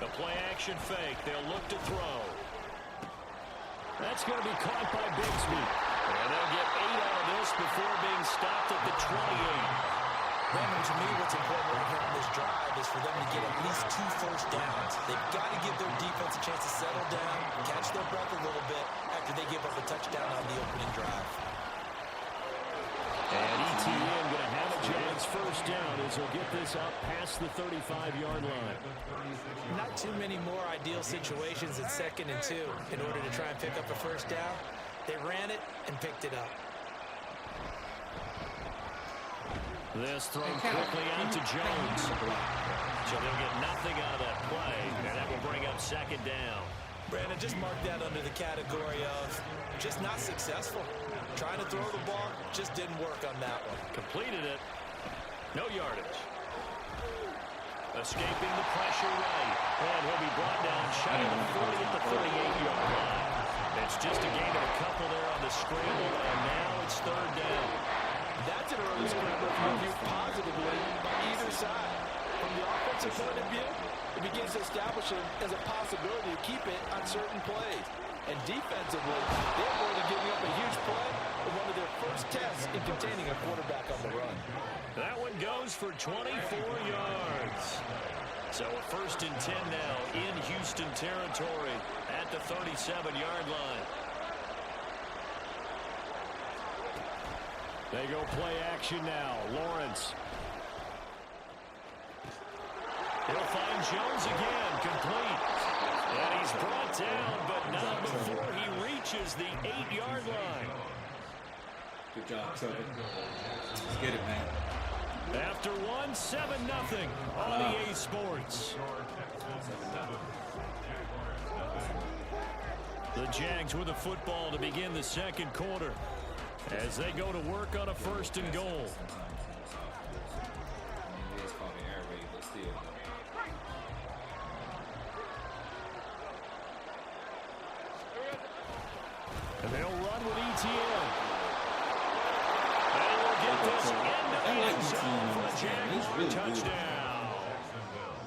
The play-action fake. They'll look to throw. That's going to be caught by Bigsby. And they'll get 8 out of this before being stopped at the 28. Brandon, to me, what's important right here on this drive is for them to get at least 2 first downs. They've got to give their defense a chance to settle down, catch their breath a little bit after they give up a touchdown on the opening drive. And ETN going to have a Jags first down as he'll get this up past the 35-yard line. Not too many more ideal situations at 2nd and 2 in order to try and pick up a first down. They ran it and picked it up. This throw quickly out to Jones. So they'll get nothing out of that play, and that will bring up 2nd down. Brandon, just mark that under the category of just not successful. Trying to throw the ball, just didn't work on that one. Completed it. No yardage. Escaping the pressure right. And he'll be brought down shy of the 40 at the 38-yard line. It's just a gain of a couple there on the scramble, and now it's 3rd down. That's an early scramble viewed positively by either side. From the offensive point of view, it begins to establish it as a possibility to keep it on certain plays. And defensively, they avoided giving up a huge play in one of their first tests in containing a quarterback on the run. That one goes for 24 yards. So a 1st and 10 now in Houston territory at the 37-yard line. They go play action now. Lawrence. He'll find Jones again, complete. And he's brought down, but not before he reaches the 8-yard line. Good job, Trevor. Let's get it, man. After one, 7-0 on EA Sports. The Jags with the football to begin the 2nd quarter as they go to work on a 1st and goal. It's called an air raid, but still. And they'll run with ETN. And we'll get this into the end zone for a Jaguar touchdown.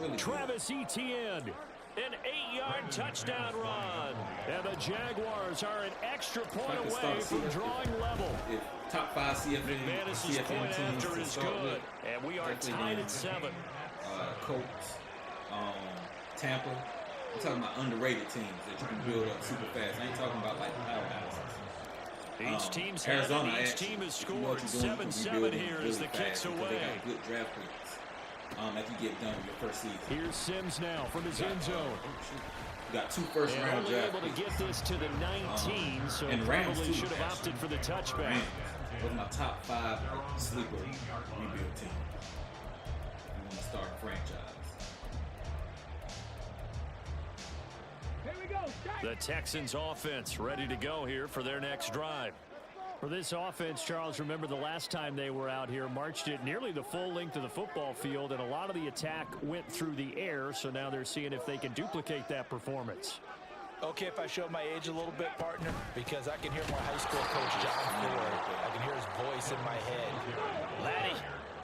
Really Travis Etienne, an 8-yard touchdown run. And the Jaguars are an extra point away from drawing level. If top 5 McManus's point after is good. And we are tied at 7. Colts, Tampa. I'm talking about underrated teams that you can build up super fast. I ain't talking about like powerhouses. Each team's Arizona, each team has scored 7-7 here as the kicks away. They got good draft picks after you get done with your first season. Here's Sims now from his end zone. You got 2 first-round only draft able to get this to the 19, so and Rams probably too, should have opted for the touchback. Rams was my top 5 sleeper rebuild team. You want to start a franchise. Here we go. The Texans offense ready to go here for their next drive. For this offense, Charles, remember the last time they were out here, marched it nearly the full length of the football field, and a lot of the attack went through the air, so now they're seeing if they can duplicate that performance. Okay, if I show my age a little bit, partner, because I can hear my high school coach, John Ford. I can hear his voice in my head. Laddie,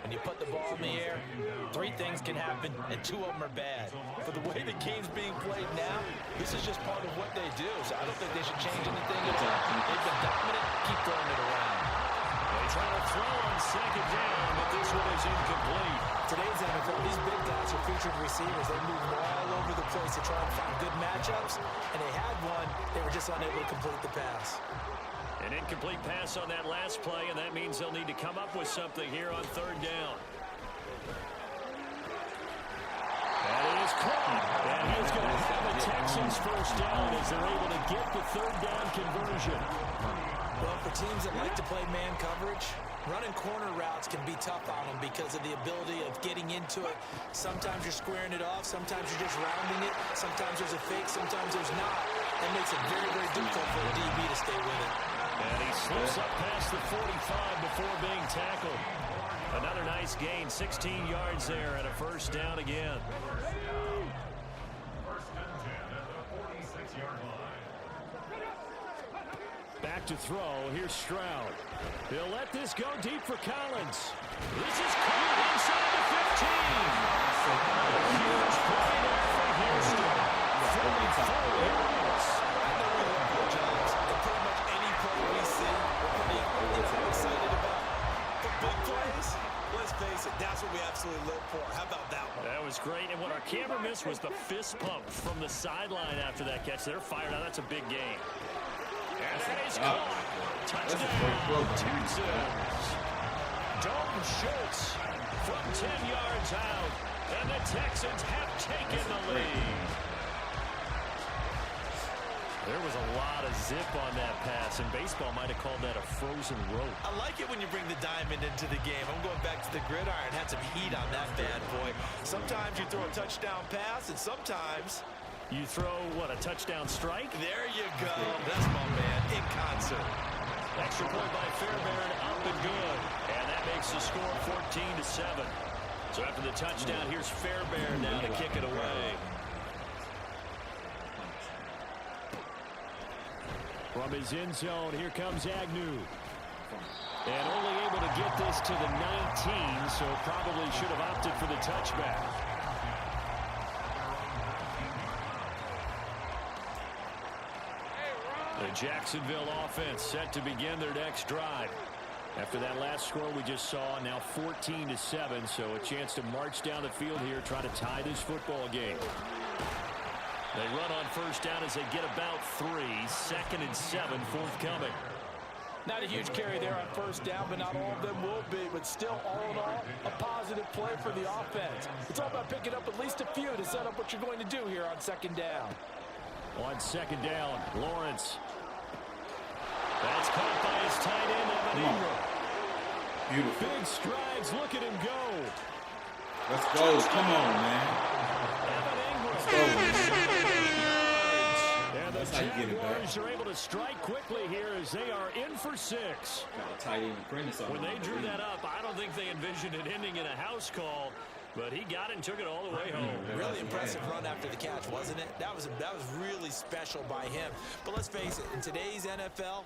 when you put the ball in the air, 3 things can happen, and 2 of them are bad. For the way the game's being played now, this is just part of what they do, so I don't think they should change anything at all. They've been dominant, keep throwing it around. They try to throw on 2nd down, but this one is incomplete. Today's NFL, these big guys are featured receivers. They move all over the place to try and find good matchups, and they had one. They were just unable to complete the pass. An incomplete pass on that last play, and that means they'll need to come up with something here on third down. That is caught. And he's going to have a Texans first down as they're able to get the third down conversion. Well, for teams that like to play man coverage, running corner routes can be tough on them because of the ability of getting into it. Sometimes you're squaring it off. Sometimes you're just rounding it. Sometimes there's a fake. Sometimes there's not. That makes it very, very difficult for a DB to stay with it. And he slips up past the 45 before being tackled. Another nice gain, 16 yards there and a first down again. First and 10 at the 46-yard line. Back to throw. Here's Stroud. He'll let this go deep for Collins. This is caught inside the 15. A huge play there for Houston. 44 yards. I know we love our jobs. And pretty much any play we see, we're pretty excited about. But big plays, let's face it, that's what we absolutely live for. How about that one? That was great. And what our camera missed was the fist pump from the sideline after that catch. They're fired out. That's a big game. And that is caught. Touchdown, Texans. Dalton Schultz from 10 yards out. And the Texans have taken the lead. There was a lot of zip on that pass, and baseball might have called that a frozen rope. I like it when you bring the diamond into the game. I'm going back to the gridiron. Had some heat on that bad boy. Sometimes you throw a touchdown pass, and sometimes you throw, what, a touchdown strike? there you go. That's my man in concert. Extra point by Fairbairn, up and good. And that makes the score 14-7. So after the touchdown, here's Fairbairn now to kick it away. From his end zone, here comes Agnew. And only able to get this to the 19, so probably should have opted for the touchback. The Jacksonville offense set to begin their next drive. After that last score we just saw, now 14-7, so a chance to march down the field here, try to tie this football game. They run on first down as they get about 3. 2nd and 7 forthcoming. Not a huge carry there on first down, but not all of them will be. But still, all in all, a positive play for the offense. It's all about picking up at least a few to set up what you're going to do here on second down. On second down, Lawrence. That's caught by his tight end, Evan Ingram. Beautiful. Big strides. Look at him go. Let's go. Come on, man. Evan Ingram. Let's go, man. And the That's how you get it back. Jaguars are able to strike quickly here as they are in for 6. Got a tight end apprentice on When they him, drew I that up, I don't think they envisioned it ending in a house call, but he got it and took it all the way home. Really impressive run after the catch, wasn't it? That was really special by him. But let's face it, in today's NFL,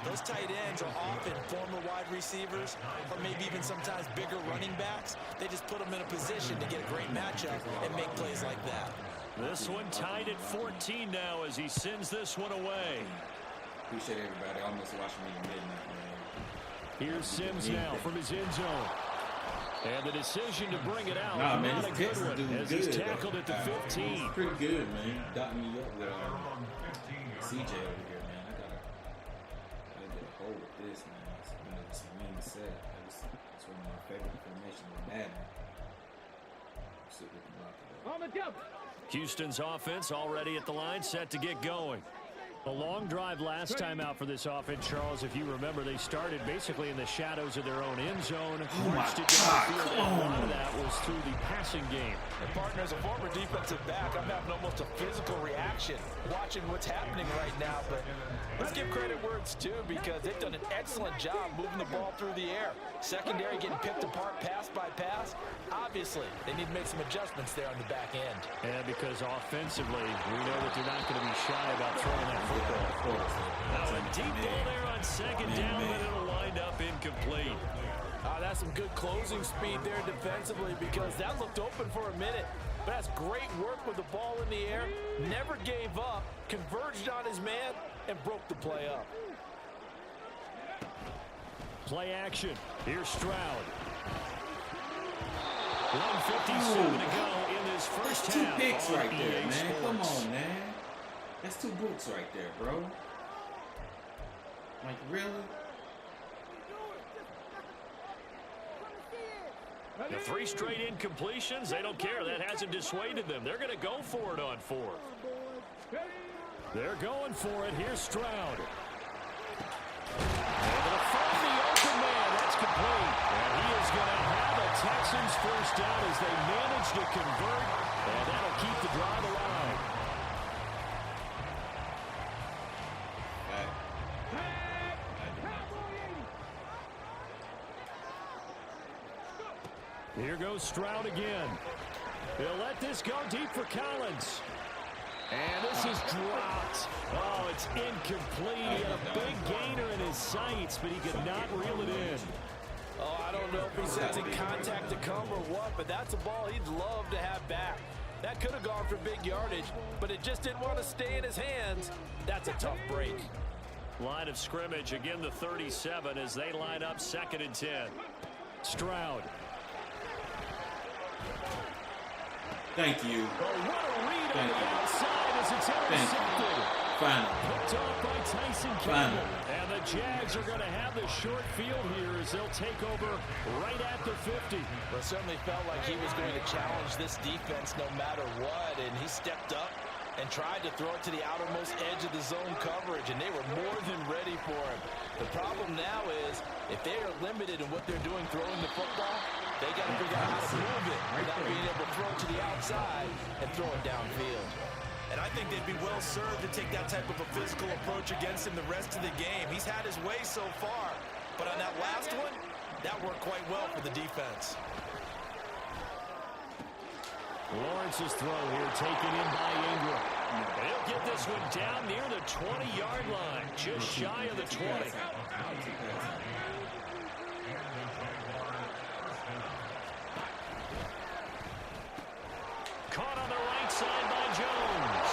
those tight ends are often former wide receivers or maybe even sometimes bigger running backs. They just put them in a position to get a great matchup and make plays like that. This one tied at 14 now as he sends this one away. Appreciate everybody. I almost watching me at midnight, man. Here's Sims now from his end zone. And the decision to bring it out, Nah, man, not a this good Texas one, dude as good. he's tackled at the 15. He's pretty good, man. Got me up with From 15 CJ over here, man. I gotta get a hold of this, man. It's a mean set. It's one of my favorite formations in Madden. Sit with the block of On the jump. Houston's offense already at the line, set to get going. A long drive last time out for this offense, Charles. If you remember, they started basically in the shadows of their own end zone. Oh my Marched it God, down the field, come and a on. lot of that was through the passing game. And partner, as a former defensive back, I'm having almost a physical reaction watching what's happening right now. But let's give credit where it's due because they've done an excellent job moving the ball through the air. Secondary getting picked apart pass by pass. Obviously, they need to make some adjustments there on the back end. And because offensively, we know that they're not going to be shy about throwing that football. Now a deep ball there on second down, but it'll wind up incomplete. That's some good closing speed there defensively because that looked open for a minute. But that's great work with the ball in the air. Never gave up, converged on his man, and broke the play up. Play action. Here's Stroud. 1:57 to go in this first That's 2 half. picks on right there, EA man. Sports. Come on, man. That's 2 books right there, bro. Like, really? The 3 straight incompletions, they don't care. That hasn't dissuaded them. They're going to go for it on 4th. They're going for it. Here's Stroud. Able to find the open man. That's complete. And he is going to have a Texans first down as they manage to convert. And that'll keep the drive alive. Here goes Stroud again. He'll let this go deep for Collins. And this is dropped. Oh, it's incomplete. He had a big gainer in his sights, but he could not reel it in. Oh, I don't know if he's sensing contact to come or what, but that's a ball he'd love to have back. That could have gone for big yardage, but it just didn't want to stay in his hands. That's a tough break. Line of scrimmage, again the 37 as they line up 2nd and 10. Stroud. Thank you. Oh, what a read on the outside as it's intercepted. Finally. Picked off by Tyson Campbell. And the Jags are going to have the short field here as they'll take over right at the 50. Well, it certainly felt like he was going to challenge this defense no matter what, and he stepped up and tried to throw it to the outermost edge of the zone coverage, and they were more than ready for him. The problem now is if they are limited in what they're doing throwing the football, they got to figure out how to move it without being able to throw it to the outside and throw it downfield. And I think they'd be well served to take that type of a physical approach against him the rest of the game. He's had his way so far, but on that last one, that worked quite well for the defense. Lawrence's throw here taken in by Ingram. He'll get this one down near the 20-yard line, just shy of the 20. Caught on the right side by Jones.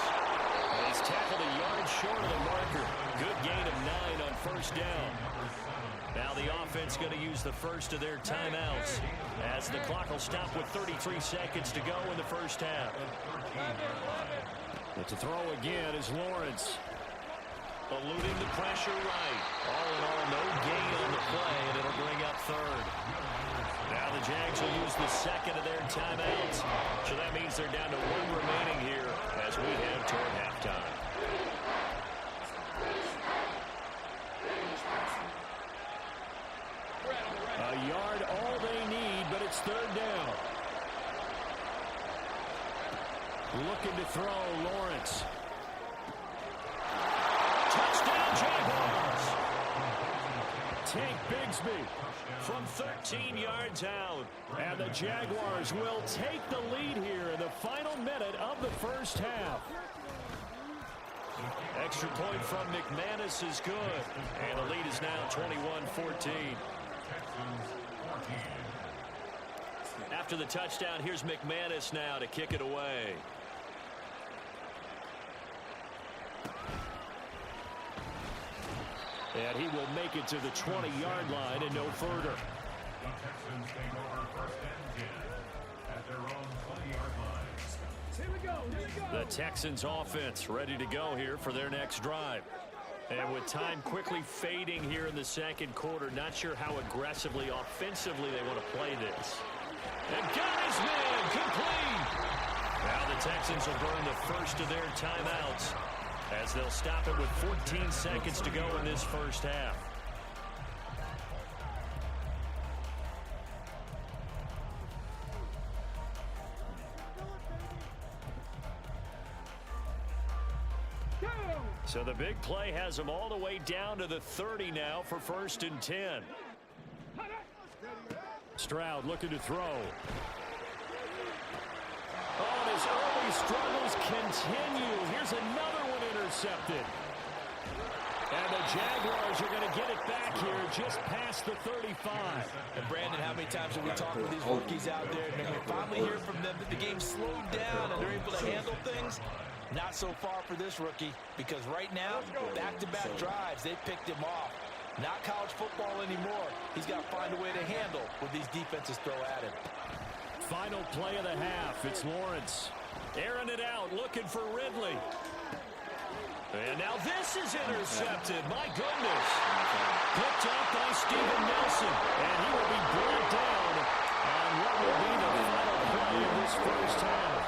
And he's tackled a yard short of the marker. Good gain of 9 on first down. Now the offense going to use the first of their timeouts as the clock will stop with 33 seconds to go in the first half. But to throw again is Lawrence. Eluding the pressure right. All in all, no gain on the play, and it'll bring up 3rd. Now the Jags will use the second of their timeouts. So that means they're down to 1 remaining here as we head toward halftime. A yard all they need, but it's 3rd down. Looking to throw, Lawrence. Touchdown, Jaguars. Tank Bigsby from 13 yards out. And the Jaguars will take the lead here in the final minute of the first half. Extra point from McManus is good. And the lead is now 21-14. After the touchdown, here's McManus now to kick it away. And he will make it to the 20-yard line and no further. The Texans take over 1st and 10 at their own 20-yard line. Here we go. Here we go. The Texans offense ready to go here for their next drive. And with time quickly fading here in the second quarter, not sure how aggressively, offensively they want to play this. And got his man complete. Now the Texans will burn the first of their timeouts as they'll stop it with 14 seconds to go in this first half. So the big play has them all the way down to the 30 now for 1st and 10. Stroud looking to throw. Oh, and his early struggles continue. Here's another one intercepted. And the Jaguars are going to get it back here just past the 35. And Brandon, how many times have we talked with these rookies out there, and we finally hear from them that the game slowed down and they're able to handle things? Not so far for this rookie, because right now, back-to-back drives, they picked him off. Not college football anymore. He's got to find a way to handle what these defenses throw at him. Final play of the half. It's Lawrence. Airing it out, looking for Ridley. And now this is intercepted. My goodness. Picked up by Steven Nelson. And he will be brought down on what will be the final play of this first half.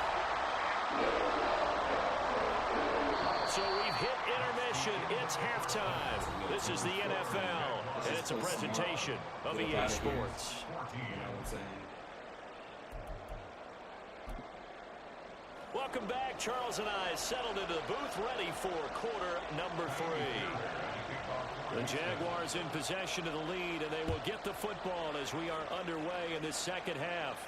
So we've hit intermission. It's halftime. This is the NFL, and it's a presentation of EA Sports. Welcome back. Charles and I settled into the booth, ready for quarter number 3. The Jaguars in possession of the lead, and they will get the football as we are underway in this second half.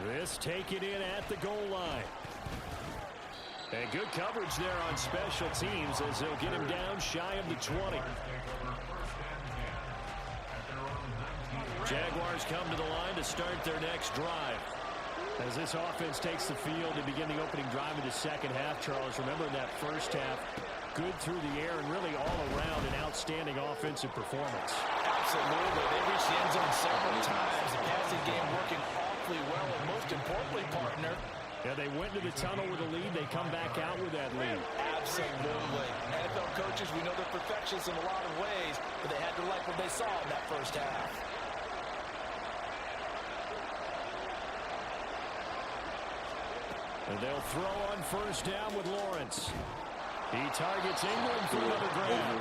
This taken in at the goal line. And good coverage there on special teams as they'll get him down shy of the 20. Jaguars come to the line to start their next drive. As this offense takes the field to begin the opening drive of the second half, Charles, remember in that first half, good through the air and really all around an outstanding offensive performance. Absolutely. They reached the end zone several times. The passing game working awfully well, and most importantly, partner, yeah, they went to the tunnel with a lead. They come back out with that lead. Absolutely. NFL coaches, we know they're perfectionists in a lot of ways, but they had to like what they saw in that first half. And they'll throw on first down with Lawrence. He targets England for another grab.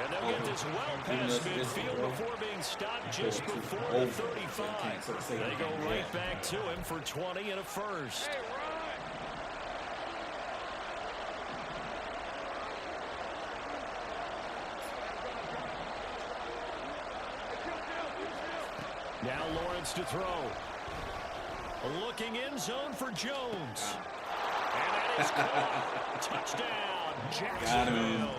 And they'll get this well past midfield before being stopped just before the 35. They go right back to him for 20 and a first. Now Lawrence to throw. Looking in zone for Jones. And that is caught. Touchdown, Jacksonville.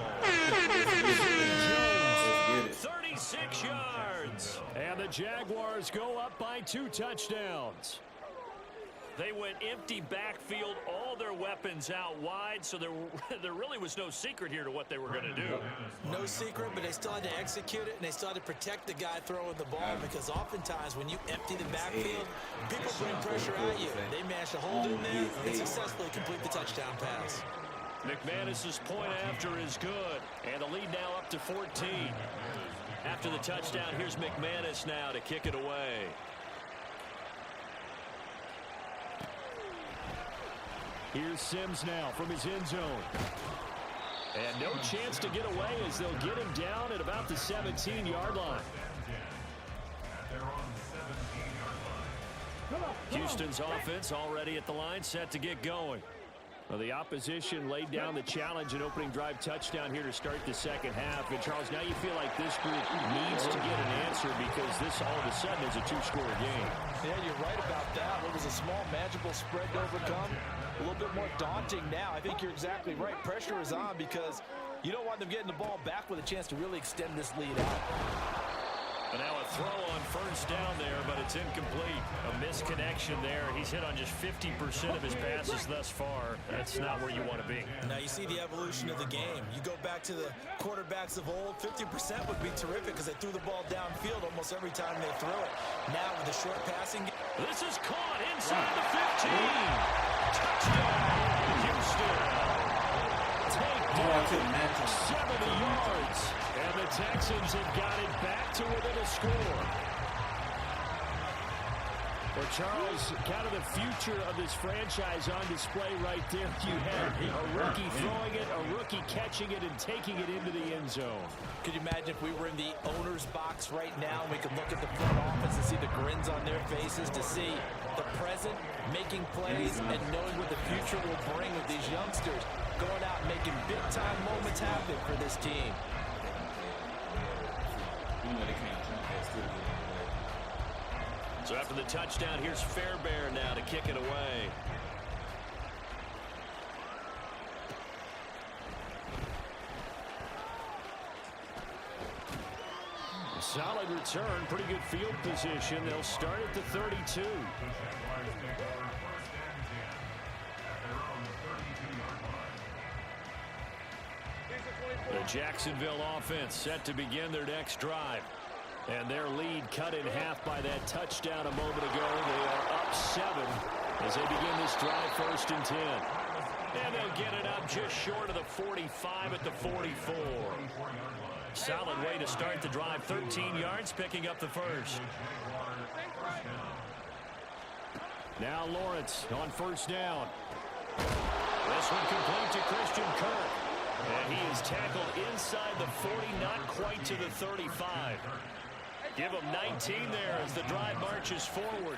Jones, 36 yards. And the Jaguars go up by 2 touchdowns. They went empty backfield, all their weapons out wide, so there really was no secret here to what they were going to do. No secret, but they still had to execute it, and they still had to protect the guy throwing the ball, because oftentimes when you empty the backfield, people bring pressure at you. They managed to hold in there and successfully complete the touchdown pass. McManus's point after is good, and the lead now up to 14. After the touchdown, here's McManus now to kick it away. Here's Sims now from his end zone. And no chance to get away as they'll get him down at about the 17-yard line. Houston's offense already at the line, set to get going. Well, the opposition laid down the challenge and opening drive touchdown here to start the second half. And, Charles, now you feel like this group needs to get an answer because this all of a sudden is a 2-score game. Yeah, you're right about that. It was a small, manageable spread to overcome. A little bit more daunting now. I think you're exactly right. Pressure is on because you don't want them getting the ball back with a chance to really extend this lead out. And now a throw on first down there, but it's incomplete. A misconnection there. He's hit on just 50% of his passes thus far. That's not where you want to be. Now you see the evolution of the game. You go back to the quarterbacks of old, 50% would be terrific because they threw the ball downfield almost every time they threw it. Now with the short passing game. This is caught inside the 15. Touchdown, Houston. Take down 70 yards. And the Texans have got it back to within a score. Well, Charles, kind of the future of this franchise on display right there. You had a rookie throwing it, a rookie catching it, and taking it into the end zone. Could you imagine if we were in the owner's box right now and we could look at the front office and see the grins on their faces, to see the present making plays and knowing what the future will bring with these youngsters going out and making big-time moments happen for this team. So after the touchdown, here's Fairbairn now to kick it away. A solid return, pretty good field position. They'll start at the 32. The Jacksonville offense set to begin their next drive. And their lead cut in half by that touchdown a moment ago. They are up 7 as they begin this drive, 1st and 10. And they'll get it up just short of the 45 at the 44. Solid way to start the drive. 13 yards, picking up the first. Now Lawrence on first down. This one complete to Christian Kirk. And he is tackled inside the 40, not quite to the 35. Give him 19 there as the drive marches forward.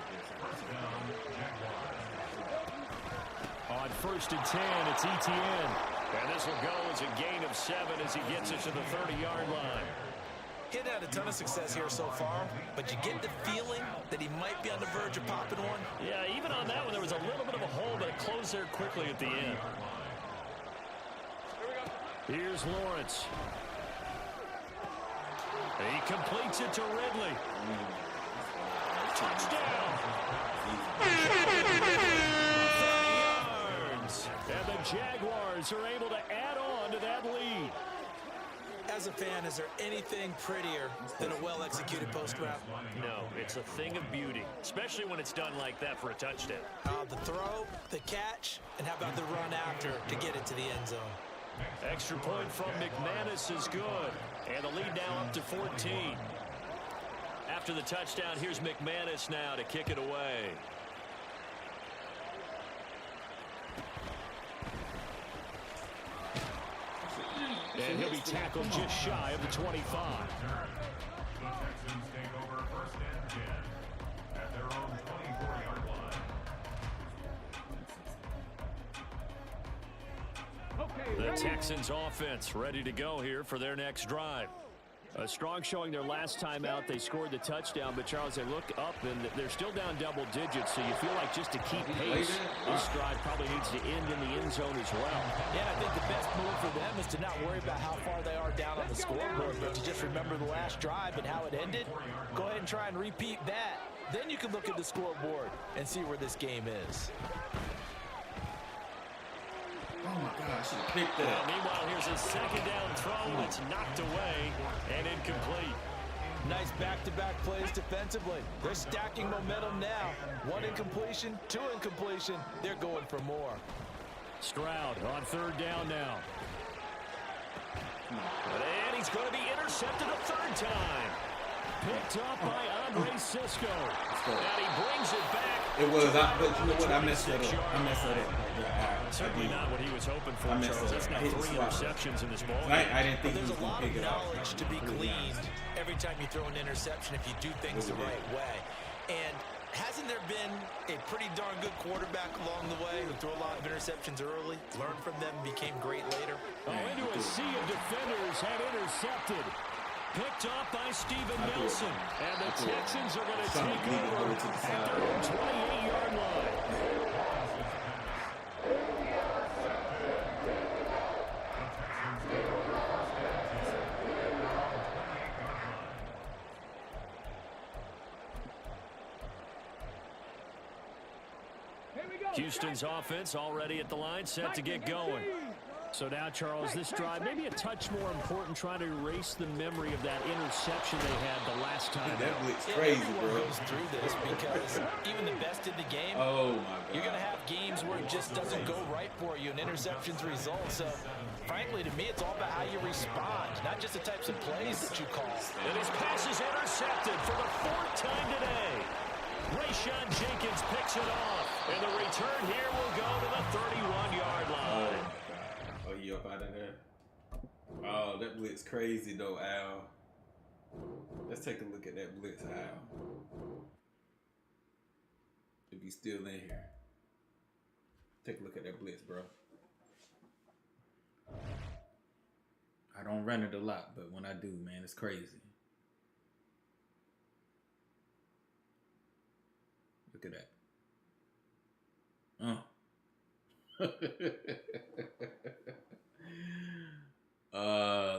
On first and 10, it's ETN. And this will go as a gain of 7 as he gets it to the 30-yard line. He hadn't had a ton of success here so far, but you get the feeling that he might be on the verge of popping one. Yeah, even on that one, there was a little bit of a hole, but it closed there quickly at the end. Here's Lawrence. He completes it to Ridley. Touchdown! 30 yards. And the Jaguars are able to add on to that lead. As a fan, is there anything prettier than a well-executed post route? No, it's a thing of beauty, especially when it's done like that for a touchdown. The throw, the catch, and how about the run after to get it to the end zone? Extra point from McManus is good. And the lead now up to 14. After the touchdown, here's McManus now to kick it away. And he'll be tackled just shy of the 25. The Texans take over first and 10 at their own 24-yard line. The Texans offense ready to go here for their next drive. A strong showing their last time out. They scored the touchdown, but Charles, they look up and they're still down double digits, so you feel like just to keep pace, this drive probably needs to end in the end zone as well. Yeah, I think the best move for them is to not worry about how far they are down on the scoreboard, but to just remember the last drive and how it ended. Go ahead and try and repeat that. Then you can look at the scoreboard and see where this game is. Oh my gosh, he picked that. Meanwhile, here's a second down throw that's knocked away and incomplete. Nice back-to-back plays defensively. They're stacking momentum now. 1 incompletion, 2 incompletion. They're going for more. Stroud on third down now. And he's going to be intercepted a third time. Picked up by Andre Cisco. And he brings it back. It was, but you know what? I messed it up. I messed it up. Certainly not what he was hoping for, Charles. That's now 3 interceptions in this ball. I didn't think he There's was a going lot to of pick it up. knowledge to be gleaned every time you throw an interception if you do things the right way. And hasn't there been a pretty darn good quarterback along the way who threw a lot of interceptions early, learned from them, and became great later? Into a sea of defenders had intercepted. Picked off by Steven Nelson. And the Texans are going to take over at their own 28-yard line. Houston's offense already at the line, set to get going. So now, Charles, this drive may be a touch more important, trying to erase the memory of that interception they had the last time. That blitz crazy, bro. Goes through this because even the best in the game, Oh my God. you're going to have games where it just doesn't go right for you, and interceptions result. So, frankly, to me, it's all about how you respond, not just the types of plays that you call. And his pass is intercepted for the 4th time today. Rayshon Jenkins picks it off, and the return here will go to the 31-yard Oh line. my God. Oh, you up out of there? Oh, that blitz crazy though, Al. Let's take a look at that blitz, Al. If you still in here, take a look at that blitz, bro. I don't run it a lot, but when I do, man, it's crazy. Look at that.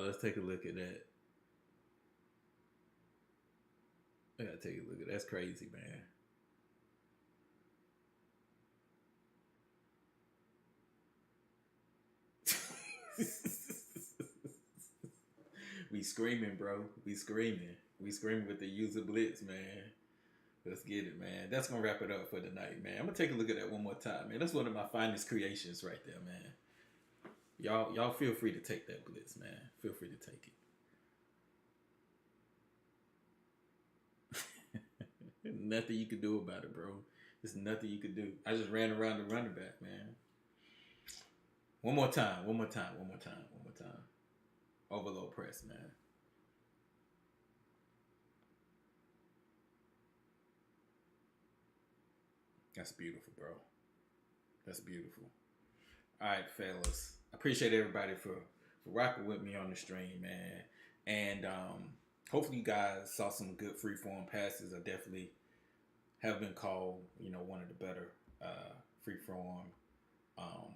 Let's take a look at that. I gotta take a look at that. That's crazy, man. We screaming, bro. We screaming. We screaming with the user blitz, man. Let's get it, man. That's gonna wrap it up for tonight, man. I'm gonna take a look at that one more time, man. That's one of my finest creations right there, man. Y'all feel free to take that blitz, man. Feel free to take it. Nothing you could do about it, bro. There's nothing you could do. I just ran around the running back, man. One more time. Overload press, man. That's beautiful, bro. That's beautiful. All right, fellas. I appreciate everybody for rocking with me on the stream, man. And hopefully you guys saw some good free-form passes. I definitely have been called, one of the better free-form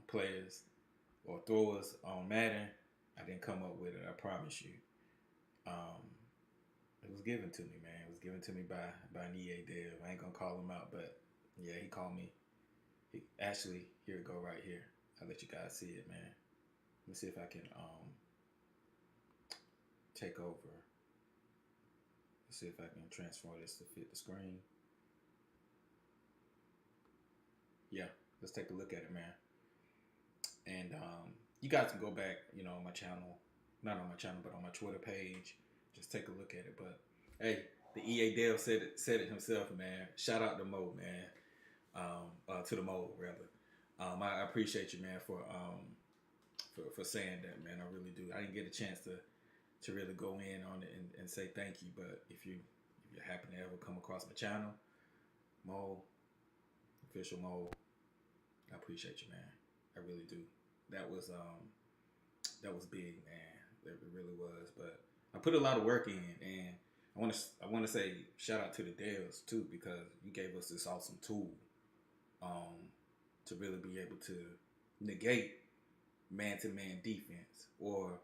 players or throwers on Madden. I didn't come up with it, I promise you. It was given to me, man. It was given to me by an EA dev. I ain't gonna call him out, but yeah, he called me. Actually, here it go right here. I'll let you guys see it, man. Let me see if I can take over. Let's see if I can transfer this to fit the screen. Yeah, let's take a look at it, man. And you guys can go back, on my channel. Not on my channel, but on my Twitter page. Just take a look at it. But hey, the EA Dev said it himself, man. Shout out to Mo, man. To the Mo, rather. I appreciate you, man, for saying that, man. I really do. I didn't get a chance to really go in on it and say thank you. But if you happen to ever come across my channel, Mo, official Mo, I appreciate you, man. I really do. That was big, man. It really was. But I put a lot of work in, and I want to say shout out to the devs too, because you gave us this awesome tool to really be able to negate man-to-man defense or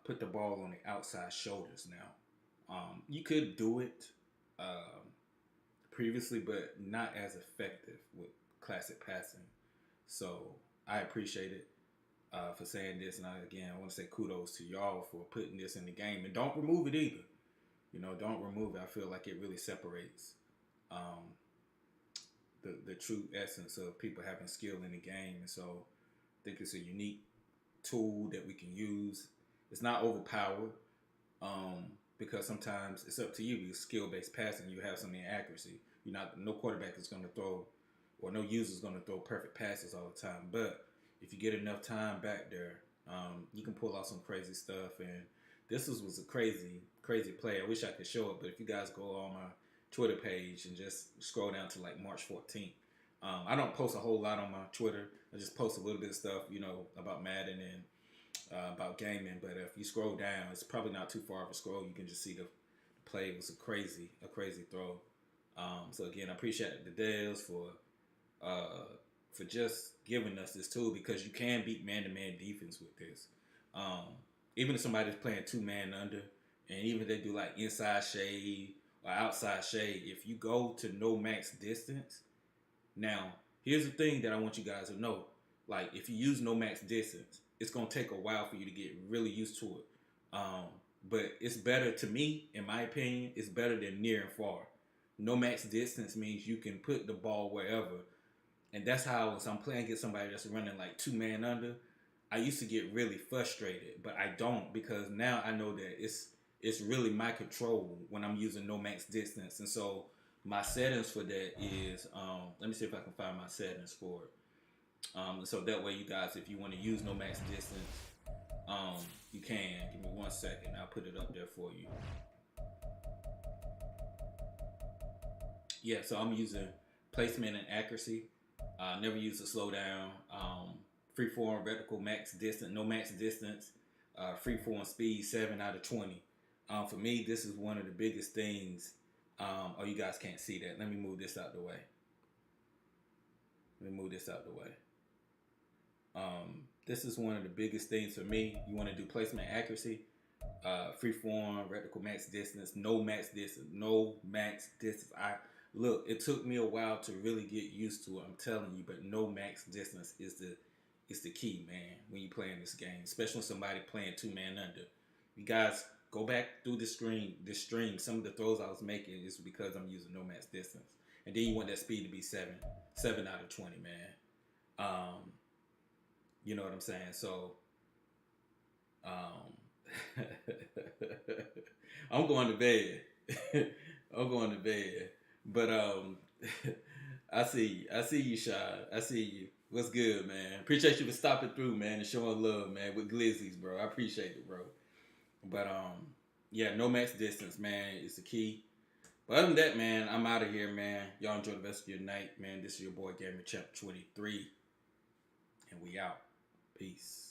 put the ball on the outside shoulders. Now, you could do it previously, but not as effective with classic passing. So I appreciate it for saying this, and I want to say kudos to y'all for putting this in the game, and don't remove it either. Don't remove it. I feel like it really separates the true essence of people having skill in the game, and so I think it's a unique tool that we can use. It's not overpowered because sometimes it's up to you. Because skill-based passing, you have some inaccuracy. No quarterback is going to throw, or no user is going to throw perfect passes all the time. But if you get enough time back there, you can pull off some crazy stuff. And this was a crazy play. I wish I could show it, but if you guys go on my Twitter page and just scroll down to like March 14th. I don't post a whole lot on my Twitter. I just post a little bit of stuff, about Madden and about gaming. But if you scroll down, it's probably not too far of a scroll. You can just see the play. It was a crazy throw. So again, I appreciate the devs for just giving us this tool, because you can beat man-to-man defense with this. Even if somebody's playing 2-man under, and even if they do like inside shade or outside shade, if you go to no max distance. Now, here's the thing that I want you guys to know. Like, if you use no max distance, it's going to take a while for you to get really used to it. But it's better, to me, in my opinion, it's better than near and far. No max distance means you can put the ball wherever. And that's how, as I'm playing against somebody that's running like 2-man under, I used to get really frustrated, but I don't, because now I know that it's really my control when I'm using no max distance. And so my settings for that is, let me see if I can find my settings for it. So that way, you guys, if you want to use no max distance, you can. Give me 1 second. I'll put it up there for you. Yeah, so I'm using placement and accuracy. Never use a slowdown. Freeform, vertical, max distance, no max distance. Freeform speed, 7 out of 20. For me, this is one of the biggest things. Oh, you guys can't see that. Let me move this out the way. This is one of the biggest things for me. You want to do placement accuracy, freeform, vertical, max distance, no max distance. Look, it took me a while to really get used to it, I'm telling you, but no max distance is the key, man, when you're playing this game, especially when somebody playing 2-man under. You guys go back through the stream. Some of the throws I was making is because I'm using no max distance. And then you want that speed to be 7 out of 20, man. You know what I'm saying? So, I'm going to bed. I'm going to bed. But I see you, Shy. I see you. What's good, man? Appreciate you for stopping through, man, and showing love, man, with Glizzies, bro. I appreciate it, bro. But yeah, no max distance, man, is the key. But other than that, man, I'm out of here, man. Y'all enjoy the rest of your night, man. This is your boy Gamer Champ 23, and we out. Peace.